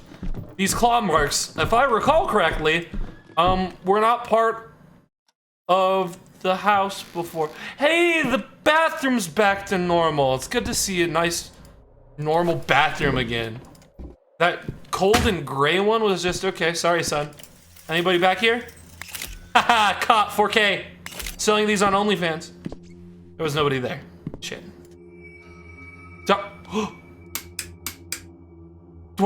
These claw marks, if I recall correctly, were not part of the house before. Hey, the bathroom's back to normal. It's good to see a nice, normal bathroom again. That cold and gray one was just, okay, sorry, son. Anybody back here? Haha, caught 4K. Selling these on OnlyFans. There was nobody there. Shit. Do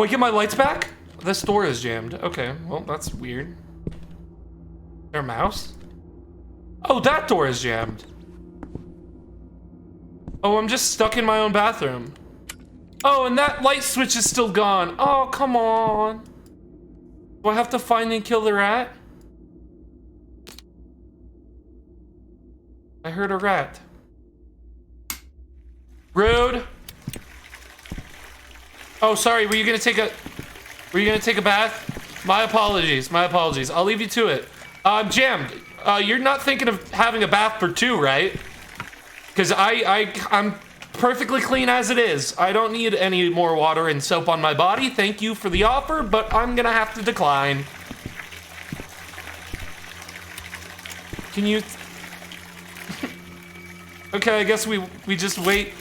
I get my lights back? This door is jammed. Okay, well, that's weird. Is there a mouse? Oh, that door is jammed. Oh, I'm just stuck in my own bathroom. Oh, and that light switch is still gone. Oh, come on. Do I have to find and kill the rat? I heard a rat. Rude. Oh, sorry. Were you gonna take a bath? My apologies. My apologies. I'll leave you to it. Jammed. You're not thinking of having a bath for 2, right? Because I'm perfectly clean as it is. I don't need any more water and soap on my body. Thank you for the offer, but I'm gonna have to decline. Can you? Okay, I guess we just wait.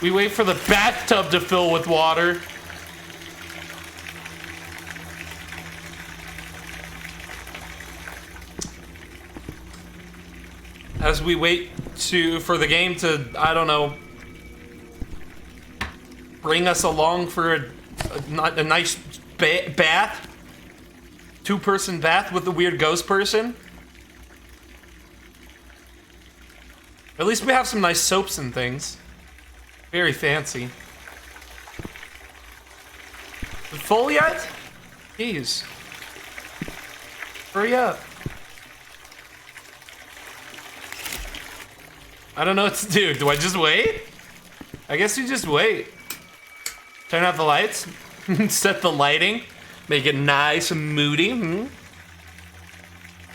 We wait for the bathtub to fill with water. As we wait for the game to, I don't know, bring us along for a nice bath. 2-person bath with the weird ghost person. At least we have some nice soaps and things. Very fancy. Is it full yet? Jeez. Hurry up. I don't know what to do. Do I just wait? I guess you just wait. Turn out the lights. Set the lighting. Make it nice and moody.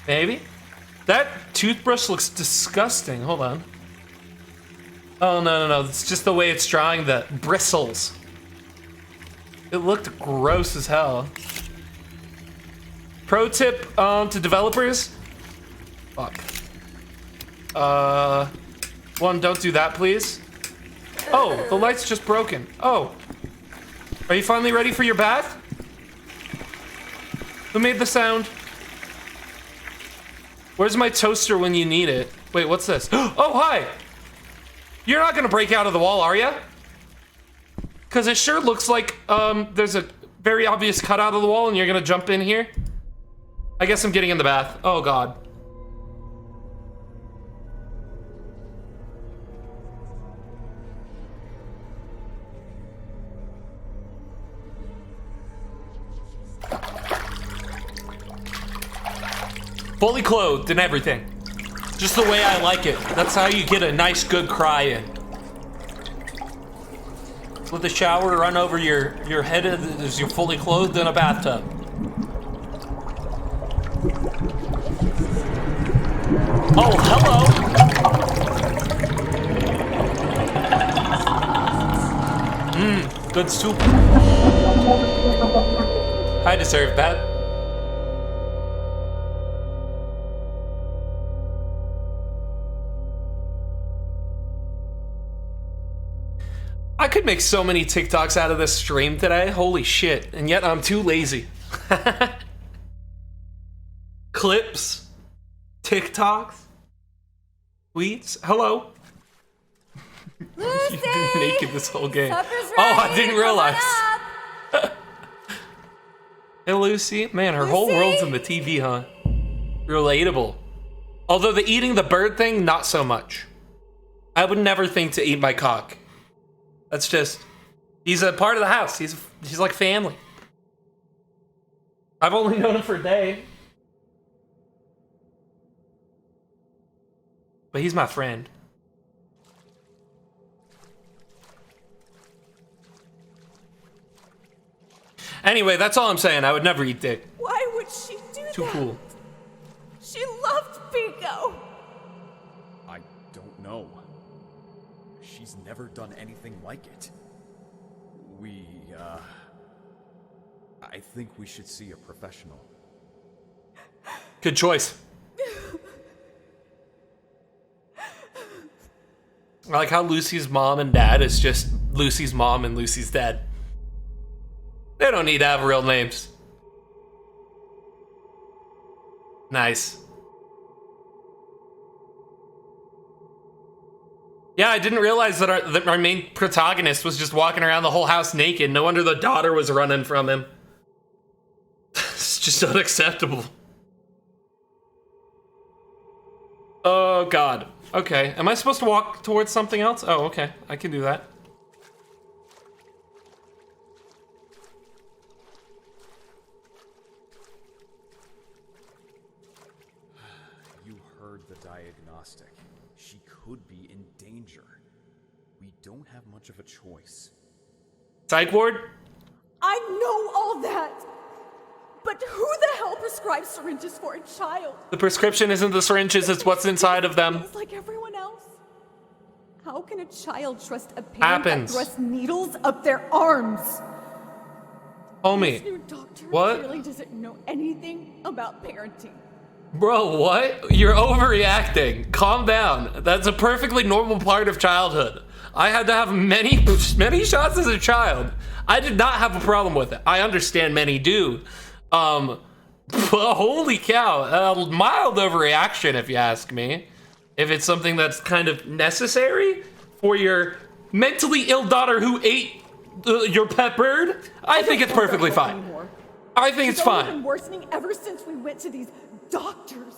Maybe. That toothbrush looks disgusting. Hold on. Oh, no. It's just the way it's drawing the bristles. It looked gross as hell. Pro tip to developers. Fuck. One, don't do that, please. Oh, the light's just broken. Oh. Are you finally ready for your bath? Who made the sound? Where's my toaster when you need it? Wait, what's this? Oh, hi! You're not gonna break out of the wall, are ya? Cause it sure looks like there's a very obvious cutout of the wall and you're gonna jump in here. I guess I'm getting in the bath. Oh God. Fully clothed and everything. Just the way I like it. That's how you get a nice, good cry in. Let the shower run over your head as you're fully clothed in a bathtub. Oh, hello! Good soup. I deserve that. could make so many TikToks out of this stream today. Holy shit. And yet I'm too lazy. Clips. TikToks. Tweets. Hello. Lucy! You've been naked this whole game. Supper's Oh, I ready. didn't Come on realize. up. Hey, Lucy. Man, her whole Lucy? world's in the TV, huh? Relatable. Although the eating the bird thing, not so much. I would never think to eat my cock. That's just... He's a part of the house. He's like family. I've only known him for a day. But he's my friend. Anyway, that's all I'm saying. I would never eat dick. Why would she do Too that? cool. She loved Pico. I don't know. She's never done anything like it. I think we should see a professional. Good choice. I like how Lucy's mom and dad is just Lucy's mom and Lucy's dad. They don't need to have real names. Nice. Yeah, I didn't realize that our main protagonist was just walking around the whole house naked. No wonder the daughter was running from him. It's just unacceptable. Oh, God. Okay. Am I supposed to walk towards something else? Oh, okay. I can do that. You heard the diagnostic. She could be in danger. We don't have much of a choice. Psych ward? I know all that. But who the hell prescribes syringes for a child? The prescription isn't the syringes, it's what's inside of them. It's like everyone else. How can a child trust a parent Happens. that thrusts needles up their arms? This Homie. new doctor What? clearly doesn't know anything about parenting. Bro, what? You're overreacting. Calm down. That's a perfectly normal part of childhood. I had to have many shots as a child. I did not have a problem with it. I understand many do. But holy cow, a mild overreaction if you ask me. If it's something that's kind of necessary for your mentally ill daughter who ate your pet bird, I think it's perfectly fine. I think it's It's only fine. been worsening ever since we went to these doctors.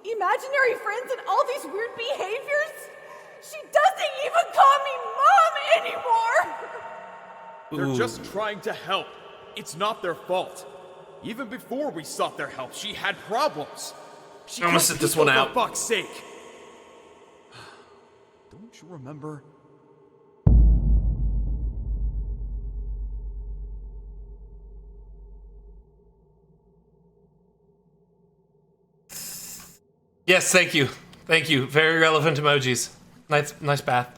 Imaginary friends and all these weird behaviors. She doesn't even call me mom anymore. They're just trying to help. It's not their fault. Even before we sought their help, she had problems. She I'm gonna killed sit this people, one out. For fuck's sake. Don't you remember? Yes, thank you. Thank you. Very relevant emojis. Nice bath.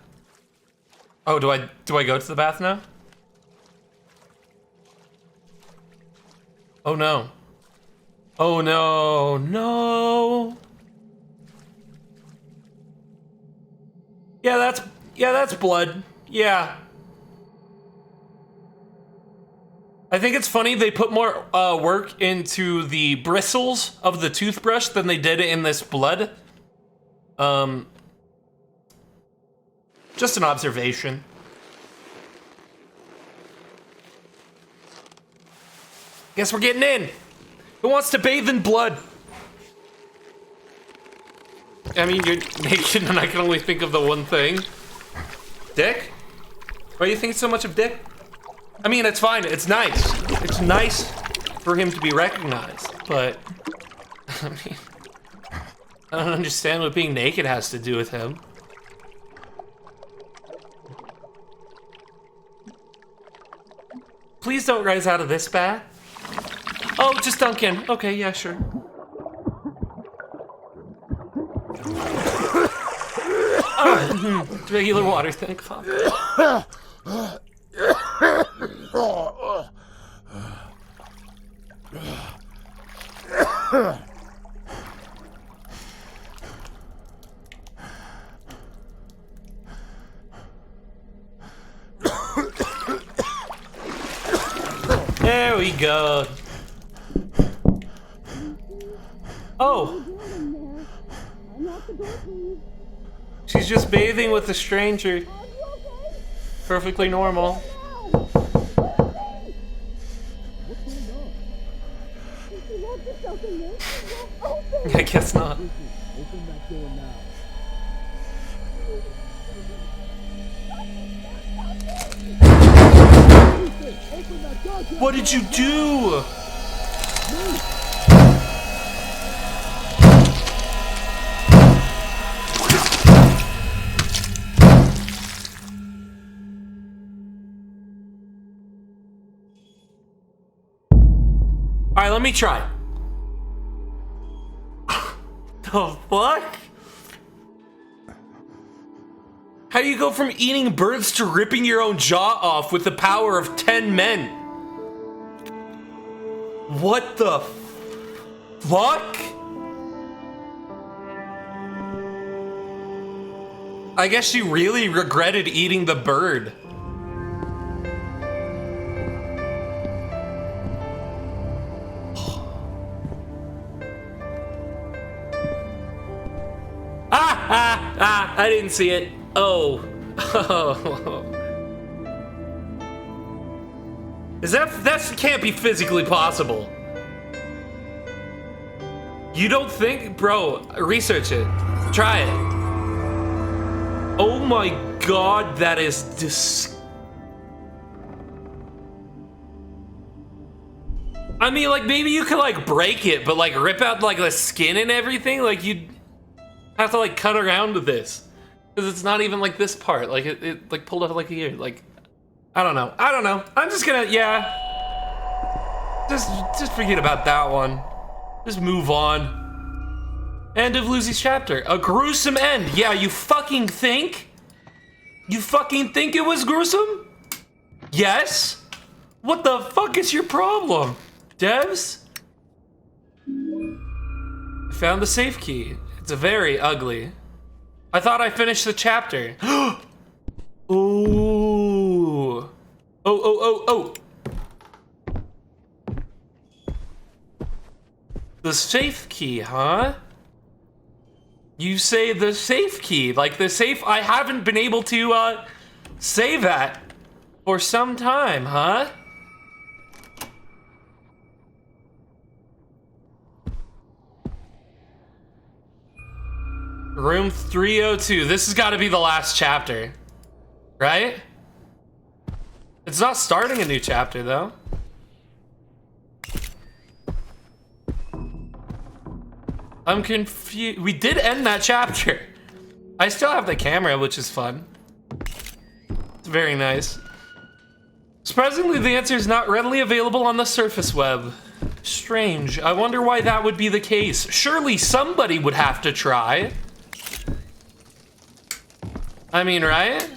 Oh, do I go to the bath now? Oh no. Oh no, no. Yeah, that's blood. Yeah. I think it's funny they put more work into the bristles of the toothbrush than they did in this blood. Just an observation. Guess we're getting in. Who wants to bathe in blood? I mean, you're naked and I can only think of the one thing. Dick? Why do you think so much of Dick? I mean, it's fine. It's nice. It's nice for him to be recognized, but I mean, I don't understand what being naked has to do with him. Please don't rise out of this bath. Oh, just Duncan. Okay, yeah, sure. Regular water, thank fuck. god. Oh. She's just bathing with a stranger. Perfectly normal. I guess not. What did you do? Alright, let me try. The fuck? How do you go from eating birds to ripping your own jaw off with the power of 10 men? What the fuck? I guess she really regretted eating the bird. I didn't see it. Oh. Is that can't be physically possible. You don't think? Bro, research it. Try it. Oh my god, that is I mean, like, maybe you could, like, break it, but, like, rip out, like, the skin and everything? Like, you'd have to, like, cut around with this. Because it's not even, like, this part. Like, it like, pulled out, like, here. Like, I don't know. I'm just gonna, yeah. Just forget about that one. Just move on. End of Lucy's chapter. A gruesome end. Yeah, you fucking think? You fucking think it was gruesome? Yes? What the fuck is your problem? Devs? I found the safe key. It's very ugly. I thought I finished the chapter. Ooh. Oh. The safe key, huh? You say the safe key, like the safe. I haven't been able to say that for some time, huh? Room 302. This has got to be the last chapter, right? It's not starting a new chapter, though. I'm confused. We did end that chapter. I still have the camera, which is fun. It's very nice. Surprisingly, the answer is not readily available on the surface web. Strange. I wonder why that would be the case. Surely somebody would have to try. I mean, right?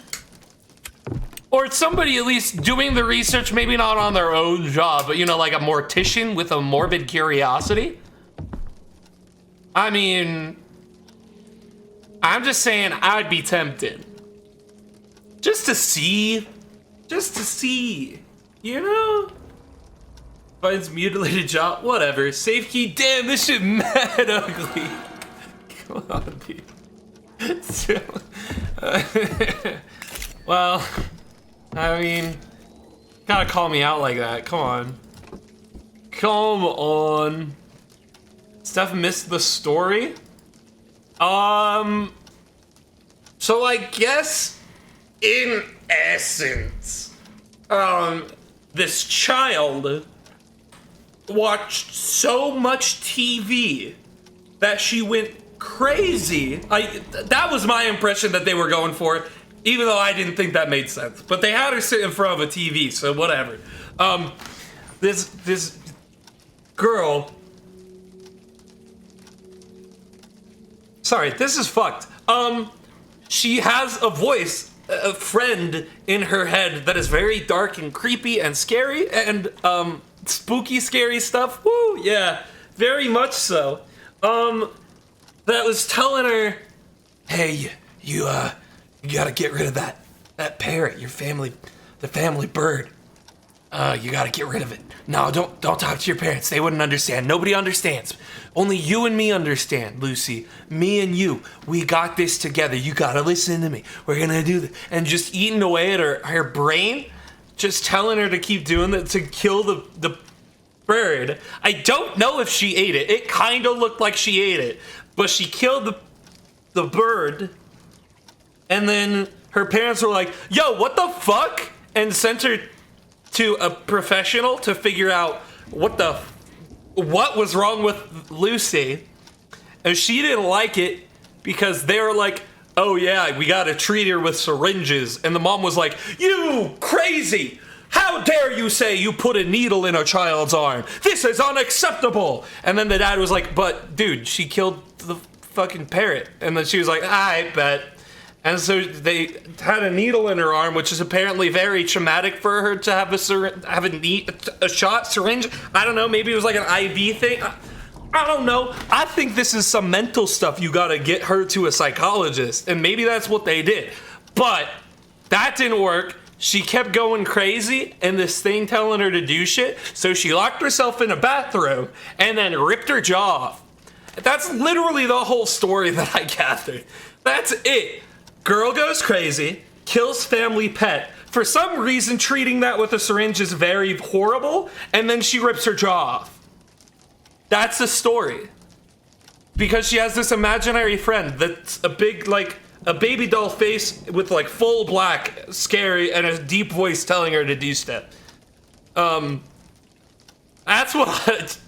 Or it's somebody at least doing the research, maybe not on their own job, but, you know, like a mortician with a morbid curiosity. I mean, I'm just saying I'd be tempted. Just to see, you know? Finds mutilated jaw, whatever. Safe key, damn, this shit mad ugly. Come on, dude. Well, I mean, gotta call me out like that. Come on. Come on. Steph missed the story? So I guess, in essence, this child watched so much TV that she went crazy. That was my impression that they were going for, even though I didn't think that made sense. But they had her sit in front of a TV, so whatever. This girl. Sorry, this is fucked. She has a voice, a friend in her head that is very dark and creepy and scary and spooky, scary stuff. Woo, yeah, very much so. That was telling her, hey, you gotta get rid of that parrot, the family bird. You gotta get rid of it. No, don't talk to your parents. They wouldn't understand. Nobody understands. Only you and me understand, Lucy. Me and you. We got this together. You gotta listen to me. We're gonna do this. And just eating away at her brain, just telling her to keep doing that to kill the bird. I don't know if she ate it. It kind of looked like she ate it. But she killed the bird. And then her parents were like, yo, what the fuck? And sent her to a professional to figure out what was wrong with Lucy. And she didn't like it because they were like, oh yeah, we gotta treat her with syringes. And the mom was like, you crazy! How dare you say you put a needle in a child's arm? This is unacceptable! And then the dad was like, but dude, she killed the fucking parrot. And then she was like, I bet. And so they had a needle in her arm, which is apparently very traumatic for her to have a shot syringe. I don't know. Maybe it was like an IV thing. I don't know. I think this is some mental stuff. You got to get her to a psychologist. And maybe that's what they did. But that didn't work. She kept going crazy and this thing telling her to do shit. So she locked herself in a bathroom and then ripped her jaw off. That's literally the whole story that I gathered. That's it. Girl goes crazy, kills family pet. For some reason, treating that with a syringe is very horrible, and then she rips her jaw off. That's the story. Because she has this imaginary friend that's a big, like, a baby doll face with, like, full black, scary, and a deep voice telling her to do stuff. That's what...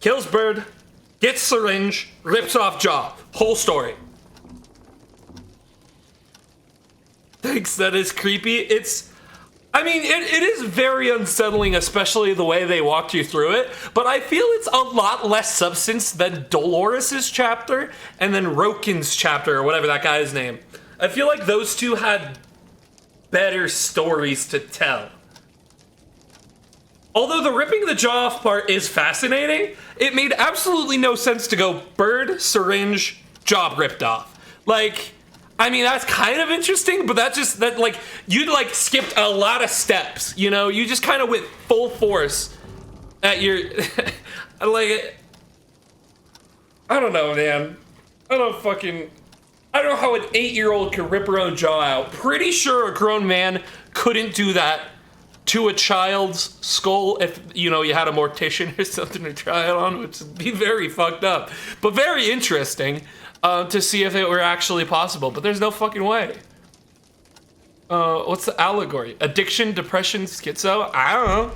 Kills bird, gets syringe, rips off jaw. Whole story. Thanks, that is creepy. It is very unsettling, especially the way they walked you through it, but I feel it's a lot less substance than Dolores's chapter and then Rokin's chapter, or whatever that guy's name. I feel like those two had better stories to tell. Although the ripping the jaw off part is fascinating, it made absolutely no sense to go bird, syringe, jaw ripped off. Like... I mean, that's kind of interesting, but you'd like skipped a lot of steps, you know? You just kind of went full force at your, like, I don't know, man. I don't know how an 8-year-old could rip her own jaw out. Pretty sure a grown man couldn't do that to a child's skull if, you know, you had a mortician or something to try it on, which would be very fucked up, but very interesting. To see if it were actually possible, but there's no fucking way. What's the allegory? Addiction, depression, schizo? I don't know.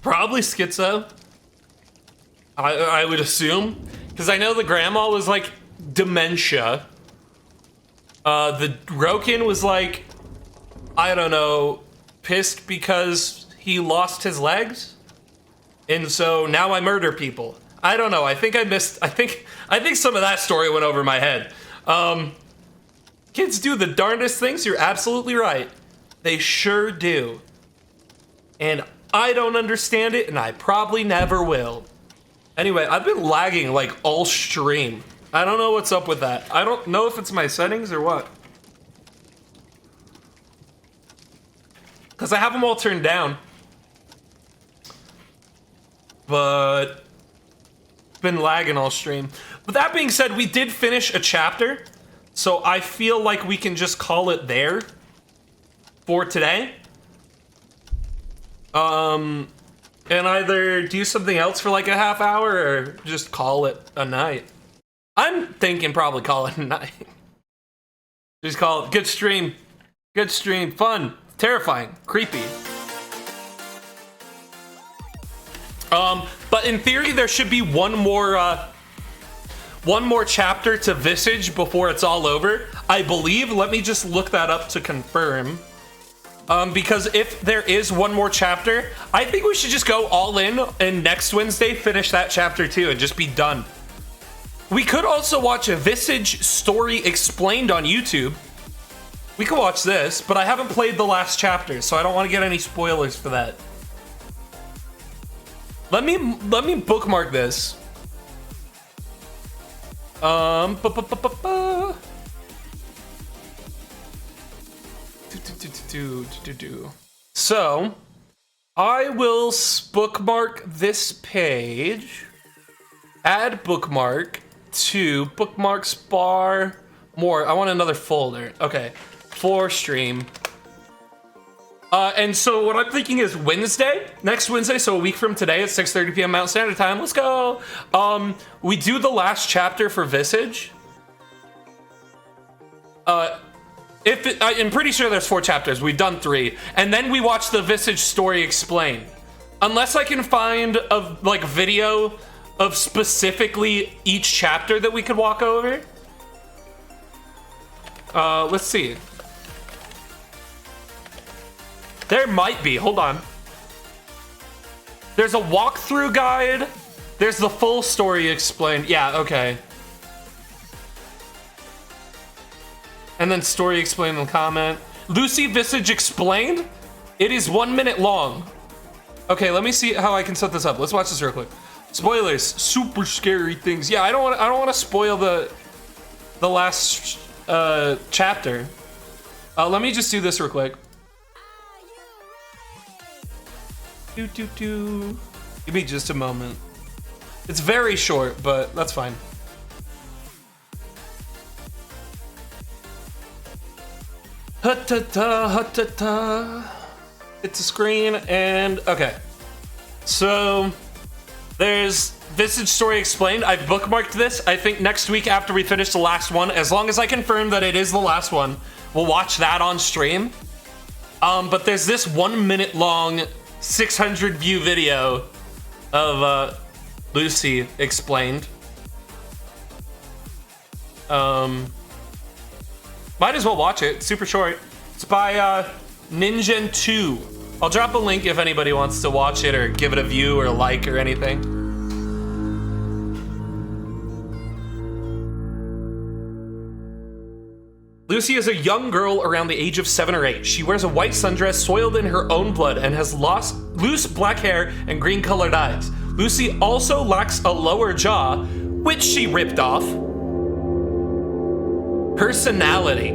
Probably schizo. I would assume. Because I know the grandma was like dementia. The Rokin was like, I don't know, pissed because he lost his legs? And so now I murder people. I don't know. I think some of that story went over my head. Kids do the darndest things. You're absolutely right. They sure do. And I don't understand it, and I probably never will. Anyway, I've been lagging like all stream. I don't know what's up with that. I don't know if it's my settings or what. Because I have them all turned down. But... been lagging all stream. But that being said, we did finish a chapter, so I feel like we can just call it there for today. And either do something else for like a half hour or just call it a night. I'm thinking probably call it a night. Just call it good stream, fun, terrifying, creepy. But in theory, there should be one more chapter to Visage before it's all over. I believe. Let me just look that up to confirm. Because if there is one more chapter, I think we should just go all in and next Wednesday finish that chapter too and just be done. We could also watch a Visage story explained on YouTube. We could watch this, but I haven't played the last chapter, so I don't want to get any spoilers for that. Let me bookmark this. So, I will bookmark this page. Add bookmark to bookmarks bar more. I want another folder. Okay, for stream. And so what I'm thinking is next Wednesday, so a week from today at 6:30 p.m. Mountain Standard Time. Let's go. We do the last chapter for Visage. I'm pretty sure there's 4 chapters. We've done 3, and then we watch the Visage story explained. Unless I can find a video of specifically each chapter that we could walk over. Let's see. There might be. Hold on. There's a walkthrough guide. There's the full story explained. Yeah, okay. And then story explained in the comment. Lucy Visage explained. It is 1 minute long. Okay, let me see how I can set this up. Let's watch this real quick. Spoilers. Super scary things. Yeah, I don't want to spoil the last chapter. Let me just do this real quick. Give me just a moment. It's very short, but that's fine. Ha-ta-ta, ha-ta-ta. It's a screen, and okay. So, there's Visage Story Explained. I've bookmarked this. I think next week after we finish the last one, as long as I confirm that it is the last one, we'll watch that on stream. But there's this 1 minute long 600 view video of Lucy Explained. Might as well watch it. It's super short. It's by Ninja2. I'll drop a link if anybody wants to watch it or give it a view or a like or anything. Lucy is a young girl around the age of 7 or 8. She wears a white sundress soiled in her own blood and has loose black hair and green colored eyes. Lucy also lacks a lower jaw, which she ripped off. Personality.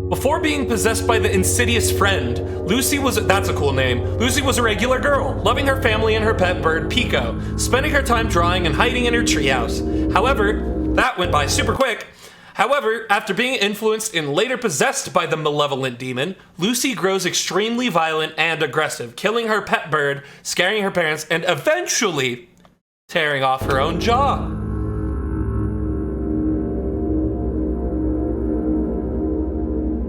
Before being possessed by the insidious friend, that's a cool name. Lucy was a regular girl, loving her family and her pet bird, Pico, spending her time drawing and hiding in her treehouse. However, that went by super quick. However, after being influenced and later possessed by the malevolent demon, Lucy grows extremely violent and aggressive, killing her pet bird, scaring her parents, and eventually tearing off her own jaw.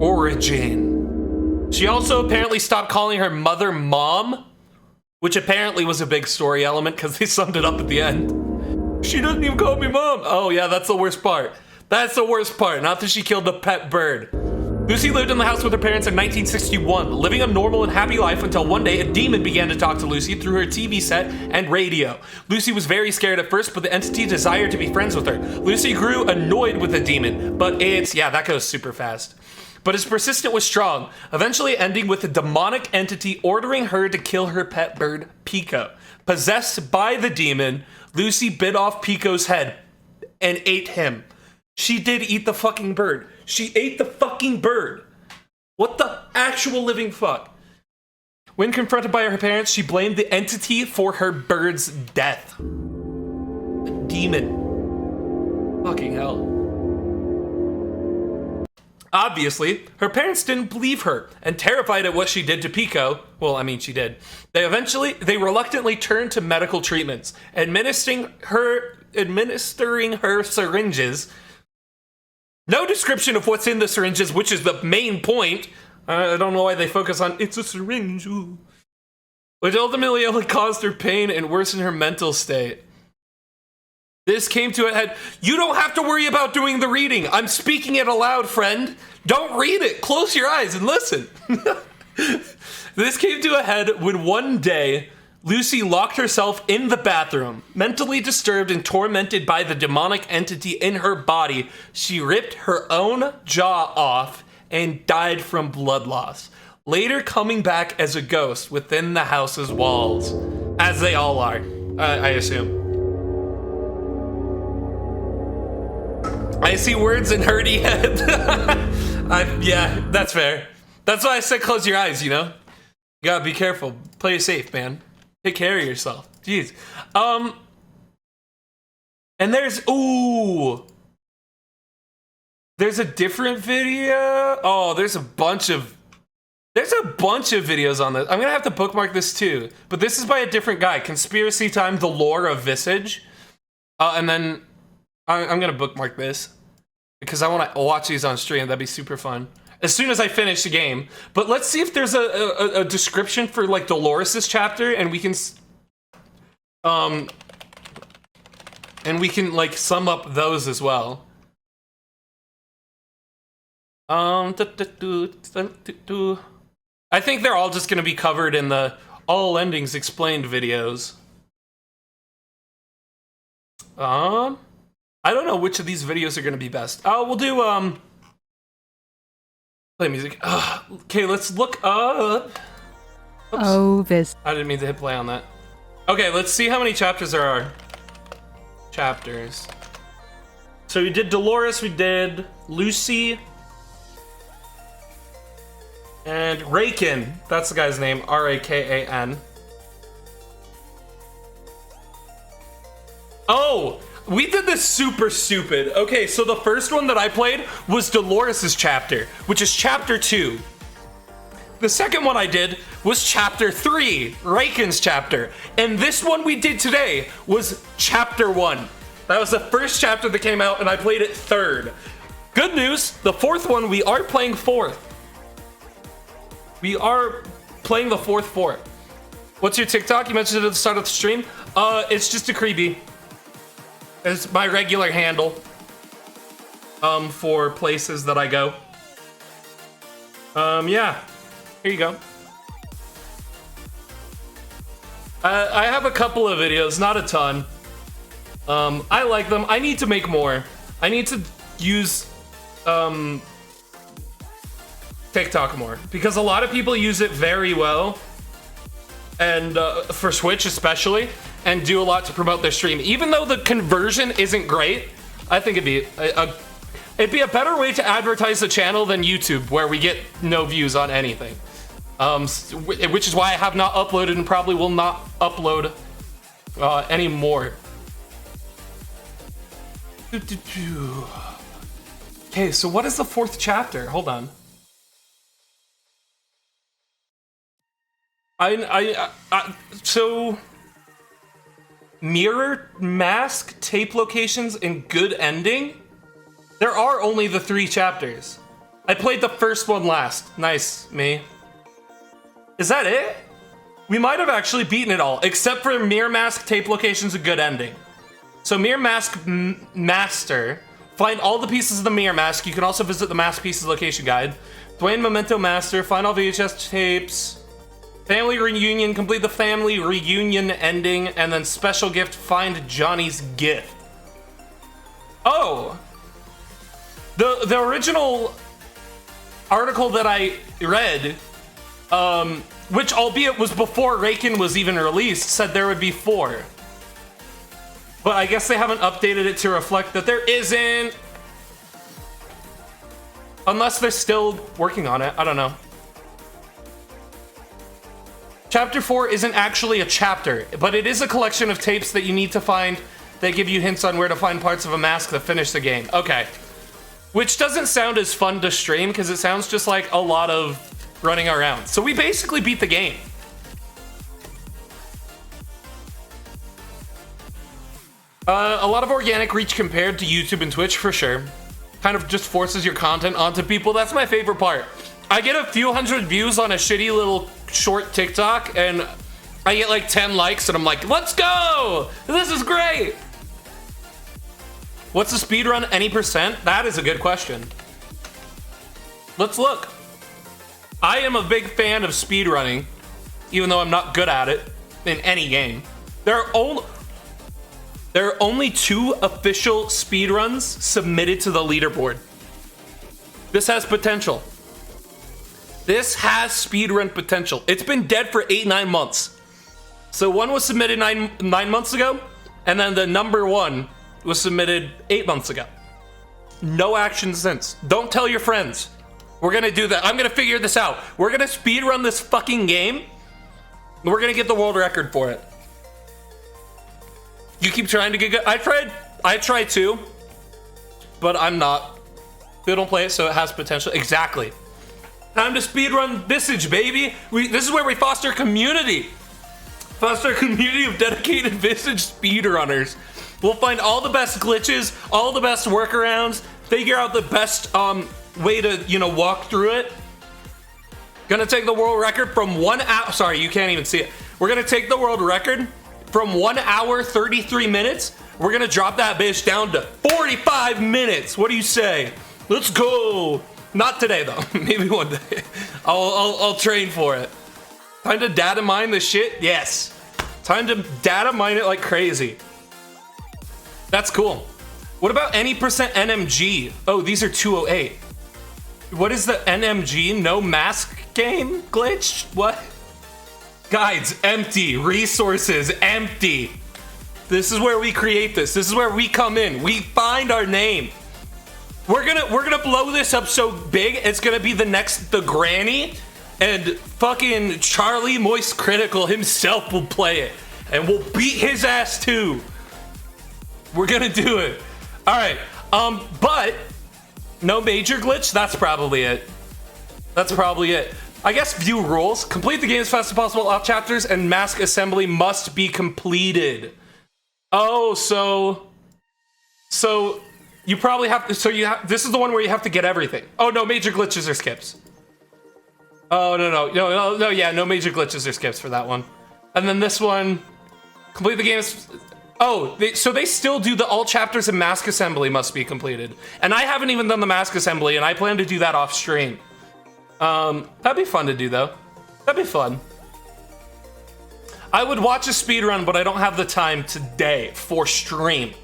Origin. She also apparently stopped calling her mother Mom, which apparently was a big story element because they summed it up at the end. She doesn't even call me Mom. Oh yeah, that's the worst part. That's the worst part, not that she killed the pet bird. Lucy lived in the house with her parents in 1961, living a normal and happy life until one day a demon began to talk to Lucy through her TV set and radio. Lucy was very scared at first, but the entity desired to be friends with her. Lucy grew annoyed with the demon, but that goes super fast. But his persistence was strong, eventually ending with the demonic entity ordering her to kill her pet bird, Pico. Possessed by the demon, Lucy bit off Pico's head and ate him. She did eat the fucking bird. She ate the fucking bird. What the actual living fuck? When confronted by her parents, she blamed the entity for her bird's death. The demon. Fucking hell. Obviously, her parents didn't believe her, and terrified at what she did to Pico, she did. They reluctantly turned to medical treatments, administering her syringes. No description of what's in the syringes, which is the main point. I don't know why they focus on, it's a syringe, ooh. Which ultimately only caused her pain and worsened her mental state. This came to a head. You don't have to worry about doing the reading. I'm speaking it aloud, friend. Don't read it. Close your eyes and listen. This came to a head when one day, Lucy locked herself in the bathroom. Mentally disturbed and tormented by the demonic entity in her body, she ripped her own jaw off and died from blood loss. Later coming back as a ghost within the house's walls. As they all are, I assume. I see words in Hurdy head. Yeah, that's fair. That's why I said close your eyes, you know? You gotta be careful. Play it safe, man. Take care of yourself. Jeez. And there's, ooh. There's a different video. Oh, there's a bunch of videos on this. I'm gonna have to bookmark this too. But this is by a different guy. Conspiracy Time, The Lore of Visage. And then I'm gonna bookmark this because I want to watch these on stream. That'd be super fun as soon as I finish the game. But let's see if there's a description for like Dolores's chapter, and we can like sum up those as well. I think they're all just gonna be covered in the all endings explained videos. I don't know which of these videos are gonna be best. We'll do play music. Okay, let's look up. Oops. Oh, this. I didn't mean to hit play on that. Okay, let's see how many chapters there are. Chapters. So we did Dolores, we did Lucy, and Rakan. That's the guy's name, R-A-K-A-N. Oh, we did this super stupid. Okay, so the first one that I played was Dolores's chapter, which is chapter 2. The second one I did was chapter 3, Rakan's chapter. And this one we did today was chapter 1. That was the first chapter that came out, and I played it third. Good news, the fourth one, we are playing fourth. We are playing the fourth fort. What's your TikTok? You mentioned it at the start of the stream. It's just a creepy. It's my regular handle for places that I go. Yeah. Here you go. I have a couple of videos, not a ton. I like them. I need to make more. I need to use TikTok more because a lot of people use it very well, and for Switch especially, and do a lot to promote their stream. Even though the conversion isn't great, I think it'd be a better way to advertise the channel than YouTube, where we get no views on anything. Which is why I have not uploaded and probably will not upload anymore. Okay, so what is the fourth chapter? Hold on. So mirror, mask, tape locations, and good ending. There are only the 3 chapters. I played the first one last. Nice, me. Is that it? We might have actually beaten it all, except for mirror mask, tape locations, and good ending. So mirror mask master. Find all the pieces of the mirror mask. You can also visit the mask pieces location guide. Dwayne Memento master. Find all VHS tapes. Family reunion. Complete the family reunion ending, and then special gift. Find Johnny's gift. Oh, the original article that I read, which albeit was before Rakan was even released, said there would be 4. But I guess they haven't updated it to reflect that there isn't. Unless they're still working on it. I don't know. Chapter 4 isn't actually a chapter, but it is a collection of tapes that you need to find that give you hints on where to find parts of a mask that finish the game. Okay. Which doesn't sound as fun to stream because it sounds just like a lot of running around. So we basically beat the game. A lot of organic reach compared to YouTube and Twitch for sure. Kind of just forces your content onto people. That's my favorite part. I get a few hundred views on a shitty little short TikTok and I get like 10 likes and I'm like, let's go! This is great! What's the speed run? Any percent? That is a good question. Let's look. I am a big fan of speed running, even though I'm not good at it in any game. There are only 2 official speedruns submitted to the leaderboard. This has potential. This has speedrun potential. It's been dead for 8-9 months. So one was submitted 9 months ago, and then the number 1 was submitted 8 months ago. No action since. Don't tell your friends. We're gonna do that. I'm gonna figure this out. We're gonna speedrun this fucking game. We're gonna get the world record for it. You keep trying to get good. I tried too, but I'm not. They don't play it, so it has potential. Exactly. Time to speedrun Visage, baby. This is where we foster community. Foster a community of dedicated Visage speedrunners. We'll find all the best glitches, all the best workarounds, figure out the best way to, you know, walk through it. Gonna take the world record from 1 hour. Sorry, you can't even see it. We're gonna take the world record from 1 hour, 33 minutes. We're gonna drop that bitch down to 45 minutes. What do you say? Let's go. Not today though. Maybe one day. I'll train for it. Time to data mine this shit? Yes. Time to data mine it like crazy. That's cool. What about any percent NMG? Oh, these are 208. What is the NMG? No mask game glitch? What? Guides, empty. Resources, empty. This is where we create this. This is where we come in. We find our name. We're gonna blow this up so big, it's gonna be the Granny, and fucking Charlie Moist Critical himself will play it. And we'll beat his ass too. We're gonna do it. Alright, but no major glitch, that's probably it. That's probably it. I guess view rules. Complete the game as fast as possible. All chapters and mask assembly must be completed. Oh, so you probably have to, this is the one where you have to get everything. Oh no, major glitches or skips. Oh no, yeah, no major glitches or skips for that one. And then this one, complete the game as, oh, so they still do the all chapters and mask assembly must be completed. And I haven't even done the mask assembly, and I plan to do that off stream. That'd be fun to do though. That'd be fun. I would watch a speedrun, but I don't have the time today for stream.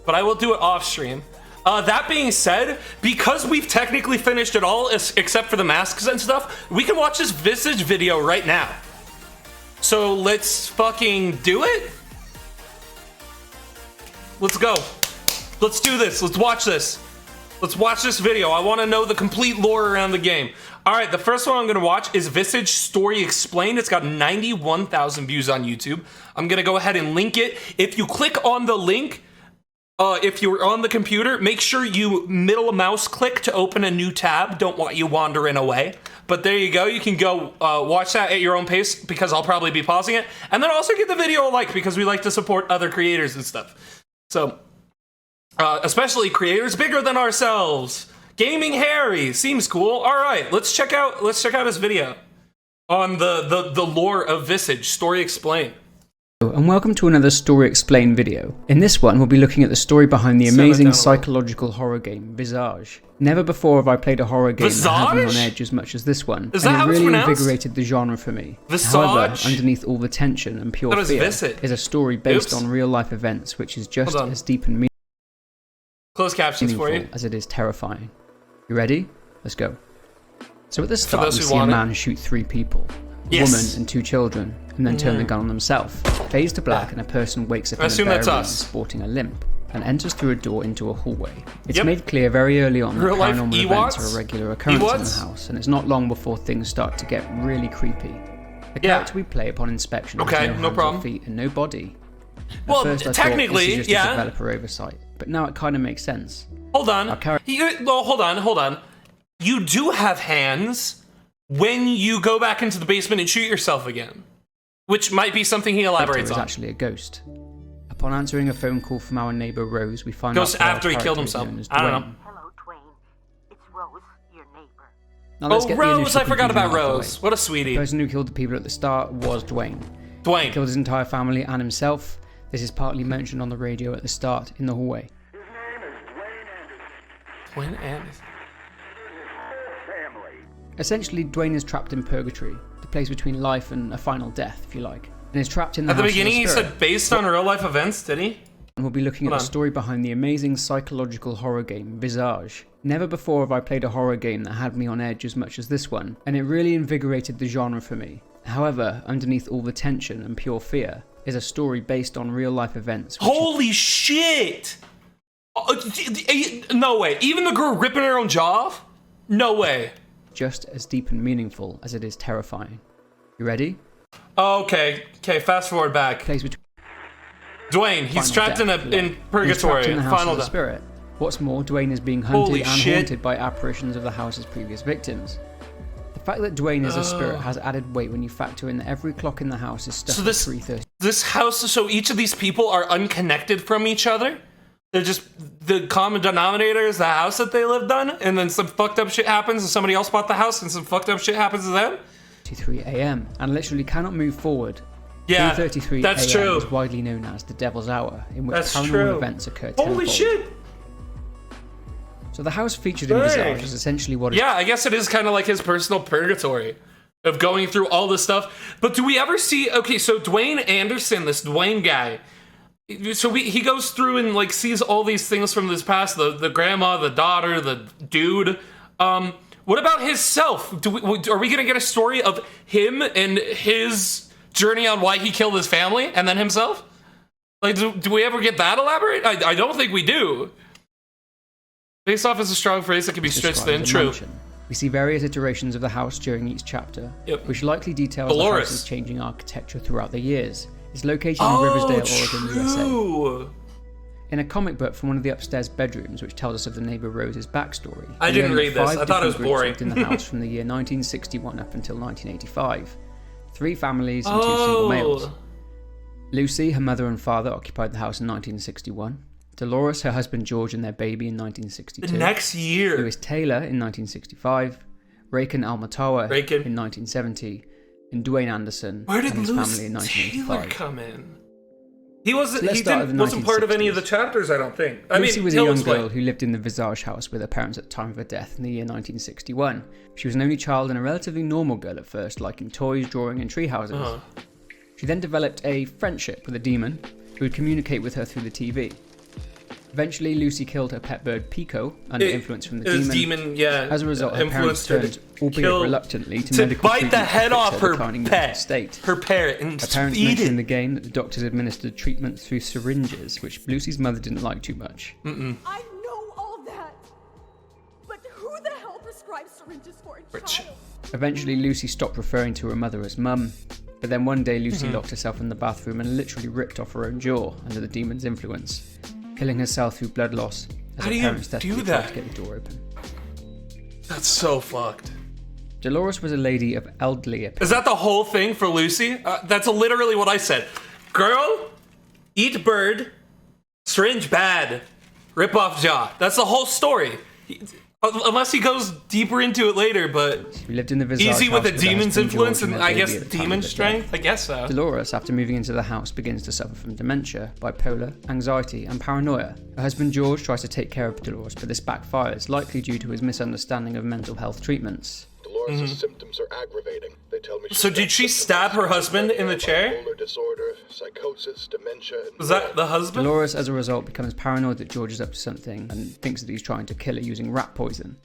But I will do it off stream. That being said, because we've technically finished it all except for the masks and stuff, we can watch this Visage video right now. So let's fucking do it. Let's go. Let's do this. Let's watch this. Let's watch this video. I want to know the complete lore around the game. All right, the first one I'm going to watch is Visage Story Explained. It's got 91,000 views on YouTube. I'm going to go ahead and link it. If you click on the link, if you're on the computer, make sure you middle mouse click to open a new tab. Don't want you wandering away. But there you go. You can go watch that at your own pace because I'll probably be pausing it. And then also give the video a like because we like to support other creators and stuff. So, especially creators bigger than ourselves. Gaming Harry seems cool. All right, let's check out his video on the lore of Visage Story Explained. And welcome to another Story Explained video. In this one, we'll be looking at the story behind the amazing psychological horror game, Visage. Never before have I played a horror game that had me on edge as much as this one, and it really invigorated the genre for me. Visage? However, underneath all the tension and pure fear is a story based on real-life events, which is just as deep and meaningful closed captions for you as it is terrifying. You ready? Let's go. So at the start, we see a man shoot 3 people. A woman and 2 children, and then turn the gun on himself. Fades to black, and a person wakes up in a bare room sporting a limp, and enters through a door into a hallway. It's made clear very early on that paranormal events are a regular occurrence in the house, and it's not long before things start to get really creepy. The character we play upon inspection has no hands or feet and no body. Well, first, technically, this is just a developer oversight, but now it kind of makes sense. Hold on. Hold on. You do have hands when you go back into the basement and shoot yourself again, which might be something he elaborates on. Is actually a ghost. Upon answering a phone call from our neighbor Rose, we find out after he killed himself. I don't know. Hello, Dwayne. It's Rose, your neighbor. Now, let's get the Rose! I forgot about Rose. What a sweetie. The person who killed the people at the start was Dwayne. He killed his entire family and himself. This is partly mentioned on the radio at the start in the hallway. His name is Dwayne Anderson. family. Essentially, Dwayne is trapped in purgatory, the place between life and a final death, if you like, and is trapped in the At the house of beginning, he spirit. said based on real life events, did he? And we'll be looking at the story behind the amazing psychological horror game, Visage. Never before have I played a horror game that had me on edge as much as this one, and it really invigorated the genre for me. However, underneath all the tension and pure fear is a story based on real life events. Holy shit! No way. Even the girl ripping her own jaw off? No way. just as deep and meaningful as it is terrifying. You ready? Okay, fast forward back. Place between Dwayne, he's trapped in purgatory. He's trapped in the house Final of the death. spirit. What's more, Dwayne is being hunted and haunted by apparitions of the house's previous victims. The fact that Dwayne is a spirit has added weight when you factor in that every clock in the house is stuck at 3:30. This house, so each of these people are unconnected from each other? They're just, the common denominator is the house that they lived on, and then some fucked up shit happens and somebody else bought the house and some fucked up shit happens to them? 3 a.m. and literally cannot move forward. Yeah, 3:33 that's a.m. true. is widely known as the Devil's Hour, in which paranormal true. events occur Holy tenfold. shit! So the house featured in Visage is essentially what Yeah, I guess it is kind of like his personal purgatory of going through all this stuff. But do we ever see, okay, so Dwayne Anderson, this Dwayne guy, so he goes through and like sees all these things from this past, the grandma, the daughter, the dude. What about his self? Are we gonna get a story of him and his journey on why he killed his family and then himself? Like, do we ever get that elaborate? I don't think we do. Face off is a strong phrase that can be stretched thin. True. We see various iterations of the house during each chapter, which likely details the house's changing architecture throughout the years. It's located in Riversdale, Oregon, USA. In a comic book from one of the upstairs bedrooms, which tells us of the neighbor Rose's backstory. I didn't read this. I thought it was boring. Lived in the house from the year 1961 up until 1985. 3 families and 2 single males. Lucy, her mother and father, occupied the house in 1961. Dolores, her husband George, and their baby in 1962. The next year. Lewis Taylor in 1965. Raken Almatawa in 1970. And Dwayne Anderson and his family in 1985. Taylor come in? He wasn't part of any of the chapters, I don't think. Lucy was a young girl who lived in the Visage house with her parents at the time of her death in the year 1961. She was an only child and a relatively normal girl at first, liking toys, drawing, and tree houses. She then developed a friendship with a demon who would communicate with her through the TV. Eventually, Lucy killed her pet bird Pico under influence from the demon. As a result, her parents turned, albeit reluctantly, to medical bite the head off her pet, state. Her parrot, and her parents mentioned in the game that the doctors administered treatment through syringes, which Lucy's mother didn't like too much. I know all that, but who the hell prescribes syringes for a child? Eventually, Lucy stopped referring to her mother as mum, but then one day Lucy locked herself in the bathroom and literally ripped off her own jaw under the demon's influence, killing herself through blood loss as her parents desperately tried to get the door open. That's so fucked. Dolores was a lady of elderly appearance. Is that the whole thing for Lucy? That's literally what I said. Girl, eat bird, syringe bad, rip off jaw. That's the whole story. Unless he goes deeper into it later, but we lived in the Visage easy with the house demon's influence George and I guess demon strength. I guess so. Dolores, after moving into the house, begins to suffer from dementia, bipolar, anxiety, and paranoia. Her husband George tries to take care of Dolores, but this backfires, likely due to his misunderstanding of mental health treatments. Dolores' symptoms are aggravating. They tell me. So did she stab her husband in the chair? Bipolar disorder, psychosis, dementia. Was that the husband? Dolores, as a result, becomes paranoid that George is up to something and thinks that he's trying to kill her using rat poison.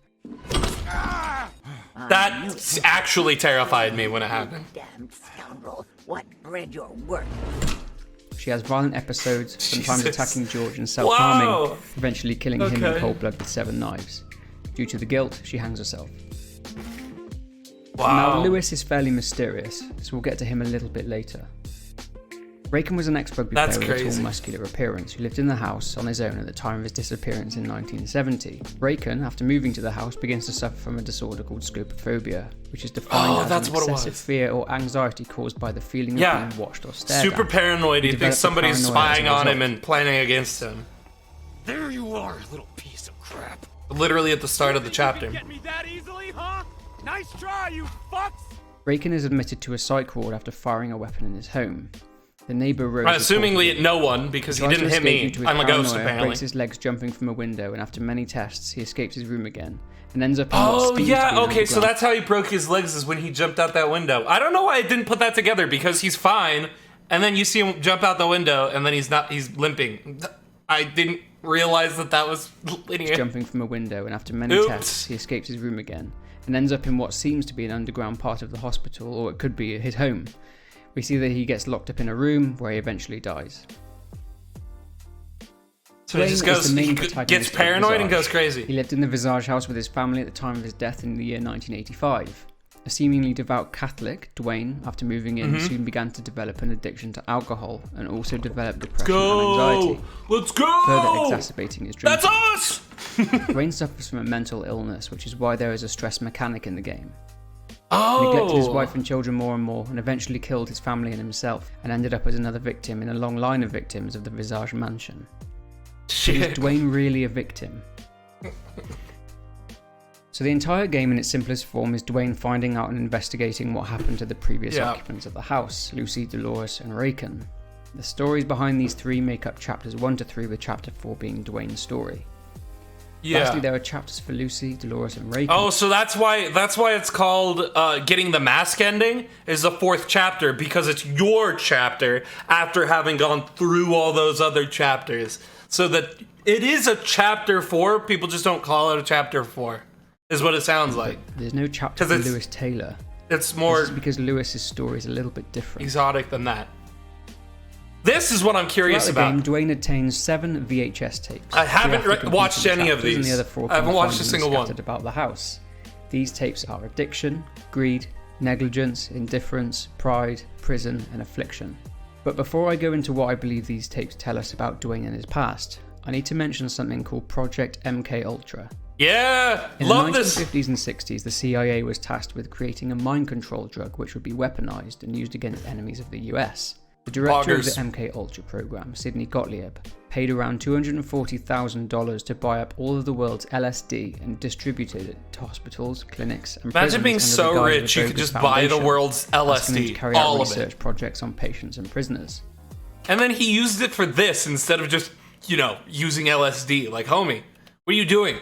That actually terrified me when it happened. Damn scoundrel! What bred your work? She has violent episodes, sometimes attacking George and self-harming, eventually killing him in cold blood with 7 knives. Due to the guilt, she hangs herself. Now, Lewis is fairly mysterious, so we'll get to him a little bit later. Raken was an ex-rugby player with a tall, muscular appearance who lived in the house on his own at the time of his disappearance in 1970. Raken, after moving to the house, begins to suffer from a disorder called scopophobia, which is defined as an excessive fear or anxiety caused by the feeling of being watched or stared at. Super paranoid. He thinks somebody's spying on him and planning against him. There you are, little piece of crap. Literally at the start of the chapter. Get me that easily, huh? Nice try, you fucks! Raken is admitted to a psych ward after firing a weapon in his home. The neighbor Rose, assumingly no one, because he didn't hit me. I'm a ghost, apparently. Breaks his legs jumping from a window, and after many tests, he escapes his room again and ends up. So that's how he broke his legs, is when he jumped out that window. I don't know why I didn't put that together, because he's fine, and then you see him jump out the window, and then he's limping. I didn't realize that was linear. Jumping from a window, and after many tests, he escapes his room again and ends up in what seems to be an underground part of the hospital, or it could be his home. We see that he gets locked up in a room where he eventually dies. So he just goes, he gets paranoid and goes crazy. He lived in the Visage house with his family at the time of his death in the year 1985. A seemingly devout Catholic, Dwayne, after moving in, soon began to develop an addiction to alcohol and also developed depression and anxiety. Let's go! Further exacerbating his drinking. That's us! Dwayne suffers from a mental illness, which is why there is a stress mechanic in the game. Oh! He neglected his wife and children more and more, and eventually killed his family and himself, and ended up as another victim in a long line of victims of the Visage mansion. Shit. Is Dwayne really a victim? So the entire game in its simplest form is Dwayne finding out and investigating what happened to the previous occupants of the house, Lucy, Dolores, and Raycon. The stories behind these three make up chapters 1 to 3, with chapter 4 being Dwayne's story. Yeah. Lastly, there are chapters for Lucy, Dolores, and Raycon. Oh, so that's why it's called Getting the Mask Ending is the 4th chapter, because it's your chapter after having gone through all those other chapters. So that it is a chapter 4, people just don't call it a chapter 4, is what it sounds like. There's no chapter for Lewis Taylor. It's more... This is because Lewis's story is a little bit different. Exotic than that. This is what I'm curious about. Game, Dwayne obtains 7 VHS tapes. I haven't watched any of these. I haven't watched a single one. About the house. These tapes are addiction, greed, negligence, indifference, pride, prison, and affliction. But before I go into what I believe these tapes tell us about Dwayne and his past, I need to mention something called Project MK Ultra. Yeah, love this. In the 1950s and 60s, the CIA was tasked with creating a mind control drug which would be weaponized and used against enemies of the US. The director of the MK Ultra program, Sidney Gottlieb, paid around $240,000 to buy up all of the world's LSD and distributed it to hospitals, clinics, and prisons. Imagine being so rich you could just buy the world's LSD, to carry all out of research projects on patients and prisoners. And then he used it for this instead of just, using LSD. Like, homie, what are you doing?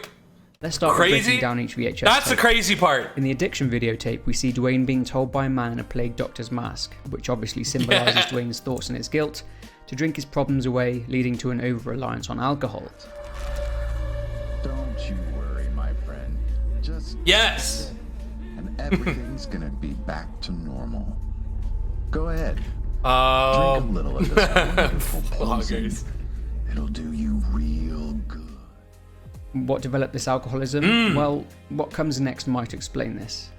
Let's start breaking down each VHS That's tape. the crazy part. In the addiction videotape, we see Dwayne being told by a man in a plague doctor's mask, which obviously symbolises Dwayne's thoughts and his guilt, to drink his problems away, leading to an over-reliance on alcohol. Don't you worry, my friend. Just yes, and everything's gonna be back to normal. Go ahead. Drink a little of this wonderful poison. It'll do you real good. What developed this alcoholism? Well, what comes next might explain this.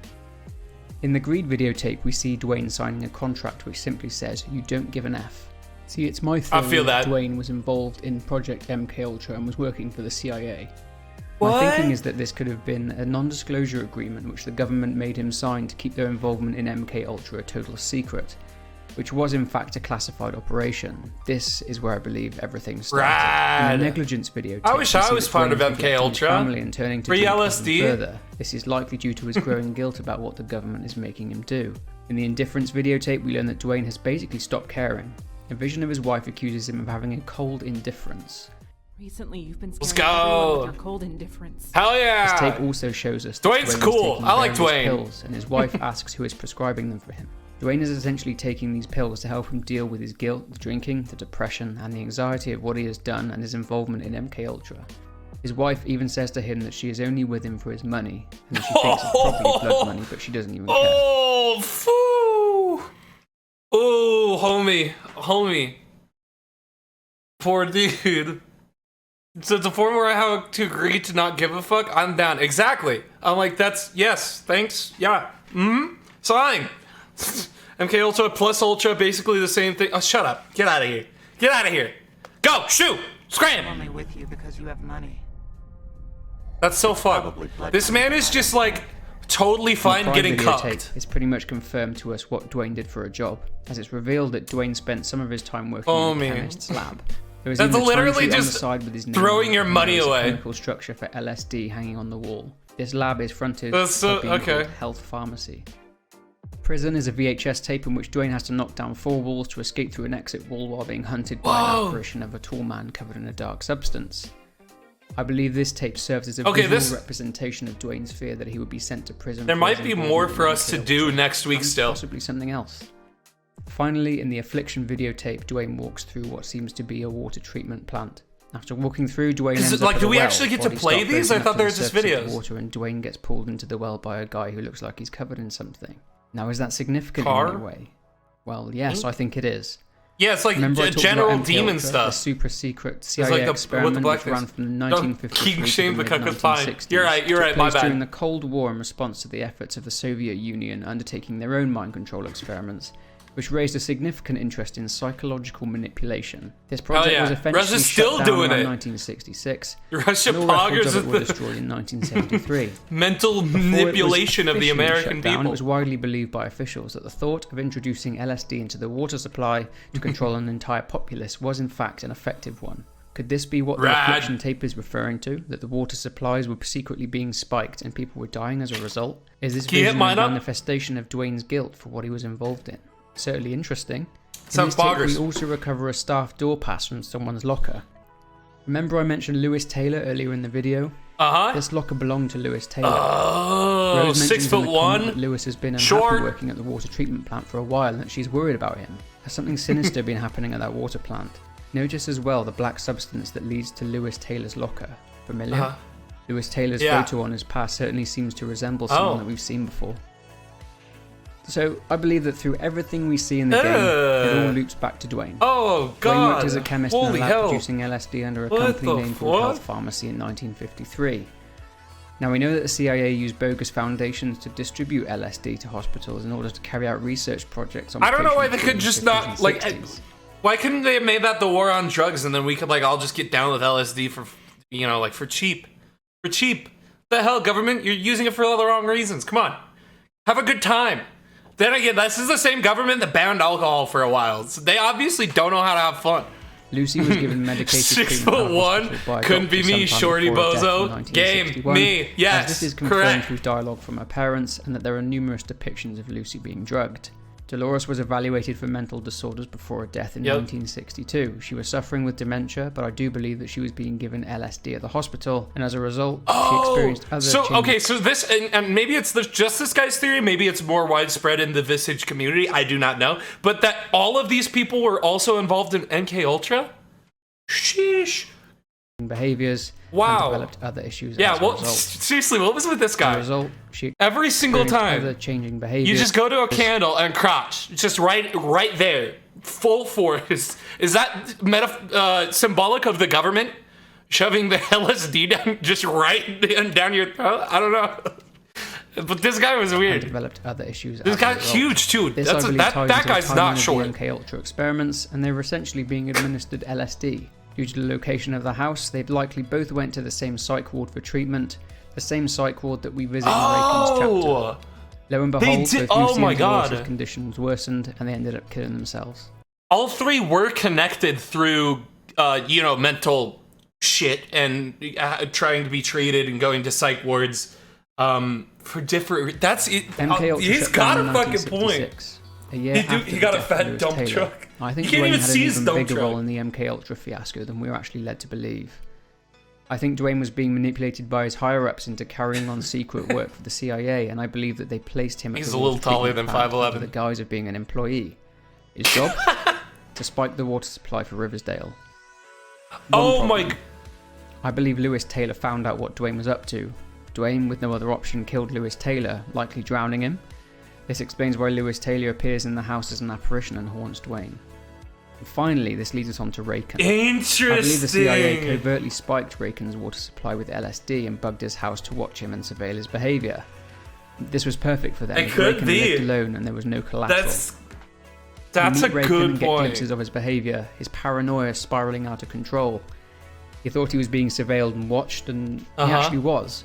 In the greed videotape, we see Dwayne signing a contract which simply says, "You don't give an F." See, it's my theory that Dwayne was involved in Project MK Ultra and was working for the CIA. What? My thinking is that this could have been a non-disclosure agreement which the government made him sign to keep their involvement in MK Ultra a total secret, which was in fact a classified operation. This is where I believe everything started. Rad. In the negligence video, I wish I was part of MK Ultra. Family and turning to free LSD. Further. This is likely due to his growing guilt about what the government is making him do. In the indifference videotape, we learn that Dwayne has basically stopped caring. A vision of his wife accuses him of having a cold indifference. Recently, you've been Let's scaring everyone go. with your cold indifference. Hell yeah! This tape also shows us that Dwayne's cool. taking I like various Dwayne. pills, and his wife asks who is prescribing them for him. Dwayne is essentially taking these pills to help him deal with his guilt, the drinking, the depression, and the anxiety of what he has done and his involvement in MK Ultra. His wife even says to him that she is only with him for his money, and that she thinks it's probably blood money, but she doesn't even care. Oh, foo! Oh, homie. Poor dude. So it's a form where I have to agree to not give a fuck. I'm down. Exactly. I'm like, that's yes, thanks, yeah, sign. MK Ultra plus Ultra, basically the same thing. Oh, shut up. Get out of here. Get out of here. Go, shoot, scram. I'm only with you because you have money. That's so fucked. This man is just like totally fine getting cucked. It's pretty much confirmed to us what Dwayne did for a job, as it's revealed that Dwayne spent some of his time working in a chemist's lab. There was That's even a literally timesheet on just the side with his name throwing your and money there is a away. chemical structure for LSD hanging on the wall. This lab is fronted That's so- by being okay. called Health Pharmacy. Prison is a VHS tape in which Dwayne has to knock down 4 walls to escape through an exit wall while being hunted by an apparition of a tall man covered in a dark substance. I believe this tape serves as a visual representation of Dwayne's fear that he would be sent to prison. There might be more for us to do next week still. Possibly something else. Finally, in the Affliction videotape, Dwayne walks through what seems to be a water treatment plant. After walking through, Dwayne ends up at do a we well. actually get to Bodies play start these? floating I up thought to they the were just surface of videos. Water, and Dwayne gets pulled into the well by a guy who looks like he's covered in something. Now, is that significant in any way? Well, yes, I think it is. Yeah, it's like general demon stuff. The super secret CIA experiment which ran from 1953 to the mid-1960s. You're right, my bad. During the Cold War in response to the efforts of the Soviet Union undertaking their own mind control experiments, which raised a significant interest in psychological manipulation. This project was eventually shut down in 1966, Russia and all records of it were destroyed in 1973. Mental manipulation of the American people. It was widely believed by officials that the thought of introducing LSD into the water supply to control an entire populace was in fact an effective one. Could this be what the reflection tape is referring to? That the water supplies were secretly being spiked and people were dying as a result? Is this vision a manifestation of Dwayne's guilt for what he was involved in? Certainly interesting. Sounds boggers. We also recover a staff door pass from someone's locker. Remember I mentioned Lewis Taylor earlier in the video? This locker belonged to Lewis Taylor. Oh, Rose 6'1". That Lewis has been unhappy working at the water treatment plant for a while and that she's worried about him. Has something sinister been happening at that water plant? Notice as well the black substance that leads to Lewis Taylor's locker. Familiar? Lewis Taylor's photo on his pass certainly seems to resemble someone that we've seen before. So, I believe that through everything we see in the game, it all loops back to Dwayne. Oh, God. Dwayne worked as a chemist in a lab producing LSD under a company named called Health Pharmacy in 1953. Now, we know that the CIA used bogus foundations to distribute LSD to hospitals in order to carry out research projects on I don't know why they could just not, like, why couldn't they have made that the war on drugs and then we could, like, all just get down with LSD for, you know, like, for cheap. For cheap. The hell, government? You're using it for all the wrong reasons. Come on. Have a good time. Then again, this is the same government that banned alcohol for a while. So they obviously don't know how to have fun. Lucy was given medicated 6'1", couldn't be me, shorty bozo. Game, me, yes, this is confirmed through dialogue from her parents, and that there are numerous depictions of Lucy being drugged. Dolores was evaluated for mental disorders before her death in 1962. She was suffering with dementia, but I do believe that she was being given LSD at the hospital, and as a result, she experienced other changes. So this, and maybe it's just this guy's theory, maybe it's more widespread in the Visage community, I do not know, but that all of these people were also involved in MK Ultra? Sheesh. Behaviors and developed other issues. Seriously, what was with this guy? As a result, every single time other changing behaviors. You just go to a candle and crotch, just right there, full force. Is that symbolic of the government shoving the LSD down, just right down your throat? I don't know. But this guy was weird. Developed other issues. This guy's huge too. That guy's not short. MK Ultra experiments, and they were essentially being administered LSD. Due to the location of the house, they likely both went to the same psych ward for treatment, the same psych ward that we visit in Raken's chapter. Lo and behold, both Lucy and Dolores' conditions worsened, and they ended up killing themselves. All three were connected through, mental shit and trying to be treated and going to psych wards for different. That's it. He's got a fucking point. He got a fat dump truck. I think Dwayne had an even bigger role in the MK Ultra fiasco than we were actually led to believe. I think Dwayne was being manipulated by his higher-ups into carrying on secret work for the CIA, and I believe that they placed him He's a little taller than 5'11". Under the guise of being an employee. His job? To spike the water supply for Riversdale. I believe Lewis Taylor found out what Dwayne was up to. Dwayne, with no other option, killed Lewis Taylor, likely drowning him. This explains why Lewis Taylor appears in the house as an apparition and haunts Dwayne. And finally, this leads us on to Raken. Interesting! I believe the CIA covertly spiked Raken's water supply with LSD and bugged his house to watch him and surveil his behaviour. This was perfect for them. It could be. Lived alone and there was no collateral. That's a Raken good and get point. Glimpses of his behaviour, his paranoia spiralling out of control. He thought he was being surveilled and watched, and he actually was.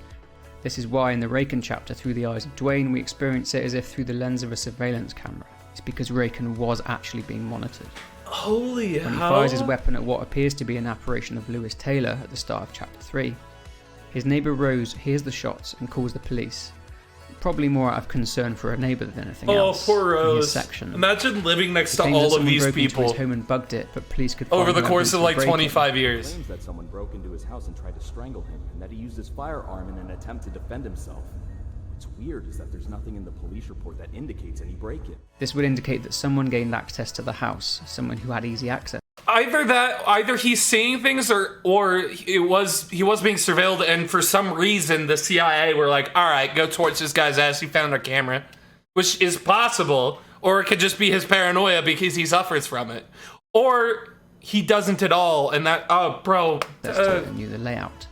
This is why in the Raken chapter, Through the Eyes of Dwayne, we experience it as if through the lens of a surveillance camera. It's because Raken was actually being monitored. Holy hell. When he fires his weapon at what appears to be an apparition of Lewis Taylor at the start of chapter 3, his neighbour Rose hears the shots and calls the police. Probably more out of concern for her neighbour than anything else. Oh, poor Rose. In his section. Imagine living next to all of these people. His home and bugged it, but police could over the course of like 25 years. Claims that someone broke into his house and tried to strangle him, and that he used his firearm in an attempt to defend himself. What's weird is that there's nothing in the police report that indicates any break-in. This would indicate that someone gained access to the house, someone who had easy access. Either he's seeing things or he was being surveilled, and for some reason the CIA were like, all right, go towards this guy's ass, he found a camera, which is possible, or it could just be his paranoia because he suffers from it. or he doesn't at all, and that bro. Let's tell you the layout.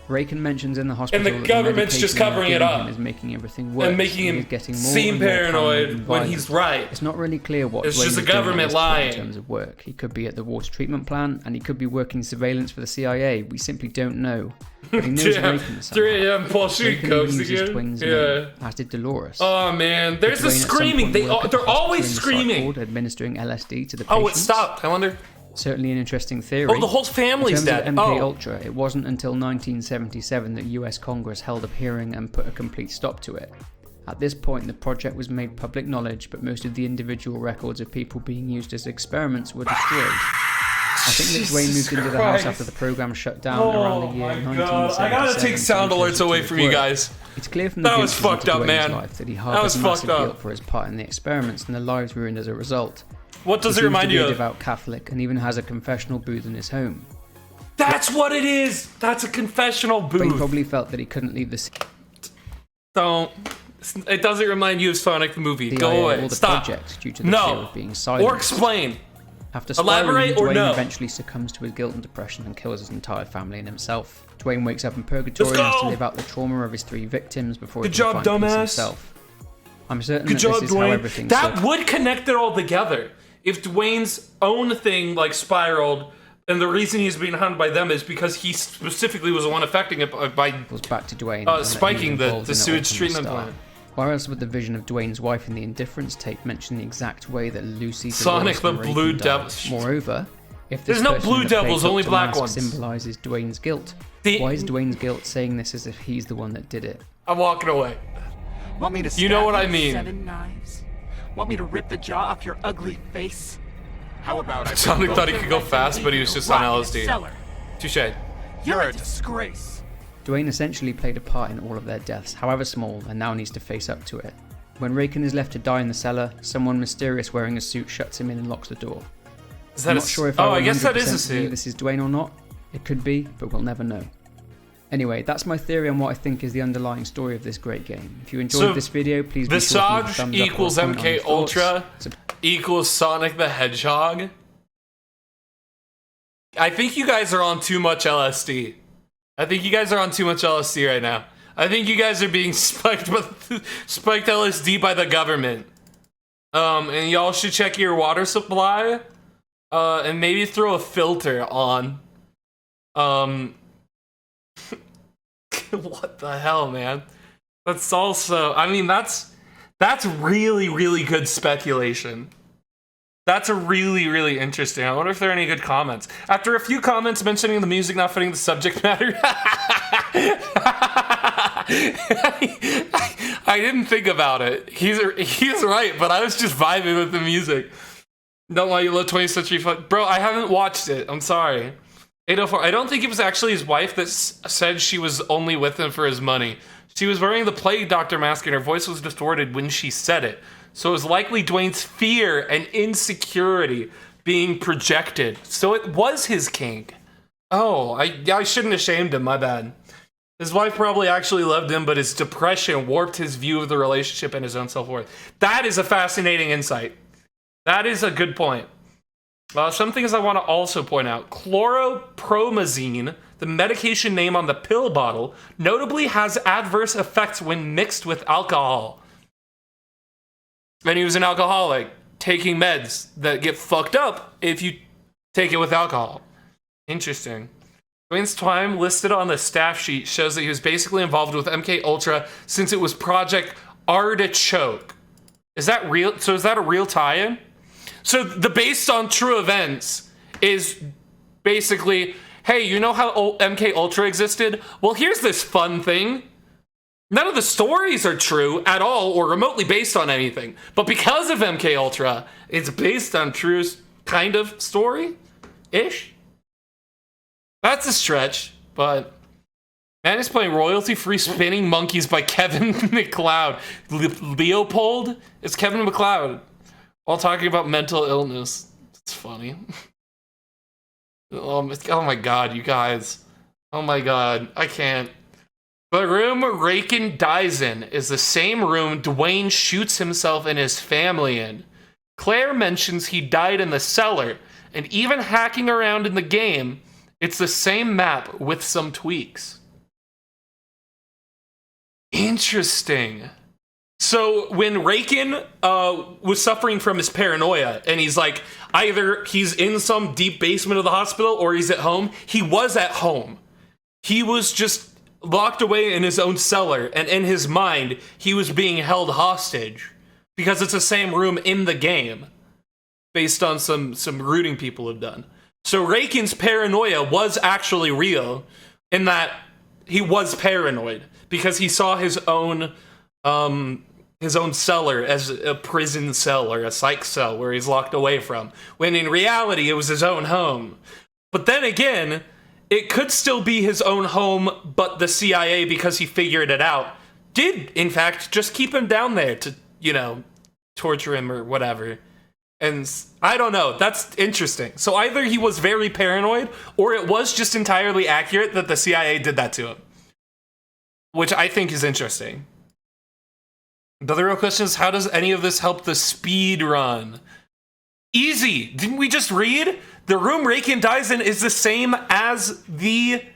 Raken mentions in the hospital and the government's just covering it up, is making everything worse, and making him getting more seem paranoid when he's right. It's not really clear what it's Dwayne just the is doing government lying in terms of work. He could be at the water treatment plant, and he could be working surveillance for the CIA. We simply don't know. But he knows Raken somehow. 3 a.m. Paul Street coast again. Twins name, as did Dolores. Oh man, there's the screaming. They're always screaming. Administering LSD to the patients. Oh, it stopped. I wonder. Certainly an interesting theory. Oh, the whole family's dead. In terms of MK Ultra, it wasn't until 1977 that US Congress held a hearing and put a complete stop to it. At this point, the project was made public knowledge, but most of the individual records of people being used as experiments were destroyed. I think that Dwayne moved into the house after the program shut down around the year 1977. I gotta take sound alerts away from you guys. It's clear from the that was fucked up, man. Life that he harbored massive guilt for his part in the experiments and the lives ruined as a result. What does it remind you of? He's a devout Catholic and even has a confessional booth in his home. That's what it is! That's a confessional booth. But he probably felt that he couldn't leave the scene. Don't. It doesn't remind you of Sonic the movie. Go away. Stop. Due to the fear of being silent. Or explain. After spiraling, Elaborate or Dwayne no? Eventually succumbs to his guilt and depression and kills his entire family and himself. Dwayne wakes up in purgatory and has to live out the trauma of his 3 victims before he can find peace himself. I'm certain that this is how everything That would connect it all together. If Dwayne's own thing like spiraled, and the reason he's being hunted by them is because he specifically was the one affecting it by goes back to Dwayne spiking the sewage treatment plant. Whereas with the vision of Dwayne's wife in the Indifference tape mentioned the exact way that Lucy Sonic the Blue Devil. Moreover, if this there's no blue devils, only black ones. Symbolizes Dwayne's guilt. Why is Dwayne's guilt saying this as if he's the one that did it? I'm walking away. Want me to stab you know what I mean? 7 knives? Want me to rip the jaw off your ugly face? How about I Sonic thought he could go fast, but he was just on LSD. Touche. You're a disgrace. Dwayne essentially played a part in all of their deaths, however small, and now needs to face up to it. When Raken is left to die in the cellar, someone mysterious wearing a suit shuts him in and locks the door. I'm not sure if I guess that is a suit. This is Dwayne or not. It could be, but we'll never know. Anyway, that's my theory on what I think is the underlying story of this great game. If you enjoyed this video, please be sure to leave a thumbs up. Visage equals MK Ultra equals Sonic the Hedgehog. I think you guys are on too much LSD. I think you guys are on too much LSD right now. I think you guys are being spiked LSD by the government. And y'all should check your water supply. And maybe throw a filter on. What the hell, man? That's also, I mean, that's really, really good speculation. That's a really, really interesting. I wonder if there are any good comments. After a few comments mentioning the music not fitting the subject matter, I didn't think about it. He's right, but I was just vibing with the music. Don't want you low 20th century fun. Bro, I haven't watched it. I'm sorry. 804. I don't think it was actually his wife that said she was only with him for his money. She was wearing the plague doctor mask and her voice was distorted when she said it. So it was likely Dwayne's fear and insecurity being projected. So it was his kink. Oh, I shouldn't have shamed him, my bad. His wife probably actually loved him, but his depression warped his view of the relationship and his own self-worth. That is a fascinating insight. That is a good point. Some things I want to also point out. Chloropromazine, the medication name on the pill bottle, notably has adverse effects when mixed with alcohol. And he was an alcoholic, taking meds that get fucked up if you take it with alcohol. Interesting. Dwayne's time listed on the staff sheet shows that he was basically involved with MK Ultra since it was Project Artichoke. Is that real? So is that a real tie-in? So the based on true events is basically, hey, you know how MK Ultra existed? Well, here's this fun thing. None of the stories are true at all or remotely based on anything. But because of MK Ultra, it's based on true kind of story-ish. That's a stretch, but man is playing royalty-free Spinning Monkeys by Kevin MacLeod. Leopold is Kevin MacLeod. While talking about mental illness. It's funny. Oh my god, you guys. Oh my god, I can't. The room Raken dies in is the same room Dwayne shoots himself and his family in. Claire mentions he died in the cellar, And even hacking around in the game, it's the same map with some tweaks. Interesting. So when Raken was suffering from his paranoia, and he's like, either he's in some deep basement of the hospital or he's at home, he was at home. He was just locked away in his own cellar, and in his mind, he was being held hostage because it's the same room in the game, based on some rooting people have done. So Raken's paranoia was actually real, in that he was paranoid because he saw his own cellar as a prison cell or a psych cell where he's locked away from, when in reality it was his own home. But then again, it could still be his own home, but the CIA, because he figured it out, did in fact just keep him down there to, you know, torture him or whatever. And I don't know, that's interesting. So either he was very paranoid, or it was just entirely accurate that the CIA did that to him, which I think is interesting. The other real question is, how does any of this help the speed run? Easy. Didn't we just read? The room Raken dies in is the same as it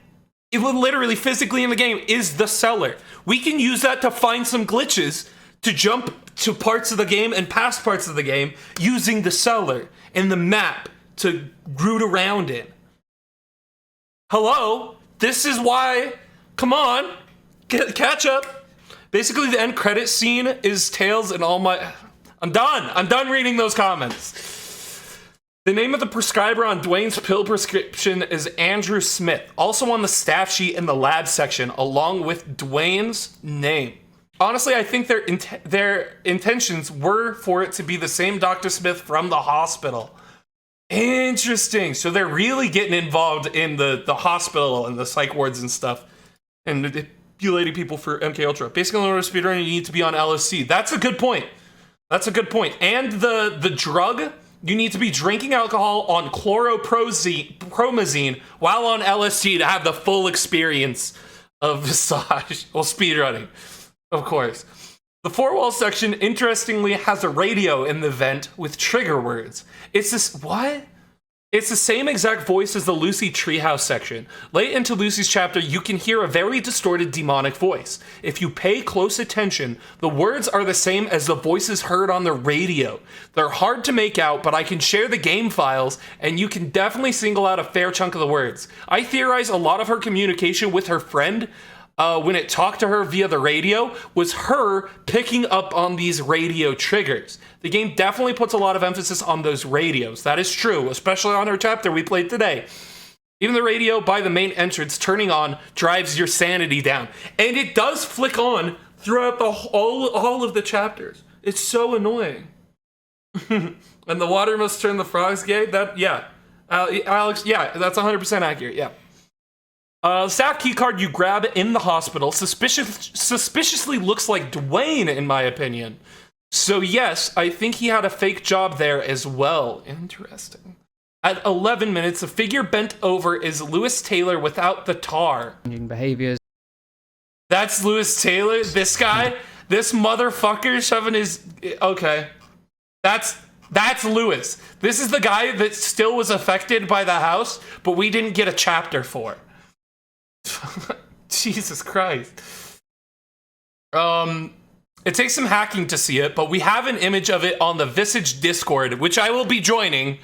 literally physically in the game is the cellar. We can use that to find some glitches to jump to parts of the game and past parts of the game using the cellar and the map to root around in. Hello? This is why, come on, catch up. Basically, the end credit scene is Tails and all my... I'm done reading those comments. The name of the prescriber on Dwayne's pill prescription is Andrew Smith, also on the staff sheet in the lab section, along with Dwayne's name. Honestly, I think their intentions were for it to be the same Dr. Smith from the hospital. Interesting. So they're really getting involved in the hospital and the psych wards and stuff, and manipulating people for MKUltra. Basically, in order to speedrun, you need to be on LSD. That's a good point. And the drug, you need to be drinking alcohol on chloropromazine while on LSD to have the full experience of Visage. Well, speedrunning, of course. The four-wall section, interestingly, has a radio in the vent with trigger words. It's this... What? It's the same exact voice as the Lucy Treehouse section. Late into Lucy's chapter, you can hear a very distorted demonic voice. If you pay close attention, the words are the same as the voices heard on the radio. They're hard to make out, but I can share the game files, and you can definitely single out a fair chunk of the words. I theorize a lot of her communication with her friend, when it talked to her via the radio, was her picking up on these radio triggers. The game definitely puts a lot of emphasis on those radios. That is true, especially on our chapter we played today. Even the radio by the main entrance turning on drives your sanity down. And it does flick on throughout all of the chapters. It's so annoying. And the water must turn the frogs gay? Alex, yeah, that's 100% accurate, yeah. Staff keycard you grab in the hospital suspiciously looks like Dwayne, in my opinion. So yes, I think he had a fake job there as well. Interesting. At 11 minutes, the figure bent over is Lewis Taylor without the tar. Behaviors. That's Lewis Taylor? This guy? This motherfucker shoving his... Okay. That's Lewis. This is the guy that still was affected by the house, but we didn't get a chapter for. Jesus Christ. It takes some hacking to see it, but we have an image of it on the Visage Discord, which I will be joining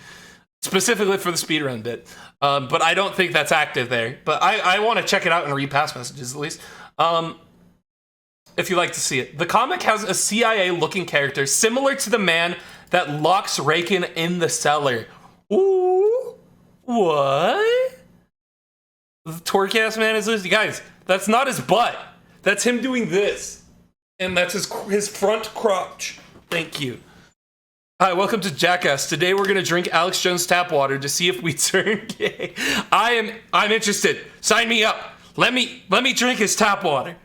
specifically for the speedrun bit. But I don't think that's active there. But I want to check it out and read past messages at least. If you like to see it. The comic has a CIA-looking character similar to the man that locks Raken in the cellar. Ooh, what? The twerk-ass man is Lucy. Guys, that's not his butt. That's him doing this. And that's his front crotch. Thank you. Hi, welcome to Jackass. Today we're gonna drink Alex Jones tap water to see if we turn gay. I'm interested. Sign me up. Let me drink his tap water.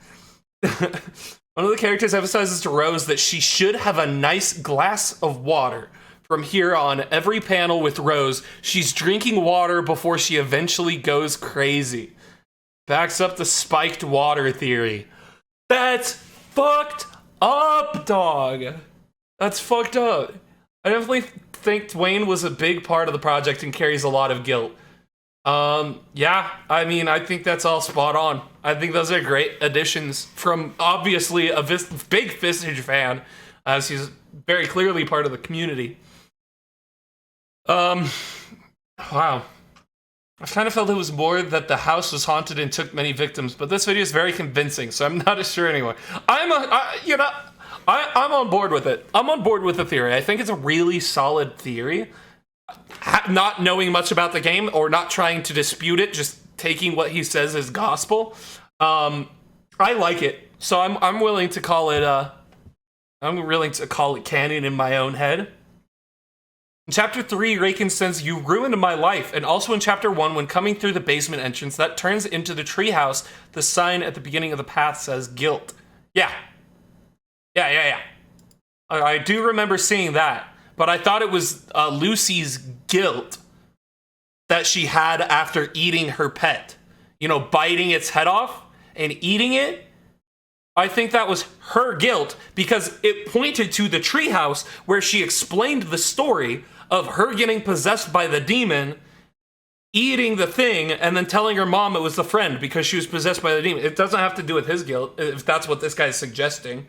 One of the characters emphasizes to Rose that she should have a nice glass of water. From here on, every panel with Rose, she's drinking water before she eventually goes crazy. Backs up the spiked water theory. That's fucked up, dog. That's fucked up. I definitely think Dwayne was a big part of the project and carries a lot of guilt. Yeah, I mean, I think that's all spot on. I think those are great additions from obviously a big Visage fan, as he's very clearly part of the community. Wow. I kind of felt it was more that the house was haunted and took many victims, but this video is very convincing, so I'm not as sure anymore. I'm on board with it. I'm on board with the theory. I think it's a really solid theory. Not knowing much about the game or not trying to dispute it, just taking what he says as gospel. I like it, so I'm willing to call it. I'm willing to call it canon in my own head. In Chapter 3, Raken says, "You ruined my life," and also in Chapter 1, when coming through the basement entrance that turns into the treehouse, the sign at the beginning of the path says "guilt." Yeah. I do remember seeing that. But I thought it was Lucy's guilt that she had after eating her pet. You know, biting its head off and eating it. I think that was her guilt because it pointed to the treehouse where she explained the story of her getting possessed by the demon, eating the thing, and then telling her mom it was the friend because she was possessed by the demon. It doesn't have to do with his guilt, if that's what this guy's suggesting.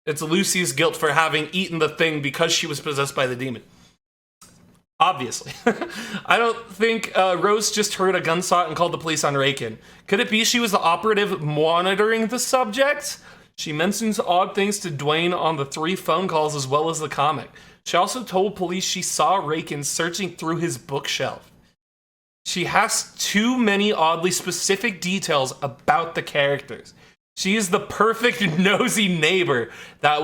It's Lucy's guilt for having eaten the thing because she was possessed by the demon. Obviously. I don't think Rose just heard a gunshot and called the police on Raken. Could it be she was the operative monitoring the subject? She mentions odd things to Dwayne on the 3 phone calls as well as the comic. She also told police she saw Raken searching through his bookshelf. She has too many oddly specific details about the characters. She is the perfect nosy neighbor that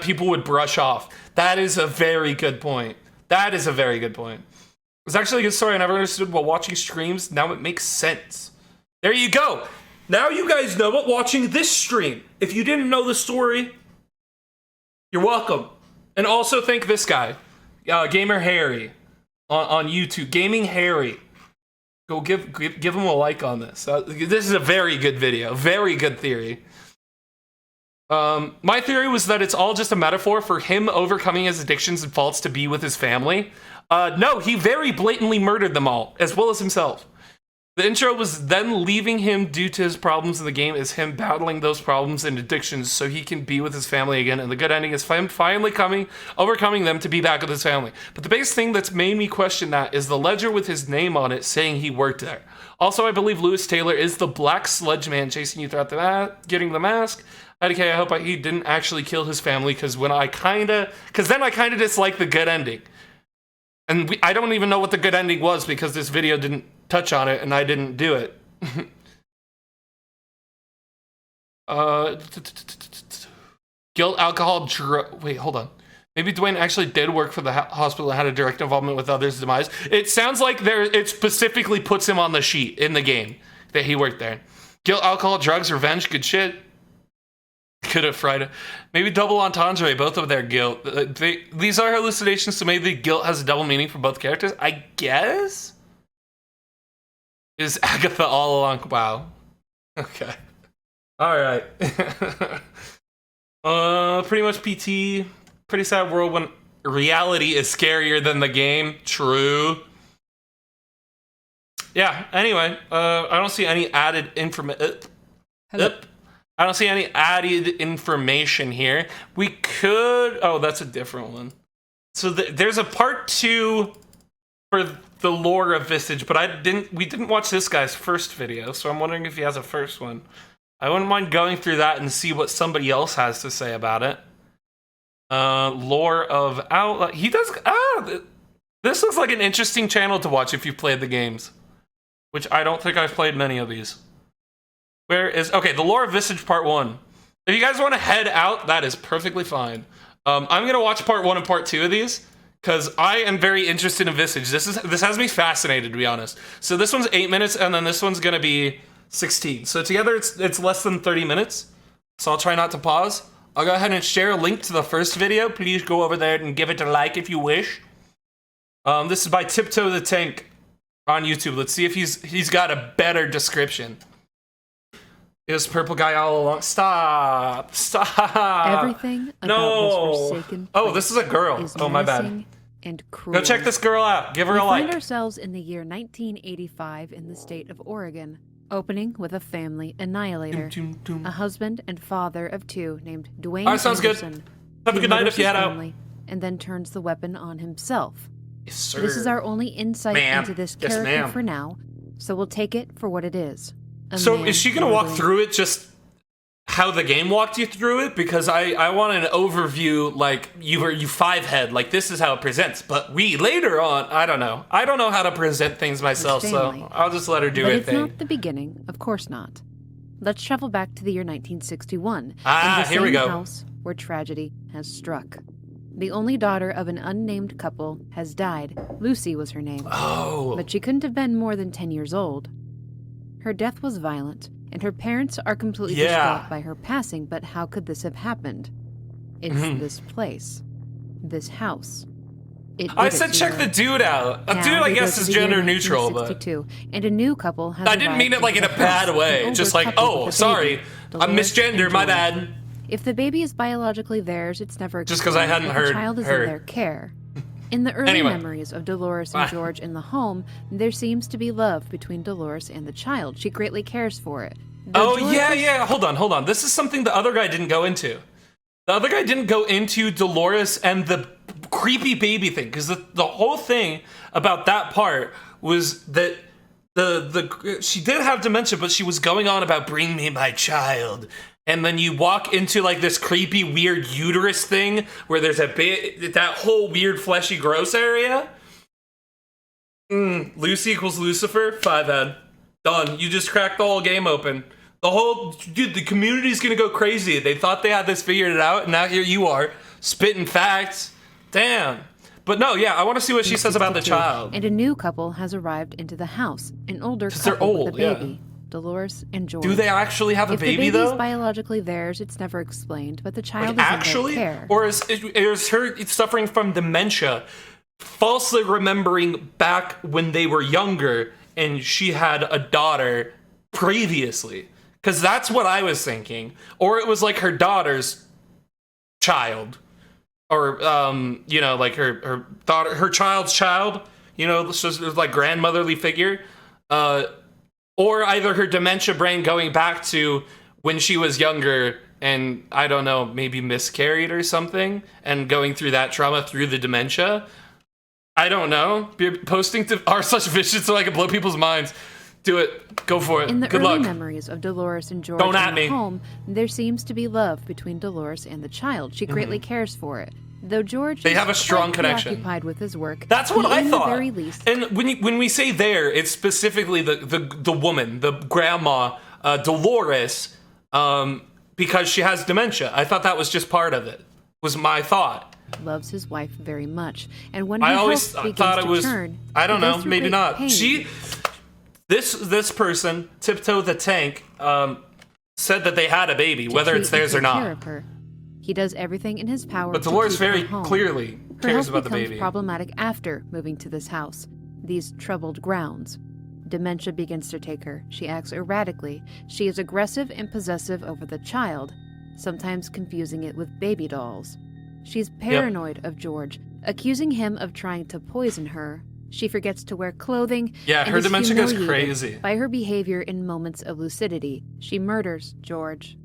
people would brush off. That is a very good point. It's actually a good story I never understood while watching streams. Now it makes sense. There you go. Now you guys know it watching this stream. If you didn't know the story, you're welcome. And also thank this guy, Gamer Harry, on YouTube. Gaming Harry. Go give him a like on this. This is a very good video. Very good theory. My theory was that it's all just a metaphor for him overcoming his addictions and faults to be with his family. No, he very blatantly murdered them all, as well as himself. The intro was then leaving him due to his problems in the game is him battling those problems and addictions so he can be with his family again. And the good ending is him finally overcoming them to be back with his family. But the biggest thing that's made me question that is the ledger with his name on it saying he worked there. Also, I believe Lewis Taylor is the black sludge man chasing you throughout getting the mask. IDK, I hope he didn't actually kill his family because then I kind of dislike the good ending. And I don't even know what the good ending was because this video didn't touch on it and I didn't do it. Guilt, alcohol, wait, hold on. Maybe Dwayne actually did work for the hospital and had a direct involvement with others' demise. It sounds like it specifically puts him on the sheet in the game that he worked there. Guilt, alcohol, drugs, revenge, good shit. Could have fried it. Maybe double entendre, both of their guilt. These are hallucinations, so maybe guilt has a double meaning for both characters. I guess? Is Agatha all along? Wow. Okay. Alright. Pretty much PT. Pretty sad world when reality is scarier than the game. True. Yeah, anyway. I don't see any added information. I don't see any added information here. We could... Oh, that's a different one. So there's a part 2 for the lore of Visage, but we didn't watch this guy's first video, so I'm wondering if he has a first one. I wouldn't mind going through that and see what somebody else has to say about it. Lore of Outlaw... He does... this looks like an interesting channel to watch if you've played the games. Which I don't think I've played many of these. Okay, the lore of Visage part 1. If you guys want to head out, that is perfectly fine. I'm going to watch part 1 and part 2 of these, because I am very interested in Visage. This has me fascinated, to be honest. So this one's 8 minutes, and then this one's going to be 16. So together, it's less than 30 minutes. So I'll try not to pause. I'll go ahead and share a link to the first video. Please go over there and give it a like if you wish. This is by Tiptoe the Tank on YouTube. Let's see if he's got a better description. Is purple guy all along? Stop! Everything about this forsaken place this is a girl. is Oh, my bad. menacing and cruel. Go check this girl out. Give her a like. We find ourselves in the year 1985 in the state of Oregon, opening with a family annihilator. A husband and father of two named Dwayne Anderson. Have a good night if you head out. And then turns the weapon on himself. Yes, sir. This is our only insight into this character for now, so we'll take it for what it is. So is she going to walk through it just how the game walked you through it? Because I want an overview, like you 5-head, like this is how it presents. But we later on, I don't know. I don't know how to present things myself, so I'll just let her do her thing. It's not the beginning, of course not. Let's travel back to the year 1961. Here we go. House where tragedy has struck. The only daughter of an unnamed couple has died. Lucy was her name. Oh. But she couldn't have been more than 10 years old. Her death was violent, and her parents are completely distraught by her passing, but how could this have happened? It's this place. This house. I said check the dude out. A dude, I guess, is gender neutral, but... And a new couple has I didn't mean it like in a bad way. Just like, oh, sorry, I'm misgendered, my bad. If the baby is biologically theirs, it's never just because I hadn't heard the child is in their care. In the early memories of Dolores and George in the home, there seems to be love between Dolores and the child. She greatly cares for it. Yeah. Hold on. This is something the other guy didn't go into. The other guy didn't go into Dolores and the creepy baby thing, because the whole thing about that part was that she did have dementia, but she was going on about bring me my child. And then you walk into like this creepy, weird uterus thing where there's that whole weird, fleshy, gross area. Lucy equals Lucifer. 5-head. Done. You just cracked the whole game open. The community's gonna go crazy. They thought they had this figured out, and now here you are, spitting facts. Damn. But no, yeah, I want to see what she says about the child. And a new couple has arrived into the house. An older couple they're old, with a baby. Dolores and George. Do they actually have a baby, though? If the baby is biologically theirs, it's never explained, but the child is actually? in their care. Or is her suffering from dementia, falsely remembering back when they were younger and she had a daughter previously? Because that's what I was thinking. Or it was like her daughter's child. Or, like her daughter, her child's child. So it's like grandmotherly figure. Or either her dementia brain going back to when she was younger and, I don't know, maybe miscarried or something, and going through that trauma through the dementia. I don't know. Posting to r/Visage so I can blow people's minds. Do it. Go for it. In the Good early luck. memories of Dolores and George in the home, there seems to be love between Dolores and the child. She greatly cares for it. Though George they have a strong connection. Occupied with his work. That's what I thought. At the very least. And when we say there, it's specifically the woman, the grandma, Dolores, because she has dementia. I thought that was just part of it. Was my thought. Loves his wife very much, and when I always thought it was. Turn, I don't know. Maybe not. Pain. This person, Tiptoe the Tank, said that they had a baby, whether it's theirs or not. He does everything in his power. But Dolores very clearly cares about the baby. Her health becomes problematic after moving to this house, these troubled grounds. Dementia begins to take her. She acts erratically. She is aggressive and possessive over the child, sometimes confusing it with baby dolls. She's paranoid of George, accusing him of trying to poison her. She forgets to wear clothing. Yeah, her dementia goes crazy. By her behavior in moments of lucidity, she murders George.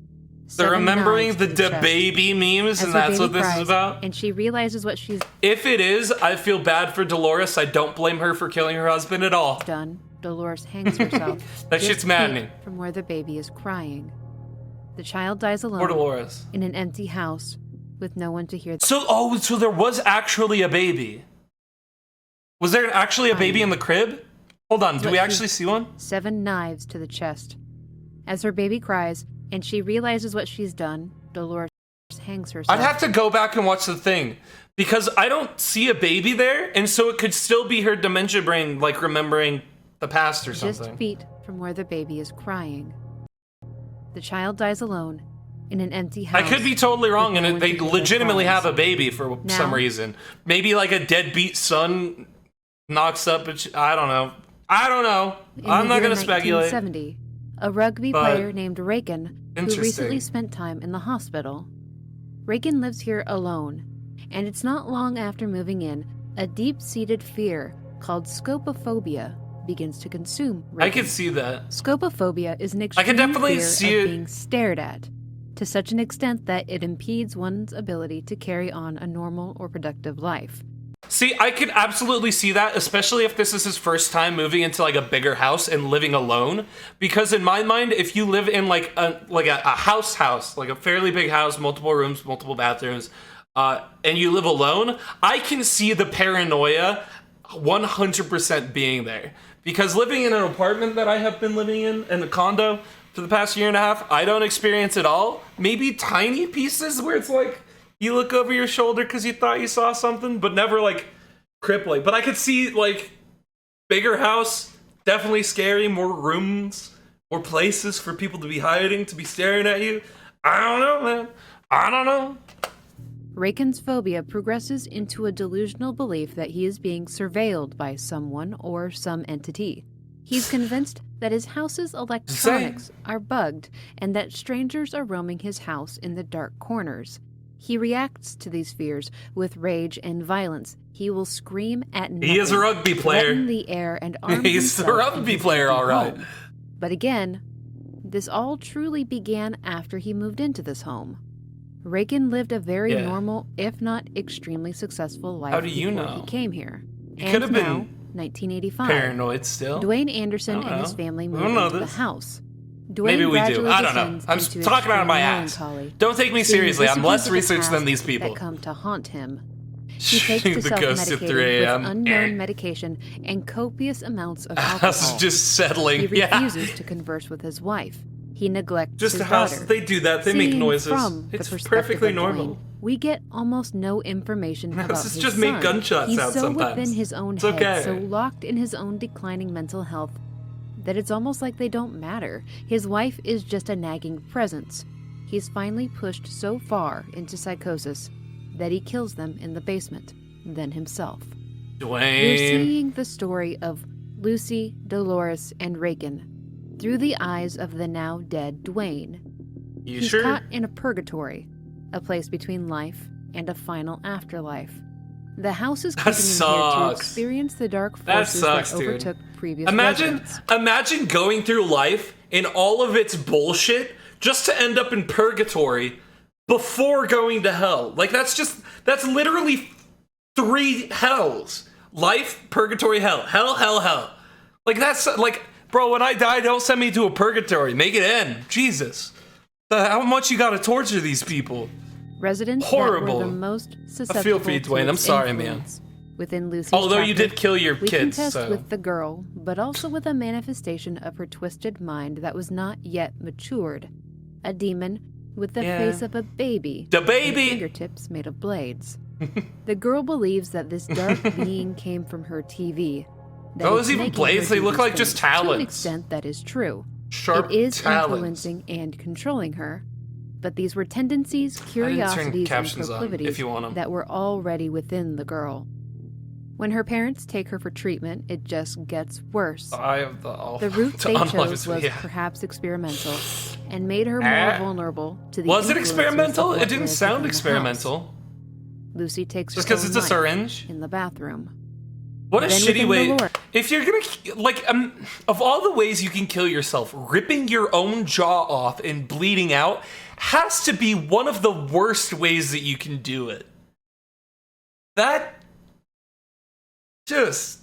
They're remembering the baby memes, and that's what this is about? And she realizes what she's... If it is, I feel bad for Dolores. I don't blame her for killing her husband at all. Done. Dolores hangs herself. That shit's maddening. From where the baby is crying. The child dies alone. Poor Dolores. In an empty house, with no one to hear. So there was actually a baby. Was there actually a baby in the crib? Hold on, do we actually see one? 7 knives to the chest. As her baby cries, and she realizes what she's done, Dolores hangs herself. I'd have to go back and watch the thing, because I don't see a baby there, and so it could still be her dementia brain, like, remembering the past or something. Just feet from where the baby is crying. The child dies alone in an empty house. I could be totally wrong, and they legitimately have a baby for some reason. Maybe, like, a deadbeat son knocks up I don't know. I'm not going to speculate. 1970, a rugby player named Reagan, who recently spent time in the hospital. Reagan lives here alone, and it's not long after moving in, A deep-seated fear called scopophobia begins to consume Reagan. I can see that. Scopophobia is an I can extreme definitely fear see of it. being stared at, to such an extent that it impedes one's ability to carry on a normal or productive life. See, I could absolutely see that, especially if this is his first time moving into like a bigger house and living alone. Because in my mind, if you live in like a house, like a fairly big house, multiple rooms, multiple bathrooms, and you live alone, I can see the paranoia 100% being there. Because living in an apartment that I have been living in a condo for the past year and a half, I don't experience it all. Maybe tiny pieces where it's like, you look over your shoulder because you thought you saw something, but never like crippling. But I could see like bigger house, definitely scary, more rooms, more places for people to be hiding, to be staring at you. I don't know, man. I don't know. Raken's phobia progresses into a delusional belief that he is being surveilled by someone or some entity. He's convinced that his house's electronics are bugged and that strangers are roaming his house in the dark corners. He reacts to these fears with rage and violence. He will scream at nothing. He is a rugby player. Threaten the air and arm He's a rugby player, all right. home. But again, this all truly began after he moved into this home. Raken lived a very normal, if not extremely successful life. How do you before know? He came here. He and could have now, been 1985. Paranoid still. Dwayne Anderson and his family moved into the house. Dwayne Maybe we do. gradually I don't know. descends I'm into talking out of my extreme ass. melancholy, Don't take me seeing seriously. I'm visages less of the researched than past these people. that come to haunt him. He takes to The ghost at 3 self-medicating a.m. with unknown medication and copious amounts of House alcohol. is just settling. He refuses to converse with his wife. He neglects Just his a house. daughter. They do that. They make Seeing noises. from the It's perspective perfectly of normal. Dwayne, we get almost no information about Houses his just son. make gunshot He's sounds so sometimes. within his own It's head, okay. so locked in his own declining mental health, that it's almost like they don't matter. His wife is just a nagging presence. He's finally pushed so far into psychosis that he kills them in the basement, then himself. We're Dwayne. seeing the story of Lucy, Dolores, and Raken through the eyes of the now dead Dwayne. You He's sure? caught in a purgatory, a place between life and a final afterlife. The house is keeping him here to sucks. experience the dark That forces sucks, that dude. overtook previous residents. Imagine going through life in all of its bullshit just to end up in purgatory before going to hell. Like that's literally 3 hells. Life, purgatory, hell. Hell. Like that's like, bro, when I die, don't send me to a purgatory. Make it end. Jesus. How much you gotta torture these people? Residents Horrible. that were the most susceptible I feel for you, to Dwayne. I'm its sorry, man. influence. Within Lucy's Although you chapter, did kill your we kids, contest so. with the girl, but also with a manifestation of her twisted mind that was not yet matured. A demon with the face of a baby. The and baby! fingertips made of blades. The girl believes that this dark being came from her TV. that Those it's even making blades, her they do look these like just things. To an talons. extent that is true. Sharp It is talons. influencing and controlling her. But these were tendencies, curiosities, and captions on, proclivities if you want 'em. that were already within the girl. When her parents take her for treatment, it just gets worse. I have the The route to they unlock chose this was video. perhaps experimental and made her more vulnerable to the Was it influences experimental? of It what didn't lived sound within the experimental. house. Lucy takes Just her 'cause own it's a life syringe? in the bathroom. What a Then shitty within way. the lore- If you're gonna, like, of all the ways you can kill yourself, ripping your own jaw off and bleeding out has to be one of the worst ways that you can do it. That just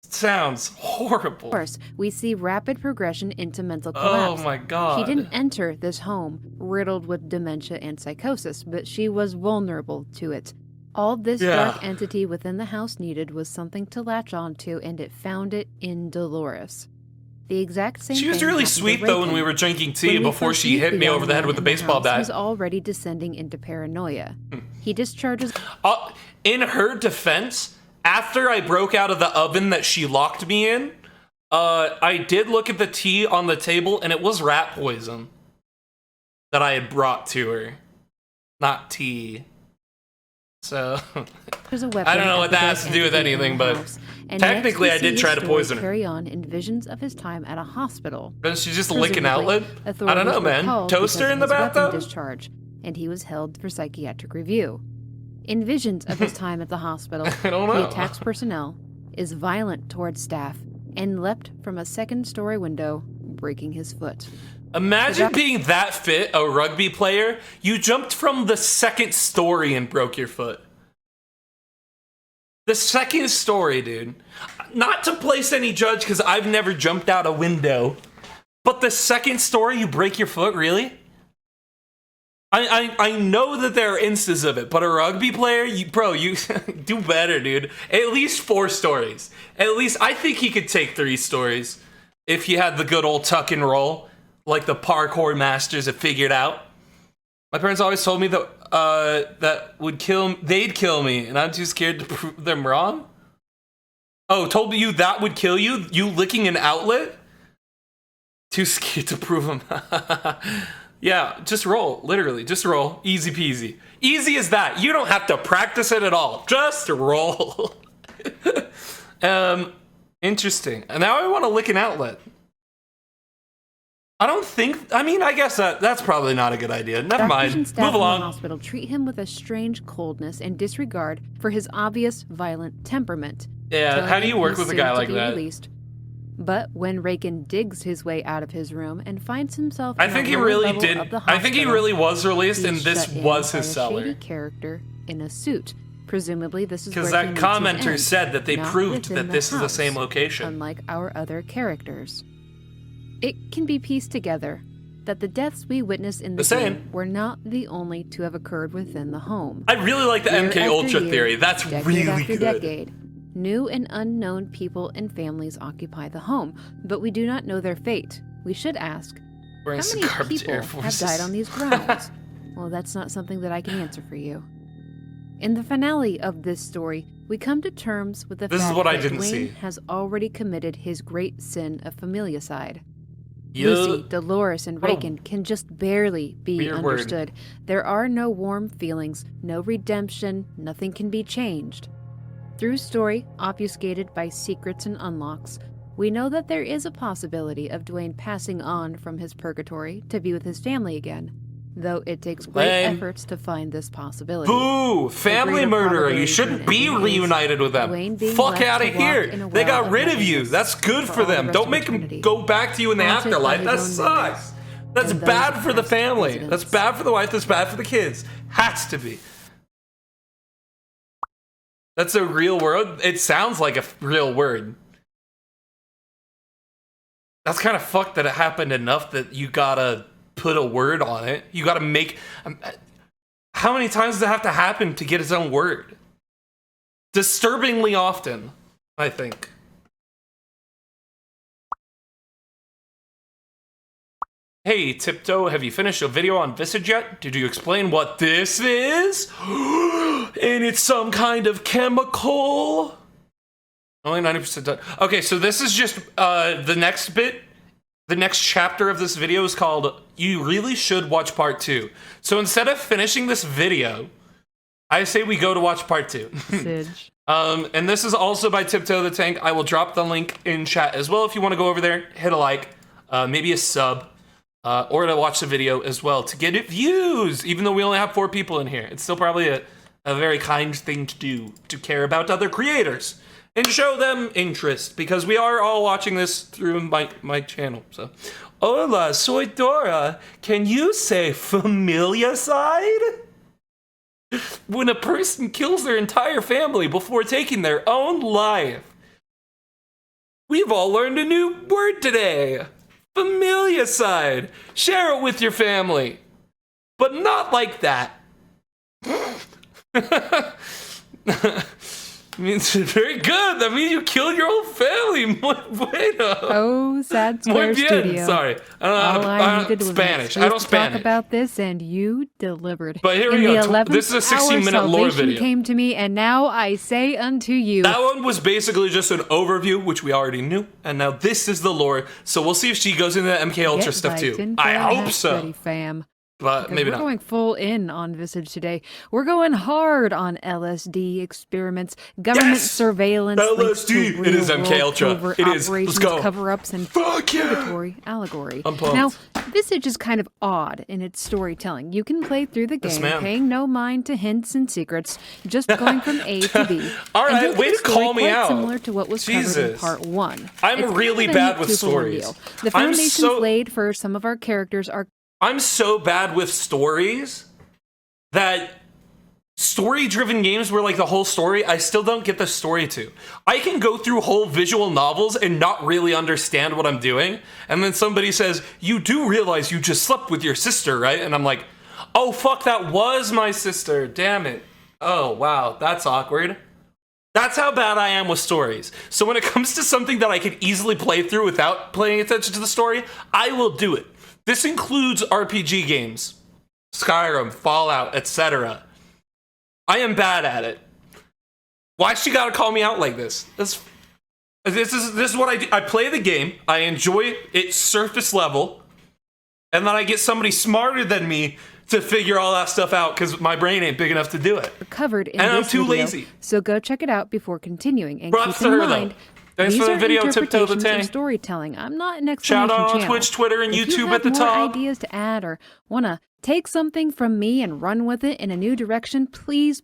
sounds horrible. Of course, we see rapid progression into mental Oh collapse. my god. She didn't enter this home riddled with dementia and psychosis, but she was vulnerable to it. All this dark entity within the house needed was something to latch onto, and it found it in Dolores. The exact same She was thing really happened to sweet though when Raken. we were drinking tea When we before first she meet hit me young over the head man with the in baseball house, bat. He's already descending into paranoia. He discharges In her defense, after I broke out of the oven that she locked me in, I did look at the tea on the table and it was rat poison that I had brought to her, not tea. So There's a weapon I don't know at what the that dark has to do with entity in anything, the but house. And technically next I we did see try his to story poison her. carry on in visions of his time at a hospital. But she's just licking Presumably, outlet. I don't know, authorities were man. called Toaster because in the of his weapon bathtub? discharge, and he was held for psychiatric review. In visions of his time at the hospital, I don't know. he attacks personnel, is violent towards staff, and leapt from a second-story window, breaking his foot. Imagine being that fit, a rugby player. You jumped from the second story and broke your foot. The second story, dude. Not to place any judge, because I've never jumped out a window. But the second story, you break your foot, really? I know that there are instances of it, but a rugby player, you do better, dude. At least 4 stories. At least, I think he could take 3 stories if he had the good old tuck and roll, like the parkour masters have figured out. My parents always told me that they'd kill me, and I'm too scared to prove them wrong. Oh, told you that would kill you? You licking an outlet? Too scared to prove them. Yeah, just roll. Literally, just roll. Easy peasy. Easy as that. You don't have to practice it at all. Just roll. Interesting. And now I want to lick an outlet. I guess that's probably not a good idea. Never mind. Move along. In the hospital treat him with a strange coldness and disregard for his obvious violent temperament. Yeah, how do you work with a guy like that? Released. But when Raken digs his way out of his room and finds himself I think he really did. I think he really was released, and this was his cellar. Shady character in a suit. Presumably, this is because that commenter said that they proved that this is the same location. Unlike our other characters, it can be pieced together that the deaths we witness in the game were not the only to have occurred within the home. I really like the MK Ultra theory. That's really good. Decade, new and unknown people and families occupy the home, but we do not know their fate. We should ask, how many people have died on these grounds? Well, that's not something that I can answer for you. In the finale of this story, we come to terms with the fact that Dwayne has already committed his great sin of familicide. Lucy, Dolores, and Raken can just barely be understood. There are no warm feelings, no redemption, nothing can be changed. Through story, obfuscated by secrets and unlocks, we know that there is a possibility of Dwayne passing on from his purgatory to be with his family again, though it takes great efforts to find this possibility. Boo! Family murderer! You shouldn't be reunited with them. Fuck out of here! They got rid of you! That's good for them! Don't make them go back to you in the afterlife! That sucks! That's bad for the family! That's bad for the wife, that's bad for the kids! Has to be. That's a real word? It sounds like a real word. That's kind of fucked that it happened enough that you gotta put a word on it. You gotta make... how many times does it have to happen to get its own word? Disturbingly often, I think. Hey, Tiptoe, have you finished a video on Visage yet? Did you explain what this is? And it's some kind of chemical? Only 90% done. Okay, so this is just the next bit. The next chapter of this video is called You Really Should Watch Part 2. So instead of finishing this video, I say we go to watch Part 2. Visage. And this is also by Tiptoe the Tank. I will drop the link in chat as well if you want to go over there, hit a like, maybe a sub. Or to watch the video as well to get it views, even though we only have 4 people in here. It's still probably a very kind thing to do, to care about other creators and show them interest, because we are all watching this through my channel. So, hola, soy Dora. Can you say familicide? When a person kills their entire family before taking their own life. We've all learned a new word today. Familicide. Share it with your family. But not like that. Means very good. That means you killed your whole family. Muy bueno. Oh, Sad Square Studio. Sorry. I don't know Spanish. I don't Spanish. Talk about this, and you delivered. But here we go. This is a 16-minute lore video. Came to me, and now I say unto you. That one was basically just an overview, which we already knew, and now this is the lore. So we'll see if she goes into the MK Ultra stuff too. I hope so. Ready, fam. but maybe we're not. We're going full in on Visage today. We're going hard on LSD experiments, government surveillance, LSD. It is MK Ultra. It is. Let's go. Cover-ups, and purgatory allegory. Now, Visage is kind of odd in its storytelling. You can play through the game, paying no mind to hints and secrets, just going from A to B. All right, way to call me out. Similar to what was covered in part 1. I'm really bad with stories. The foundations laid for some of our characters are. I'm so bad with stories that story-driven games where like the whole story, I still don't get the story to. I can go through whole visual novels and not really understand what I'm doing, and then somebody says, "You do realize you just slept with your sister, right?" And I'm like, "Oh fuck, that was my sister. Damn it. Oh wow, that's awkward." That's how bad I am with stories. So when it comes to something that I could easily play through without paying attention to the story, I will do it. This includes RPG games, Skyrim, Fallout, etc. I am bad at it. Why she gotta call me out like this? This is what I do. I play the game, I enjoy it surface level, and then I get somebody smarter than me to figure all that stuff out because my brain ain't big enough to do it. Covered in and this I'm too video, lazy. So go check it out before continuing. And Props keep in to her, mind, though. Thanks these for the are video, Tiptoe the interpretations Tank. of storytelling. I'm not an explanation Shout out on channel. Twitch, Twitter, and If YouTube you at the have more top. ideas to add or want to take something from me and run with it in a new direction, please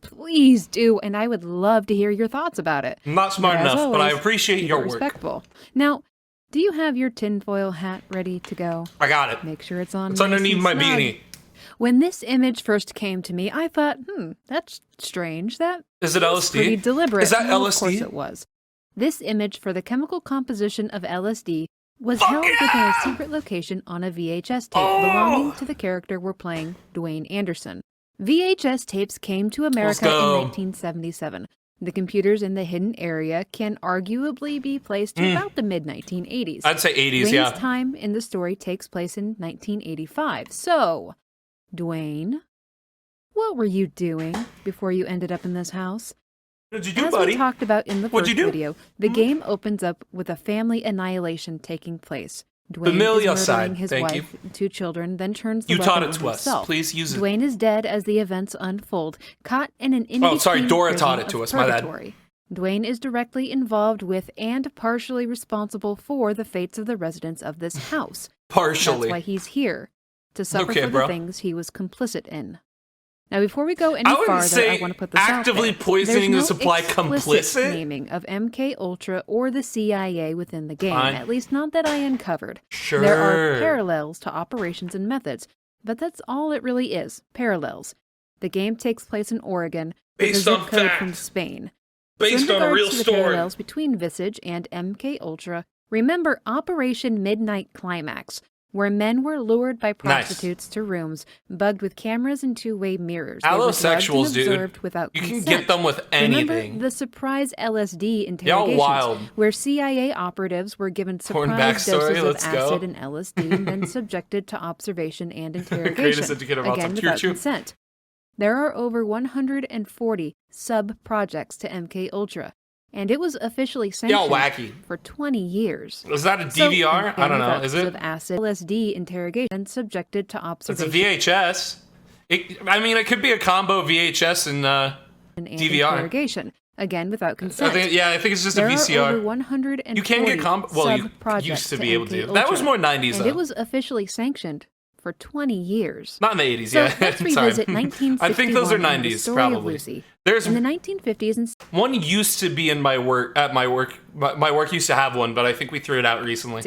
do. And I would love to hear your thoughts about it. I'm not smart enough, always, but I appreciate keep your it work. respectful. Now, do you have your tinfoil hat ready to go? I got it. Make sure it's on. It's nice underneath and my snug. beanie. When this image first came to me, I thought, that's strange. That is it LSD? Pretty deliberate. Is that well, LSD? Of course it was. This image for the chemical composition of LSD was held within a secret location on a VHS tape belonging to the character we're playing, Dwayne Anderson. VHS tapes came to America in 1977. The computers in the hidden area can arguably be placed to about the mid-1980s. I'd say 80s, Dwayne's time in the story takes place in 1985. So, Dwayne, what were you doing before you ended up in this house? What did you do, As buddy? we talked about in the first video, the game opens up with a family annihilation taking place. Dwayne is murdering his wife and 2 children, then turns the weapon on himself. Please use it. Dwayne is dead as the events unfold, caught in an in-between Dora prison taught it to of us, my bad. purgatory. Dwayne is directly involved with and partially responsible for the fates of the residents of this house. Partially. That's why he's here, to suffer for the things he was complicit in. Now, before we go any farther, I want to put this actively out there. poisoning There's the supply no complicit naming of MK Ultra or the CIA within the game, Fine. at least not that I uncovered. Sure. There are parallels to operations and methods, but that's all it really is, parallels. The game takes place in Oregon, with a zip code from Spain. Based on a real story. Parallels between Visage and MK Ultra, remember Operation Midnight Climax, where men were lured by prostitutes to rooms bugged with cameras and two-way mirrors. Allosexuals, dude. Without you consent. can get them with anything. Remember the surprise LSD interrogations, where CIA operatives were given surprise doses of acid and LSD and then subjected to observation and interrogation, again without consent. There are over 140 sub-projects to MK Ultra, and it was officially sanctioned for 20 years. Is that a DVR? So, I don't know. Is it? Of acid, LSD interrogation, and subjected to observation. It's a VHS. It could be a combo VHS and DVR. Interrogation, again without consent. I think it's just there a VCR. Are over 140 you can get combo. Well, you used to be able to. That was more 90s, and though. It was officially sanctioned for 20 years. Not in the 80s, so yeah. Let's revisit 1961. I think those are 90s, probably. There's in the 1950s and one used to be in my work. My work used to have one, but I think we threw it out recently.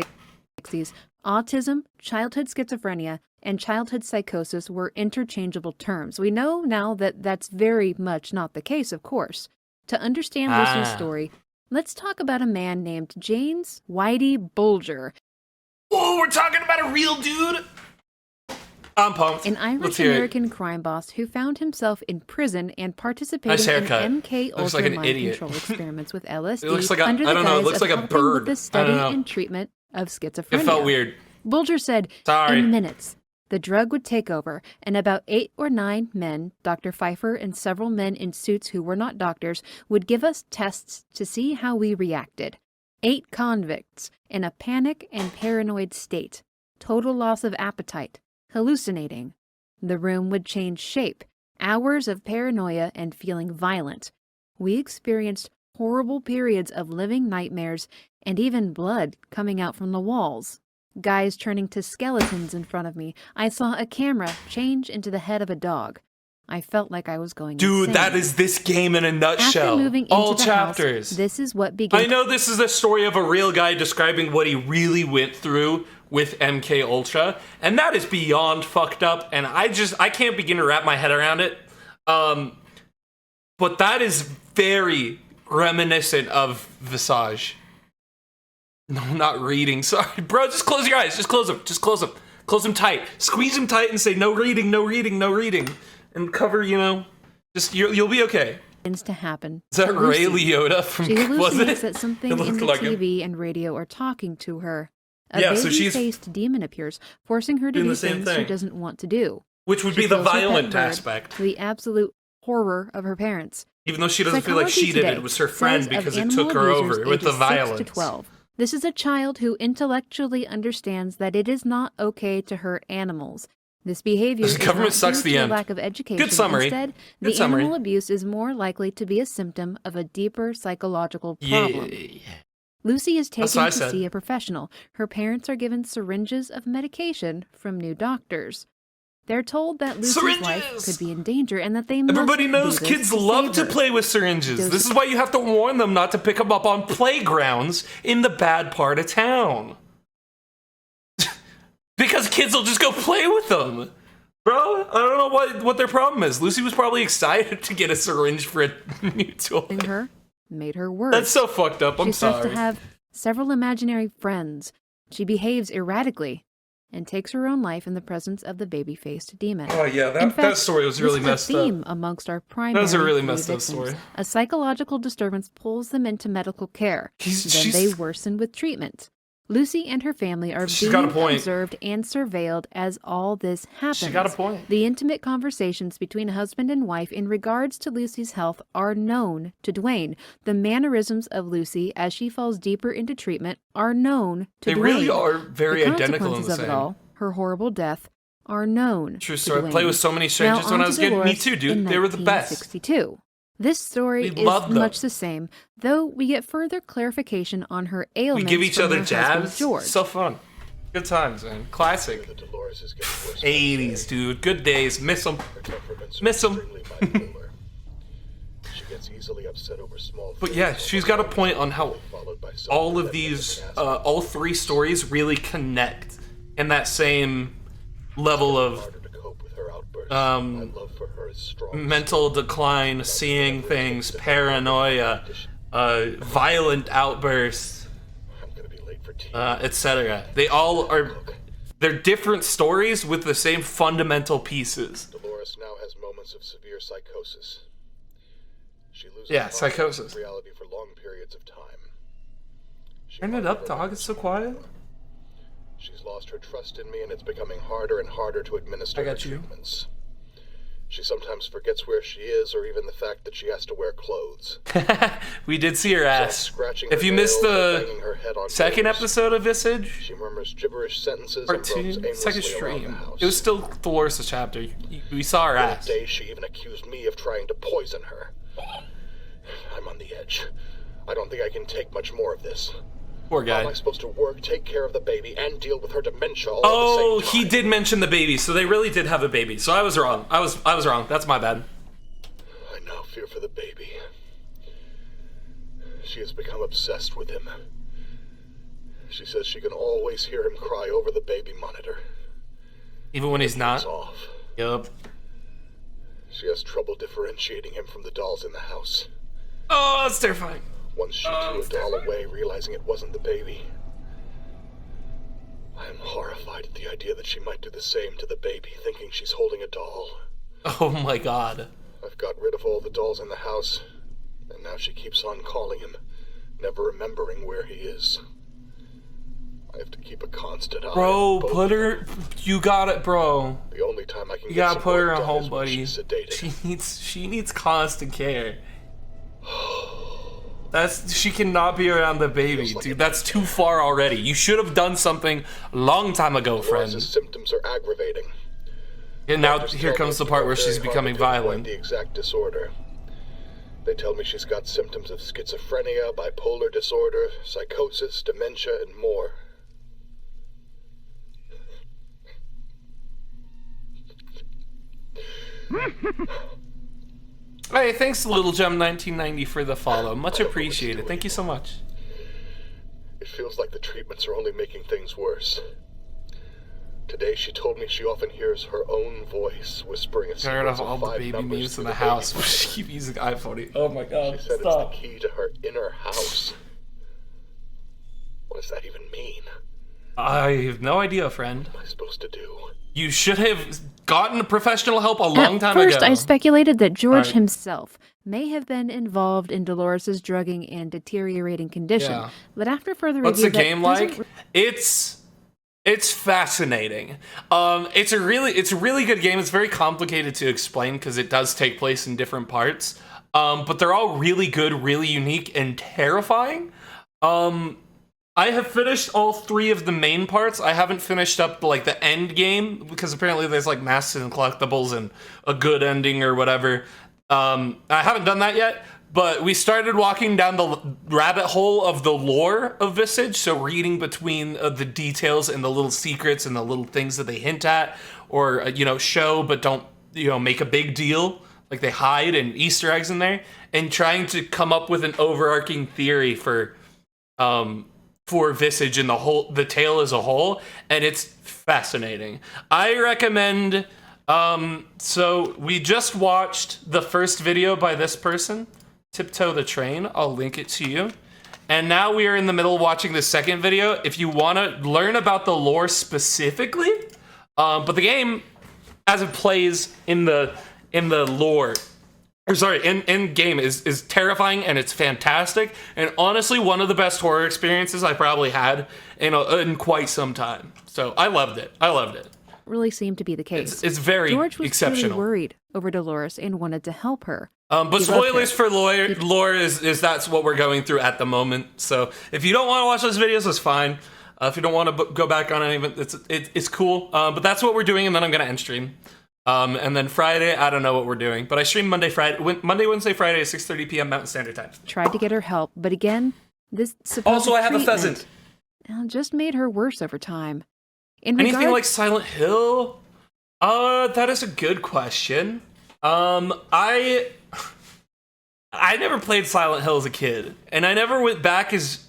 60s, autism, childhood schizophrenia, and childhood psychosis were interchangeable terms. We know now that that's very much not the case, of course. To understand Lucy's story, let's talk about a man named James Whitey Bulger. Whoa, we're talking about a real dude? I'm pumped. An Irish-American crime boss who found himself in prison and participating in MK Ultra mind control experiments with LSD it looks like under the guise of helping with the study and treatment of schizophrenia. It felt weird. Bulger said, in minutes, the drug would take over, and about 8 or 9 men, Dr. Pfeiffer and several men in suits who were not doctors, would give us tests to see how we reacted. 8 convicts in a panic and paranoid state, total loss of appetite, hallucinating, The room would change shape, hours of paranoia and feeling violent. We experienced horrible periods of living nightmares and even blood coming out from the walls. Guys turning to skeletons in front of me. I saw a camera change into the head of a dog. I felt like I was going Dude, insane. that is this game in a nutshell. After moving into all the chapters. House, this is what began. I know this is the story of a real guy describing what he really went through with MK Ultra, and that is beyond fucked up, and I can't begin to wrap my head around it. But that is very reminiscent of Visage. No, not reading. Sorry, bro. Just close your eyes. Just close them. Just close them. Close them tight. Squeeze them tight and say no reading, no reading, no reading, and cover. Just you'll be okay. To happen. Is that Ray Liotta from? She Was it? that something in the like TV and radio are talking to her. A so she's baby-faced demon appears, forcing her to do things she doesn't want to do. Which would be the violent aspect. The absolute horror of her parents. Even though she doesn't feel like she did it, it was her friend because it took her over with the violence. 6 to 12. This is a child who intellectually understands that it is not okay to hurt animals. This behavior is government not sucks due the to end. a lack of education. Good summary. Instead, Good the summary. animal abuse is more likely to be a symptom of a deeper psychological problem. Yeah. Lucy is taken what I to said. see a professional. Her parents are given syringes of medication from new doctors. They're told that Lucy's life could be in danger and that they must Everybody knows do this kids to love save to her. play with syringes. This is why you have to warn them not to pick them up on playgrounds in the bad part of town. Because kids will just go play with them. Bro, I don't know what their problem is. Lucy was probably excited to get a syringe for a new toy. Her made her worse. That's so fucked up. I'm she starts sorry. to have several imaginary friends. She behaves erratically and takes her own life in the presence of the baby-faced demon. Oh yeah, In fact, that story was really messed this is a theme up. amongst our primary That was a really three messed up victims. story. A psychological disturbance pulls them into medical care. Then they worsen with treatment. Lucy and her family are She's got a being point. observed and surveilled as all this happens. She got a point. The intimate conversations between husband and wife in regards to Lucy's health are known to Dwayne. The mannerisms of Lucy as she falls deeper into treatment are known to They Dwayne. really are very the identical in the consequences of same. it all, her horrible death, are known True to story. I Dwayne. played with so many strangers Now when I on was to a kid. Me Dolores too, dude. in They were the best. 1962. This story We is loved them. much the same, though we get further clarification on her We ailments give each from other her husband, jabs. George. So fun. Good times, man. Classic. 80s, dude. Good days. Miss them. Miss them. She gets easily upset over small But yeah, she's got a point on how all of these, all three stories really connect in that same level of mental decline, seeing things, paranoia, violent outbursts, etc. They all are, they're different stories with the same fundamental pieces. Dolores now has moments of severe psychosis. She loses psychosis. reality for long periods of time. Turn it up, dog. It's so quiet. She's lost her trust in me, and it's becoming harder and harder to administer her treatments. She sometimes forgets where she is, or even the fact that she has to wear clothes. We did see her ass. If you missed the second episode of Visage, she murmurs gibberish sentences part and two, roams aimlessly second around the stream. house. It was still Dolores' chapter. We saw her One ass. day she even accused me of trying to poison her. I'm on the edge. I don't think I can take much more of this. Poor guy. How am I supposed to work, take care of the baby, and deal with her dementia all at Oh, the same time? he did mention the baby, so they really did have a baby. So I was wrong. I was wrong. That's my bad. I now fear for the baby. She has become obsessed with him. She says she can always hear him cry over the baby monitor. Even when he's not. It's off. Yup. She has trouble differentiating him from the dolls in the house. Oh, that's terrifying. Once she threw a doll away, realizing it wasn't the baby. I am horrified at the idea that she might do the same to the baby, thinking she's holding a doll. Oh my god. I've got rid of all the dolls in the house, and now she keeps on calling him, never remembering where he is. I have to keep a constant eye. Bro, on both put of her. them. You got it, bro. The only time I can You get gotta some put her work at done home, is when buddy. she's sedated. She needs constant care. She cannot be around the baby, dude. That's too far already. You should have done something a long time ago, friend. Dolores' symptoms are aggravating. And now Doctors here tell comes me the part it's where she's very hard becoming to pinpoint violent. the exact disorder. They tell me she's got symptoms of schizophrenia, bipolar disorder, psychosis, dementia, and more. Hey, thanks, Little Gem 1990 for the follow. Much appreciated. Thank you so much. It feels like the treatments are only making things worse. Today she told me she often hears her own voice whispering a Turn sequence off all of the 5 baby numbers memes through in the baby house. phone. She keep using iPhone. Oh my god, She said stop. it's the key to her inner house. What does that even mean? I have no idea, friend. What am I supposed to do? You should have gotten professional help a long time At first, ago. I speculated that George Right. himself may have been involved in Dolores' drugging and deteriorating condition, Yeah. but after further What's the review, game that doesn't like? It's fascinating. It's a really good game. It's very complicated to explain because it does take place in different parts. But they're all really good, really unique, and terrifying. I have finished all 3 of the main parts. I haven't finished up like the end game because apparently there's like masks and collectibles and a good ending or whatever. I haven't done that yet, but we started walking down the rabbit hole of the lore of Visage, so reading between the details and the little secrets and the little things that they hint at or show but don't make a big deal, like they hide and Easter eggs in there, and trying to come up with an overarching theory for Visage and the tale as a whole, and it's fascinating. I recommend. So we just watched the first video by this person, Tiptoe the Train. I'll link it to you. And now we are in the middle of watching the second video. If you want to learn about the lore specifically, but the game as it plays in the lore. In game is terrifying and it's fantastic, and honestly one of the best horror experiences I probably had in quite some time. So I loved it. really seem to be the case. It's very George was exceptional. Truly worried over Dolores and wanted to help her. But spoilers for lore is that's what we're going through at the moment. So if you don't want to watch those videos, it's fine. If you don't want to go back on any of it, it's cool. But that's what we're doing, and then I'm gonna end stream. And then Friday, I don't know what we're doing, but I stream Monday, Wednesday, Friday at 6:30 p.m. Mountain Standard Time. Tried to get her help, but again, this supposed Also, I have a pheasant. Just made her worse over time. Anything like Silent Hill? That is a good question. I never played Silent Hill as a kid, and I never went back as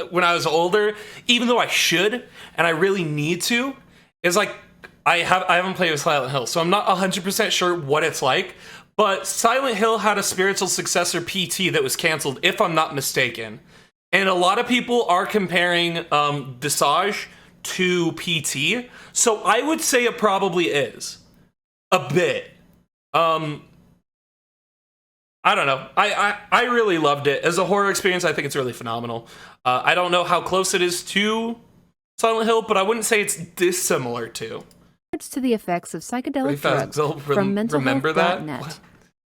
when I was older, even though I should, and I really need to. It's like I haven't played with Silent Hill, so I'm not 100% sure what it's like. But Silent Hill had a spiritual successor, PT, that was canceled, if I'm not mistaken. And a lot of people are comparing Visage to PT, so I would say it probably is a bit. I don't know. I really loved it as a horror experience. I think it's really phenomenal. I don't know how close it is to Silent Hill, but I wouldn't say it's dissimilar to. To the effects of psychedelic drugs from mentalhealth.net.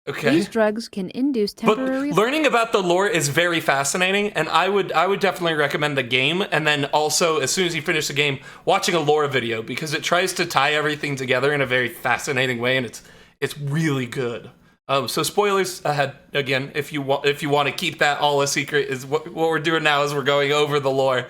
Okay. These drugs can induce temporary. But learning about the lore is very fascinating, and I would definitely recommend the game. And then also, as soon as you finish the game, watching a lore video, because it tries to tie everything together in a very fascinating way, and it's really good. So spoilers ahead again. If you want to keep that all a secret, is what we're doing now is we're going over the lore.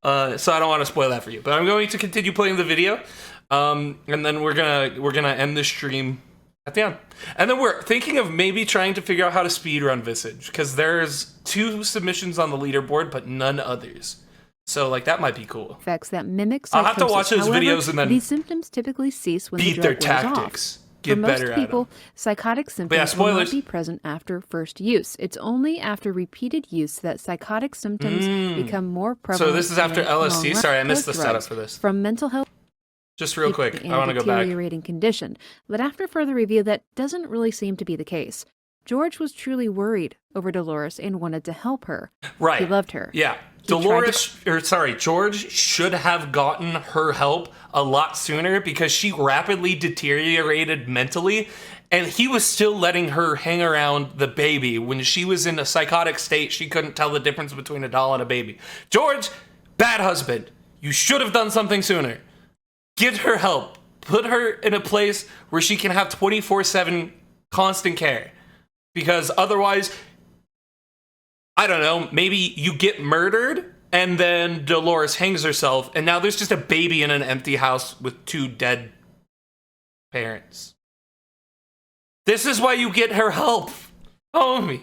So I don't want to spoil that for you, but I'm going to continue playing the video, and then we're gonna end the stream at the end. And then we're thinking of maybe trying to figure out how to speedrun Visage, because there's 2 submissions on the leaderboard, but none others. So like that might be cool. Effects that mimic psychosis. I'll have to watch those However, videos and then these symptoms typically cease when beat the their drug wears tactics. off. Get For better most at people, them. psychotic symptoms will not be present after first use. It's only after repeated use that psychotic symptoms become more prevalent. So this is after LSD. Sorry, I missed the setup for this. From mental health. Just real quick, I want to go back. Deteriorating condition, but after further review, that doesn't really seem to be the case. George was truly worried over Dolores and wanted to help her. Right. He loved her. Yeah. George should have gotten her help a lot sooner because she rapidly deteriorated mentally, and he was still letting her hang around the baby when she was in a psychotic state. She couldn't tell the difference between a doll and a baby. George, bad husband. You should have done something sooner. Get her help, put her in a place where she can have 24/7 constant care. Because otherwise, I don't know, maybe you get murdered and then Dolores hangs herself and now there's just a baby in an empty house with 2 dead parents. This is why you get her help. Homie.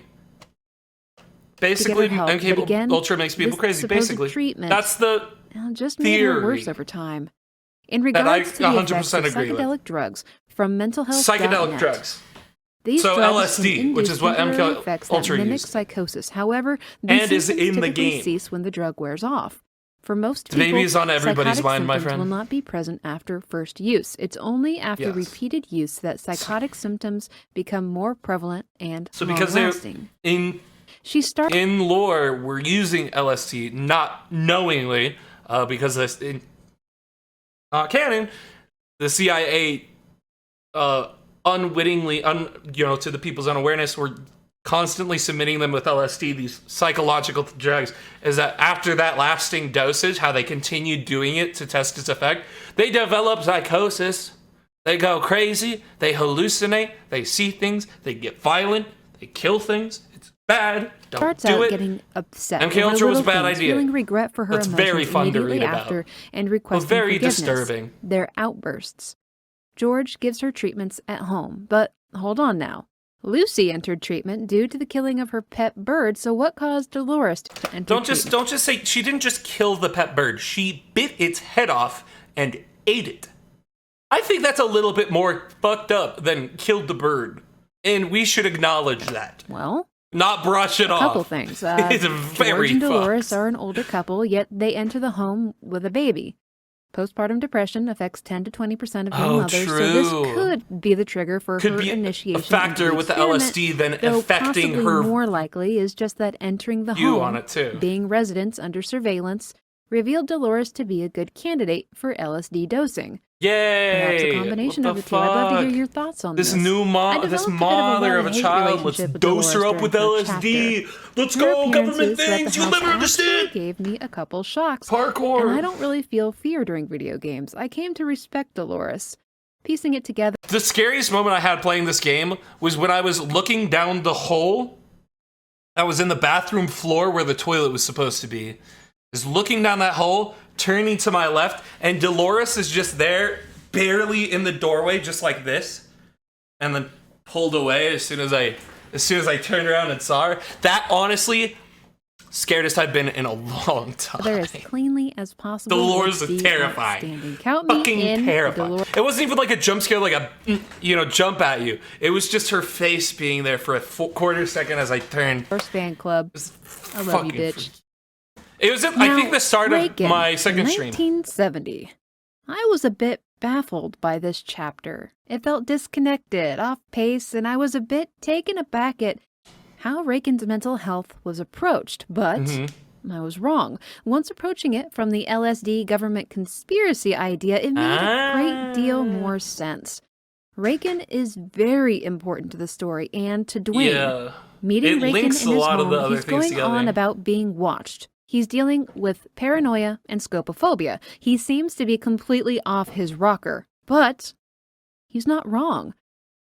Basically, MK Ultra makes people crazy. Basically, that's the just made her worse over time. In regards to the effects of psychedelic drugs from mental health. Psychedelic drugs. These so drugs LSD, which is what MK Ultra mimic used, psychosis. However, these and is in the typically game. Cease when the drug wears off. For most the people, baby is on everybody's psychotic mind, my symptoms friend. will not be present after first use. It's only after repeated use that psychotic symptoms become more prevalent and so because long-lasting. In lore, we're using LSD not knowingly, because that's in canon. The CIA, unwittingly, to the people's unawareness, were constantly submitting them with LSD, these psychological drugs. Is that after that lasting dosage, how they continued doing it to test its effect, they develop psychosis. They go crazy. They hallucinate. They see things. They get violent. They kill things. Bad. Don't Starts do out it. getting upset. MK Ultra was a bad things, idea. Feeling regret for her That's emotions very fun to immediately read after about. and requesting very forgiveness. disturbing. Their outbursts. George gives her treatments at home, but hold on now. Lucy entered treatment due to the killing of her pet bird. So what caused Dolores to enter? Don't just say she didn't just kill the pet bird. She bit its head off and ate it. I think that's a little bit more fucked up than killed the bird, and we should acknowledge that. Well. Not brush it off. A couple things. It's very George and Dolores fucked. are an older couple, yet they enter the home with a baby. Postpartum depression affects 10 to 20% of young mothers, true. so this could be the trigger for her initiation. A factor with the LSD then affecting her. More likely is just that entering the view home, on it too. Being residents under surveillance, revealed Dolores to be a good candidate for LSD dosing. Yay! Perhaps a combination of the two. I'd love to hear your thoughts on this. This mother of a child, let's dose her up with LSD. Let's go, government things, you'll never understand. Gave me a couple shocks. Parkour. And I don't really feel fear during video games. I came to respect Dolores. Piecing it together. The scariest moment I had playing this game was when I was looking down the hole that was in the bathroom floor where the toilet was supposed to be. Is looking down that hole, turning to my left, and Dolores is just there, barely in the doorway, just like this, and then pulled away as soon as I turned around and saw her. That honestly, scaredest I've been in a long time. They're as cleanly as possible. Dolores is terrifying. Count me fucking in, terrifying. Dolores. It wasn't even like a jump scare, like a jump at you. It was just her face being there for a quarter second as I turned. First fan club. I love you, bitch. It was, I think, the start of my second stream. 1970. I was a bit baffled by this chapter. It felt disconnected, off pace, and I was a bit taken aback at how Raken's mental health was approached. But I was wrong. Once approaching it from the LSD government conspiracy idea, it made a great deal more sense. Raken is very important to the story and to Dwayne. Yeah. Meeting Raken in his home, he's going together. on about being watched. He's dealing with paranoia and scopophobia. He seems to be completely off his rocker, but he's not wrong.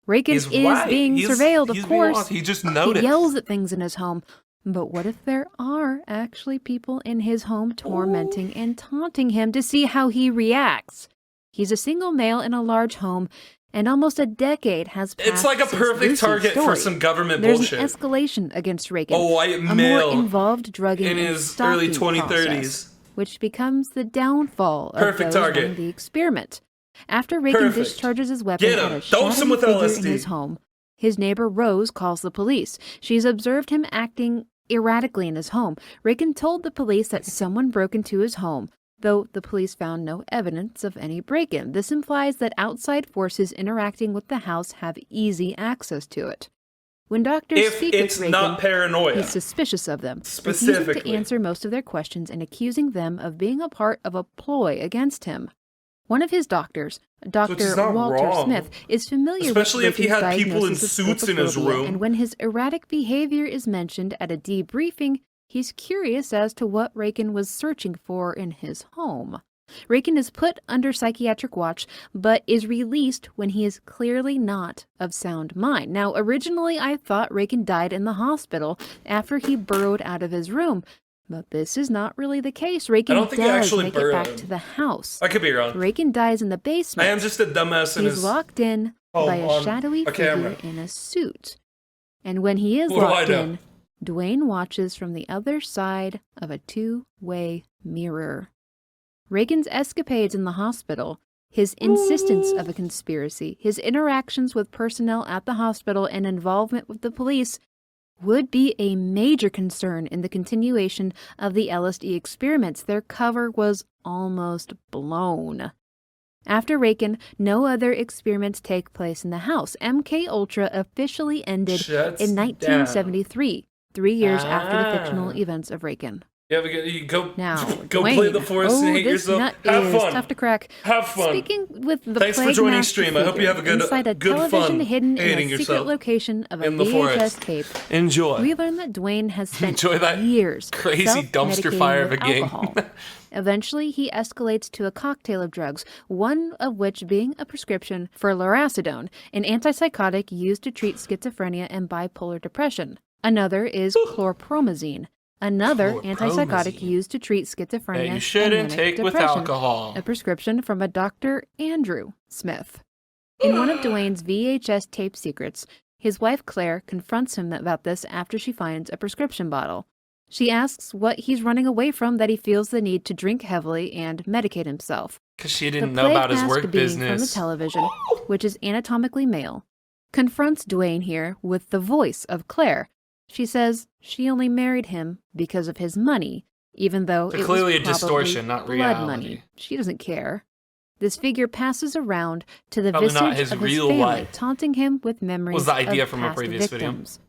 Raken is being surveilled, of course. He just noticed. He yells at things in his home. But what if there are actually people in his home tormenting and taunting him to see how he reacts? He's a single male in a large home, and almost a decade has passed. It's like a perfect target for some government bullshit. There's an escalation against Raken. A white a male more involved drugging in and his early stalking 2030s, process, which becomes the downfall perfect of those target. running the experiment. After Raken discharges his weapon at a shadowy figure in his home, his neighbor Rose calls the police. She's observed him acting erratically in his home. Raken told the police that someone broke into his home, though the police found no evidence of any break-in. This implies that outside forces interacting with the house have easy access to it. When doctors speak with Raken, not paranoia, he's suspicious of them, refusing to answer most of their questions and accusing them of being a part of a ploy against him. One of his doctors, Dr. Walter Smith, is familiar especially with if he had Raken's people in diagnosis of suits in his scopophobia, room. and when his erratic behavior is mentioned at a debriefing, he's curious as to what Raken was searching for in his home. Rakin is put under psychiatric watch, but is released when he is clearly not of sound mind. Now, originally I thought Rakin died in the hospital after he burrowed out of his room, but this is not really the case. Rakin does make it back to the house. I could be wrong. Rakin dies in the basement. I am just a dumbass. He's locked in by a shadowy figure in a suit. And when he is locked in, Dwayne watches from the other side of a two-way mirror. Reagan's escapades in the hospital, his insistence of a conspiracy, his interactions with personnel at the hospital, and involvement with the police would be a major concern in the continuation of the LSD experiments. Their cover was almost blown. After Rakin, no other experiments take place in the house. MK Ultra officially ended in 1973, 3 years after the fictional events of Rakin. Yeah, you go now. Go Dwayne, play the forest and hate yourself. Nut Have is fun. Tough to crack. Have fun. Speaking with the Thanks for plague joining master stream. I hope you have a good, inside a good television fun hidden in hating a secret yourself location of a in the VHS forest. tape. Enjoy. We learned that Dwayne has spent Enjoy that years crazy dumpster fire of a game. alcohol. Eventually, he escalates to a cocktail of drugs, one of which being a prescription for lorazepam, an antipsychotic used to treat schizophrenia and bipolar depression. Another is chlorpromazine, another antipsychotic used to treat schizophrenia that you shouldn't and manic take depression, with alcohol. a prescription from a Dr. Andrew Smith. In one of Dwayne's VHS tape secrets, his wife Claire confronts him about this after she finds a prescription bottle. She asks what he's running away from that he feels the need to drink heavily and medicate himself. Because she didn't know about his work business. From the television, which is anatomically male, confronts Dwayne here with the voice of Claire. She says she only married him because of his money, even though it clearly was a distortion, not blood reality. money. She doesn't care. This figure passes around to the Probably not visage his of his real family, life. taunting him with memories Was the idea of from a past previous victims.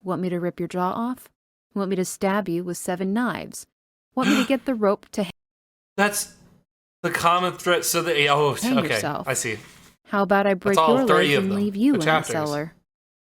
Want me to rip your jaw off? Want me to stab you with 7 knives? Want me to get the rope to That's the common threat. So that hang okay, yourself? I see. How about I break That's all your 3 legs of and them, leave you the in chapters. the cellar?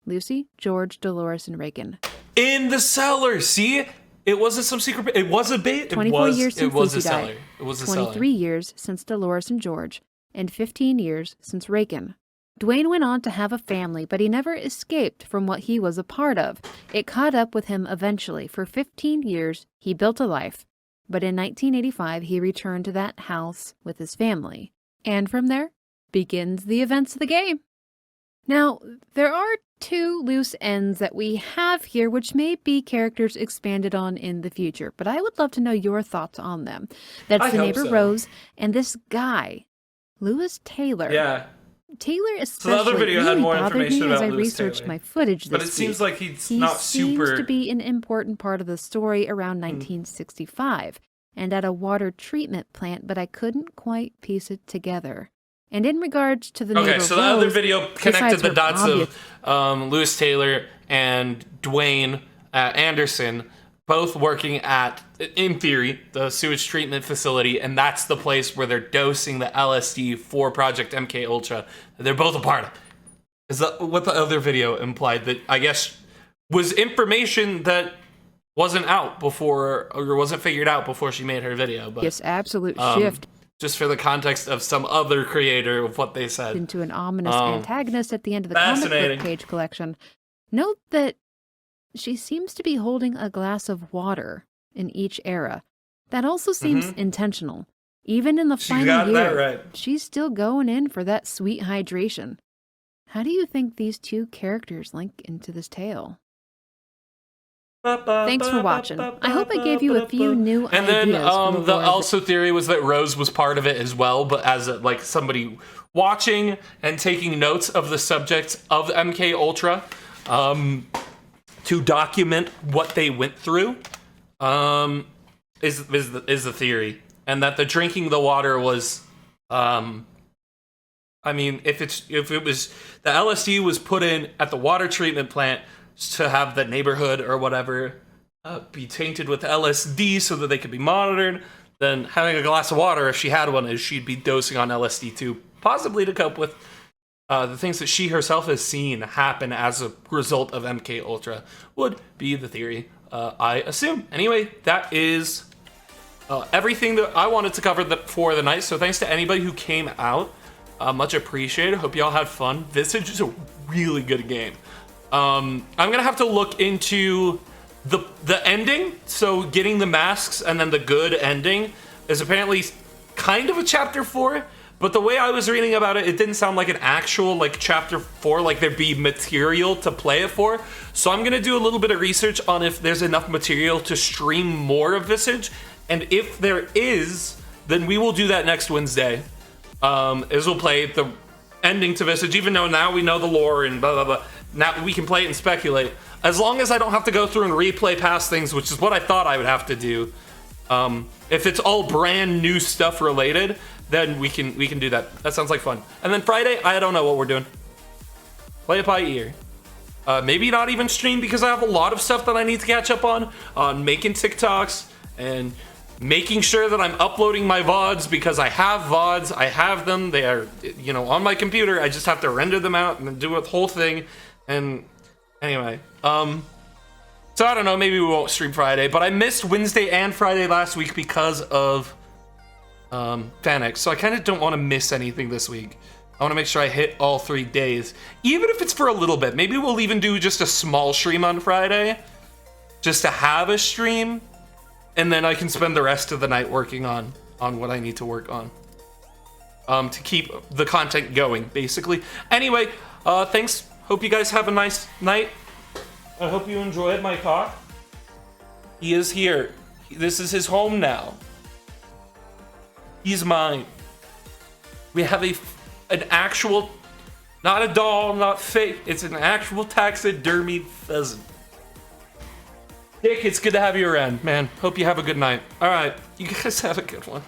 Lucy, George, Dolores, and Reagan. In the cellar. See, it wasn't some secret. It was a bait. 24 years since Lucy Lucy cellar. died. It was a 23 years since Dolores and George, and 15 years since Reagan. Dwayne went on to have a family, but he never escaped from what he was a part of. It caught up with him eventually. For 15 years, he built a life. But in 1985, he returned to that house with his family. And from there, begins the events of the game. Now, there are 2 loose ends that we have here, which may be characters expanded on in the future, but I would love to know your thoughts on them. That's the neighbor Rose and this guy, Lewis Taylor. Yeah. Taylor especially So the other video had more bothered information me about as I Lewis researched Taylor. my footage this But it seems week. like he's He not super. seems to be an important part of the story around 1965 and at a water treatment plant, but I couldn't quite piece it together. And in regards to the neighbor Okay, so the other Rose, video connected besides the her dots obvious- of Lewis Taylor and Dwayne Anderson both working at, in theory, the sewage treatment facility, and that's the place where they're dosing the LSD for Project MK Ultra. They're both a part of. Is that what the other video implied? That I guess was information that wasn't out before, or wasn't figured out before she made her video. But Yes, absolute shift just for the context of some other creator of what they said. into an ominous antagonist at the end of the comic fascinating. book page collection. Note that she seems to be holding a glass of water in each era. That also seems intentional. Even in the final got year, that right. she's still going in for that sweet hydration. How do you think these 2 characters link into this tale? Thanks for watching. I hope I gave you a few new and ideas. then for the more also theory was that Rose was part of it as well, but as like somebody watching and taking notes of the subject of MK Ultra, to document what they went through, is the theory, and that the drinking the water was, I mean, if it was the LSD was put in at the water treatment plant to have the neighborhood or whatever be tainted with LSD so that they could be monitored, then having a glass of water, if she had one, is she'd be dosing on LSD too, possibly to cope with the things that she herself has seen happen as a result of MK Ultra, would be the theory, I assume. Anyway, that is everything that I wanted to cover for the night. So thanks to anybody who came out. Much appreciated. Hope y'all had fun. Visage is a really good game. I'm gonna have to look into the ending. So getting the masks and then the good ending is apparently kind of a chapter 4. But the way I was reading about it, it didn't sound like an actual like chapter 4, like there'd be material to play it for. So I'm gonna do a little bit of research on if there's enough material to stream more of Visage, and if there is, then we will do that next Wednesday. Is we'll play the ending to Visage, even though now we know the lore and blah blah blah. Now we can play it and speculate, as long as I don't have to go through and replay past things, which is what I thought I would have to do. If it's all brand new stuff related, then we can do that. That sounds like fun. And then Friday, I don't know what we're doing. Play it by ear. Maybe not even stream, because I have a lot of stuff that I need to catch up on making TikToks and making sure that I'm uploading my VODs, because I have VODs. I have them. They are, on my computer. I just have to render them out and then do a whole thing. And anyway, so I don't know, maybe we won't stream Friday, but I missed Wednesday and Friday last week because of FanX, so I kind of don't want to miss anything this week. I want to make sure I hit all 3 days, even if it's for a little bit. Maybe we'll even do just a small stream on Friday, just to have a stream, and then I can spend the rest of the night working on what I need to work on, to keep the content going, basically. Anyway, thanks. Hope you guys have a nice night. I hope you enjoyed my cock. He is here. This is his home now. He's mine. We have an actual, not a doll, not fake. It's an actual taxidermy pheasant. Dick, it's good to have you around, man. Hope you have a good night. All right, you guys have a good one.